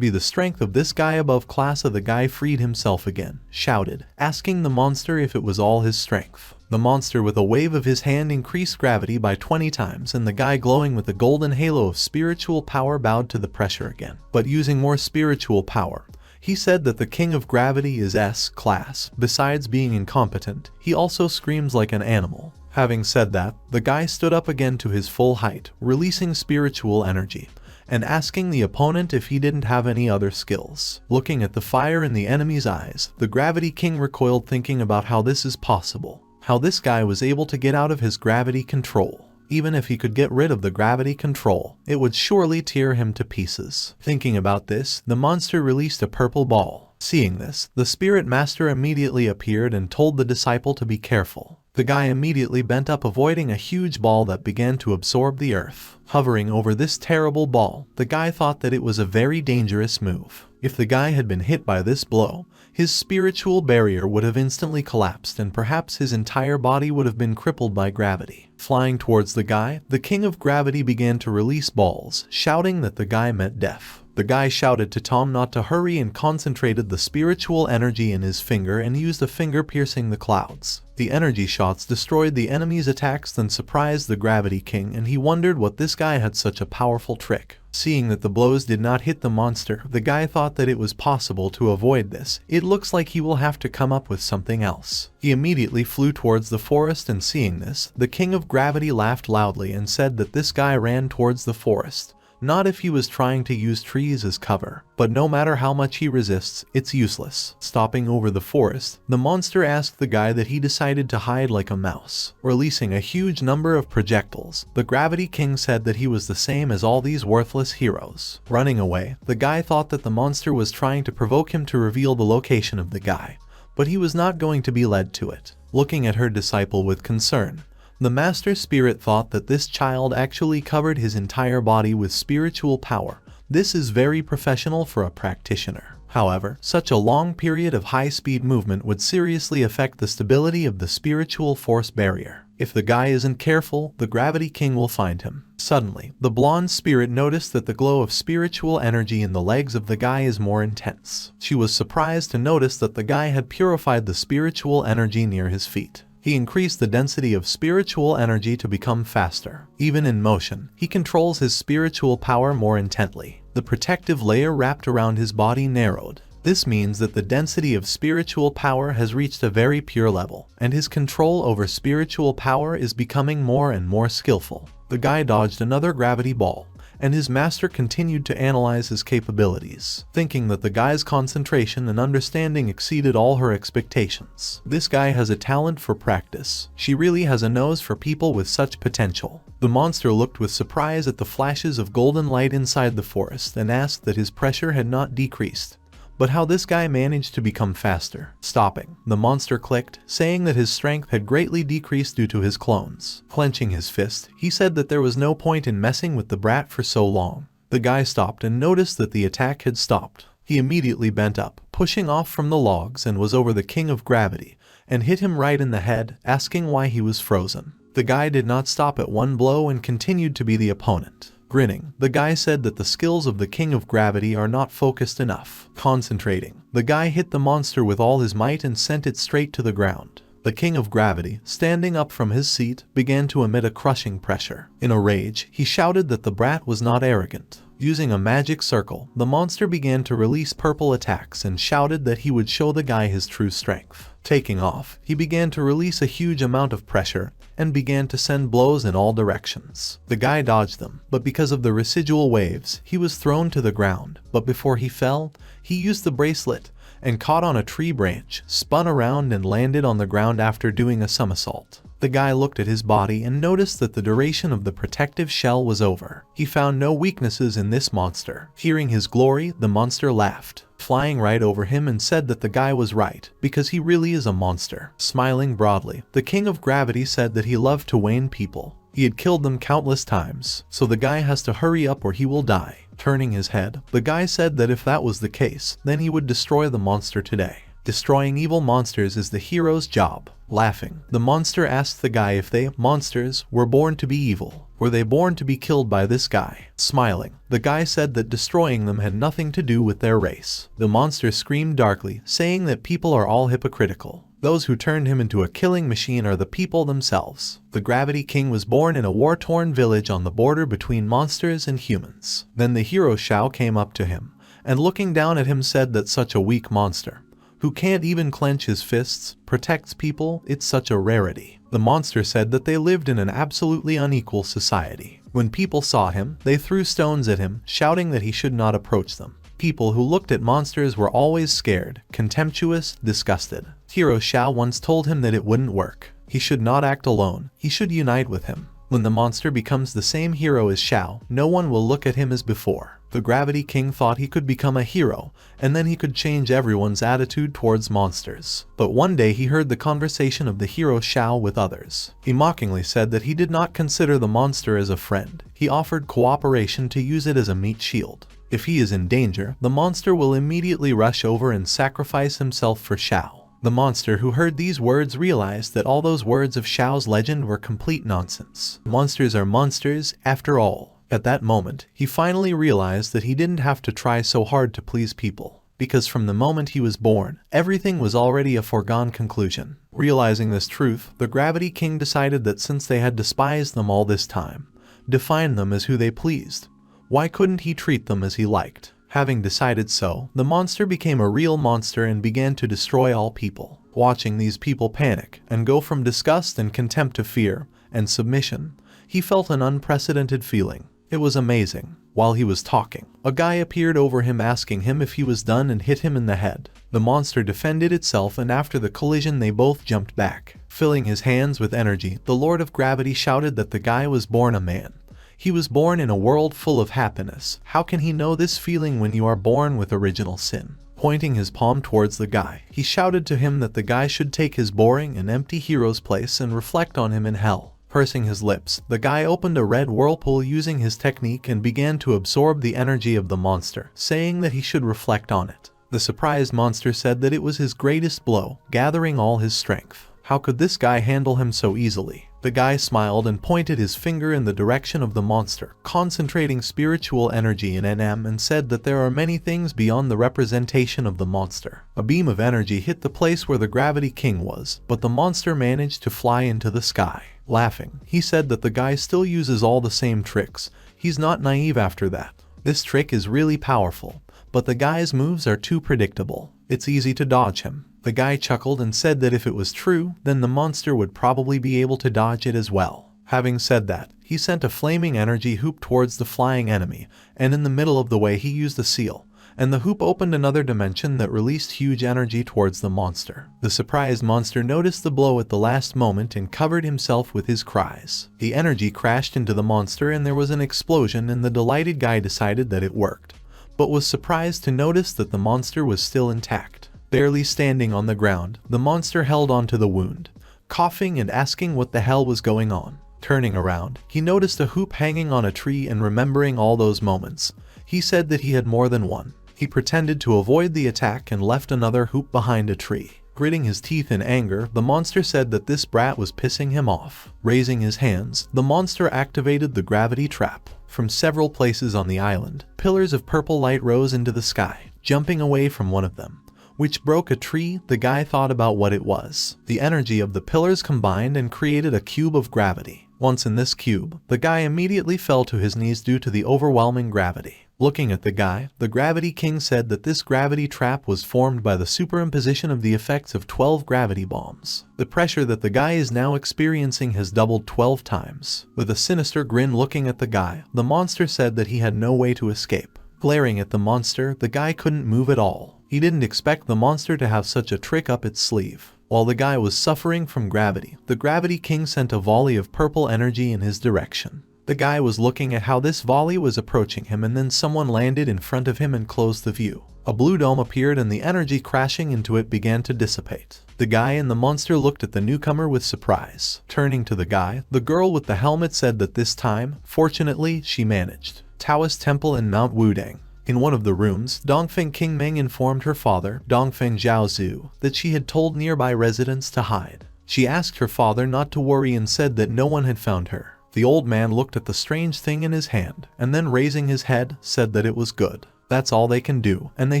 be the strength of this guy above class? The guy freed himself again, shouted, asking the monster if it was all his strength. The monster with a wave of his hand increased gravity by 20 times, and the guy glowing with a golden halo of spiritual power bowed to the pressure again. But using more spiritual power, he said that the King of Gravity is S-class. Besides being incompetent, he also screams like an animal. Having said that, the guy stood up again to his full height, releasing spiritual energy, and asking the opponent if he didn't have any other skills. Looking at the fire in the enemy's eyes, the Gravity King recoiled, thinking about how this is possible. How this guy was able to get out of his gravity control. Even if he could get rid of the gravity control, it would surely tear him to pieces. Thinking about this, the monster released a purple ball. Seeing this, the spirit master immediately appeared and told the disciple to be careful. The guy immediately bent up, avoiding a huge ball that began to absorb the earth. Hovering over this terrible ball, the guy thought that it was a very dangerous move. If the guy had been hit by this blow, his spiritual barrier would have instantly collapsed and perhaps his entire body would have been crippled by gravity. Flying towards the guy, the King of Gravity began to release balls, shouting that the guy meant death. The guy shouted to Tom not to hurry and concentrated the spiritual energy in his finger and used a finger piercing the clouds. The energy shots destroyed the enemy's attacks, then surprised the Gravity King, and he wondered what this guy had such a powerful trick. Seeing that the blows did not hit the monster, the guy thought that it was possible to avoid this. It looks like he will have to come up with something else. He immediately flew towards the forest, and seeing this, the King of Gravity laughed loudly and said that this guy ran towards the forest. Not if he was trying to use trees as cover, but no matter how much he resists, it's useless. Stopping over the forest, the monster asked the guy that he decided to hide like a mouse. Releasing a huge number of projectiles, the Gravity King said that he was the same as all these worthless heroes. Running away, the guy thought that the monster was trying to provoke him to reveal the location of the guy, but he was not going to be led to it. Looking at her disciple with concern, the master spirit thought that this child actually covered his entire body with spiritual power. This is very professional for a practitioner. However, such a long period of high-speed movement would seriously affect the stability of the spiritual force barrier. If the guy isn't careful, the Gravity King will find him. Suddenly, the blonde spirit noticed that the glow of spiritual energy in the legs of the guy is more intense. She was surprised to notice that the guy had purified the spiritual energy near his feet. He increased the density of spiritual energy to become faster. Even in motion, he controls his spiritual power more intently. The protective layer wrapped around his body narrowed. This means that the density of spiritual power has reached a very pure level, and his control over spiritual power is becoming more and more skillful. The guy dodged another gravity ball, and his master continued to analyze his capabilities, thinking that the guy's concentration and understanding exceeded all her expectations. This guy has a talent for practice. She really has a nose for people with such potential. The monster looked with surprise at the flashes of golden light inside the forest and asked that his pressure had not decreased, but how this guy managed to become faster. Stopping, the monster clicked, saying that his strength had greatly decreased due to his clones. Clenching his fist, he said that there was no point in messing with the brat for so long. The guy stopped and noticed that the attack had stopped. He immediately bent up, pushing off from the logs, and was over the King of Gravity, and hit him right in the head, asking why he was frozen. The guy did not stop at one blow and continued to be the opponent. Grinning, the guy said that the skills of the King of Gravity are not focused enough. Concentrating, the guy hit the monster with all his might and sent it straight to the ground. The King of Gravity, standing up from his seat, began to emit a crushing pressure. In a rage, he shouted that the brat was not arrogant. Using a magic circle, the monster began to release purple attacks and shouted that he would show the guy his true strength. Taking off, he began to release a huge amount of pressure and began to send blows in all directions. The guy dodged them, but because of the residual waves, he was thrown to the ground. But before he fell, he used the bracelet and caught on a tree branch, spun around and landed on the ground after doing a somersault. The guy looked at his body and noticed that the duration of the protective shell was over. He found no weaknesses in this monster. Hearing his glory, the monster laughed, flying right over him, and said that the guy was right, because he really is a monster. Smiling broadly, the King of Gravity said that he loved to wane people. He had killed them countless times, so the guy has to hurry up or he will die. Turning his head, the guy said that if that was the case, then he would destroy the monster today. Destroying evil monsters is the hero's job. Laughing, the monster asked the guy if they, monsters, were born to be evil. Were they born to be killed by this guy? Smiling, the guy said that destroying them had nothing to do with their race. The monster screamed darkly, saying that people are all hypocritical. Those who turned him into a killing machine are the people themselves. The Gravity King was born in a war-torn village on the border between monsters and humans. Then the hero Shao came up to him, and looking down at him said that such a weak monster, who can't even clench his fists, protects people, it's such a rarity. The monster said that they lived in an absolutely unequal society. When people saw him, they threw stones at him, shouting that he should not approach them. People who looked at monsters were always scared, contemptuous, disgusted. Hero Shao once told him that it wouldn't work. He should not act alone, he should unite with him. When the monster becomes the same hero as Shao, no one will look at him as before. The Gravity King thought he could become a hero, and then he could change everyone's attitude towards monsters. But one day he heard the conversation of the hero Shao with others. He mockingly said that he did not consider the monster as a friend. He offered cooperation to use it as a meat shield. If he is in danger, the monster will immediately rush over and sacrifice himself for Shao. The monster who heard these words realized that all those words of Shao's legend were complete nonsense. Monsters are monsters, after all. At that moment, he finally realized that he didn't have to try so hard to please people, because from the moment he was born, everything was already a foregone conclusion. Realizing this truth, the Gravity King decided that since they had despised them all this time, defined them as who they pleased, why couldn't he treat them as he liked? Having decided so, the monster became a real monster and began to destroy all people. Watching these people panic and go from disgust and contempt to fear and submission, he felt an unprecedented feeling. It was amazing. While he was talking, a guy appeared over him asking him if he was done and hit him in the head. The monster defended itself, and after the collision they both jumped back. Filling his hands with energy, the Lord of Gravity shouted that the guy was born a man. He was born in a world full of happiness. How can he know this feeling when you are born with original sin? Pointing his palm towards the guy, he shouted to him that the guy should take his boring and empty hero's place and reflect on him in hell. Pursing his lips, the guy opened a red whirlpool using his technique and began to absorb the energy of the monster, saying that he should reflect on it. The surprised monster said that it was his greatest blow, gathering all his strength. How could this guy handle him so easily? The guy smiled and pointed his finger in the direction of the monster, concentrating spiritual energy in NM, and said that there are many things beyond the representation of the monster. A beam of energy hit the place where the Gravity King was, but the monster managed to fly into the sky. Laughing, he said that the guy still uses all the same tricks. He's not naive after that. This trick is really powerful, but the guy's moves are too predictable. It's easy to dodge him. The guy chuckled and said that if it was true, then the monster would probably be able to dodge it as well. Having said that, he sent a flaming energy hoop towards the flying enemy, and in the middle of the way he used a seal, and the hoop opened another dimension that released huge energy towards the monster. The surprised monster noticed the blow at the last moment and covered himself with his cries. The energy crashed into the monster and there was an explosion, and the delighted guy decided that it worked, but was surprised to notice that the monster was still intact. Barely standing on the ground, the monster held onto the wound, coughing and asking what the hell was going on. Turning around, he noticed a hoop hanging on a tree, and remembering all those moments, he said that he had more than one. He pretended to avoid the attack and left another hoop behind a tree. Gritting his teeth in anger, the monster said that this brat was pissing him off. Raising his hands, the monster activated the gravity trap. From several places on the island, pillars of purple light rose into the sky, jumping away from one of them, which broke a tree. The guy thought about what it was. The energy of the pillars combined and created a cube of gravity. Once in this cube, the guy immediately fell to his knees due to the overwhelming gravity. Looking at the guy, the Gravity King said that this gravity trap was formed by the superimposition of the effects of 12 gravity bombs. The pressure that the guy is now experiencing has doubled 12 times. With a sinister grin looking at the guy, the monster said that he had no way to escape. Glaring at the monster, the guy couldn't move at all. He didn't expect the monster to have such a trick up its sleeve. While the guy was suffering from gravity, the Gravity King sent a volley of purple energy in his direction. The guy was looking at how this volley was approaching him, and then someone landed in front of him and closed the view. A blue dome appeared and the energy crashing into it began to dissipate. The guy and the monster looked at the newcomer with surprise. Turning to the guy, the girl with the helmet said that this time, fortunately, she managed. Taoist temple in Mount Wudang. In one of the rooms, Dongfeng King Meng informed her father, Dongfeng Zhaozu, that she had told nearby residents to hide. She asked her father not to worry and said that no one had found her. The old man looked at the strange thing in his hand, and then raising his head, said that it was good. That's all they can do, and they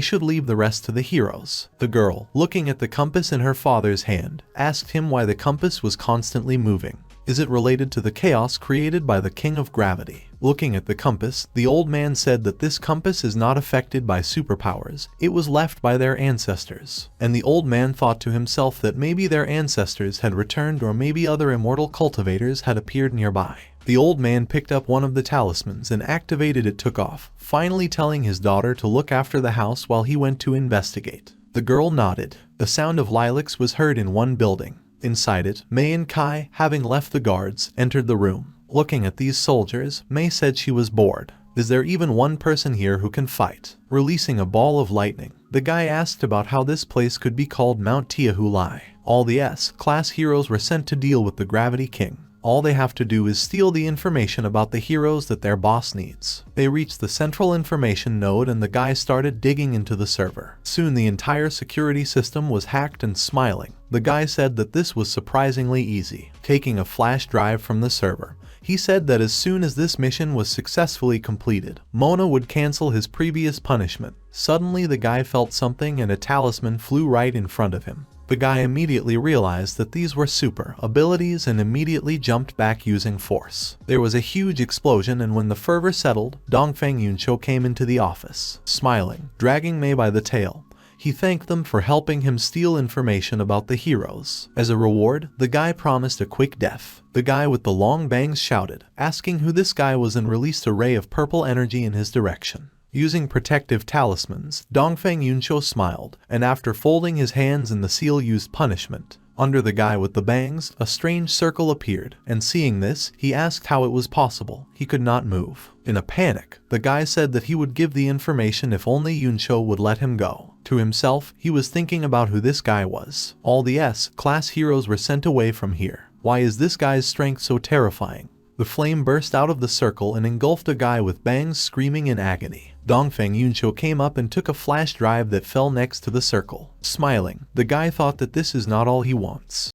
should leave the rest to the heroes. The girl, looking at the compass in her father's hand, asked him why the compass was constantly moving. Is it related to the chaos created by the King of Gravity? Looking at the compass, the old man said that this compass is not affected by superpowers. It was left by their ancestors. And the old man thought to himself that maybe their ancestors had returned, or maybe other immortal cultivators had appeared nearby. The old man picked up one of the talismans and activated it, took off, finally telling his daughter to look after the house while he went to investigate. The girl nodded. The sound of lilacs was heard in one building. Inside it, Mei and Kai, having left the guards, entered the room. Looking at these soldiers, Mei said she was bored. Is there even one person here who can fight? Releasing a ball of lightning, the guy asked about how this place could be called Mount Tiahulai. All the S-class heroes were sent to deal with the Gravity King. All they have to do is steal the information about the heroes that their boss needs. They reached the central information node and the guy started digging into the server. Soon the entire security system was hacked, and smiling, the guy said that this was surprisingly easy. Taking a flash drive from the server, he said that as soon as this mission was successfully completed, Mona would cancel his previous punishment. Suddenly the guy felt something and a talisman flew right in front of him. The guy immediately realized that these were super abilities and immediately jumped back using force. There was a huge explosion, and when the fervor settled, Dongfeng Yunqiu came into the office. Smiling, dragging Mei by the tail, he thanked them for helping him steal information about the heroes. As a reward, the guy promised a quick death. The guy with the long bangs shouted, asking who this guy was, and released a ray of purple energy in his direction. Using protective talismans, Dongfeng Yunqiu smiled, and after folding his hands in the seal used punishment. Under the guy with the bangs, a strange circle appeared, and seeing this, he asked how it was possible. He could not move. In a panic, the guy said that he would give the information if only Yunqiu would let him go. To himself, he was thinking about who this guy was. All the S-class heroes were sent away from here. Why is this guy's strength so terrifying? The flame burst out of the circle and engulfed a guy with bangs screaming in agony. Dongfeng Yunqiu came up and took a flash drive that fell next to the circle. Smiling, the guy thought that this is not all he wants.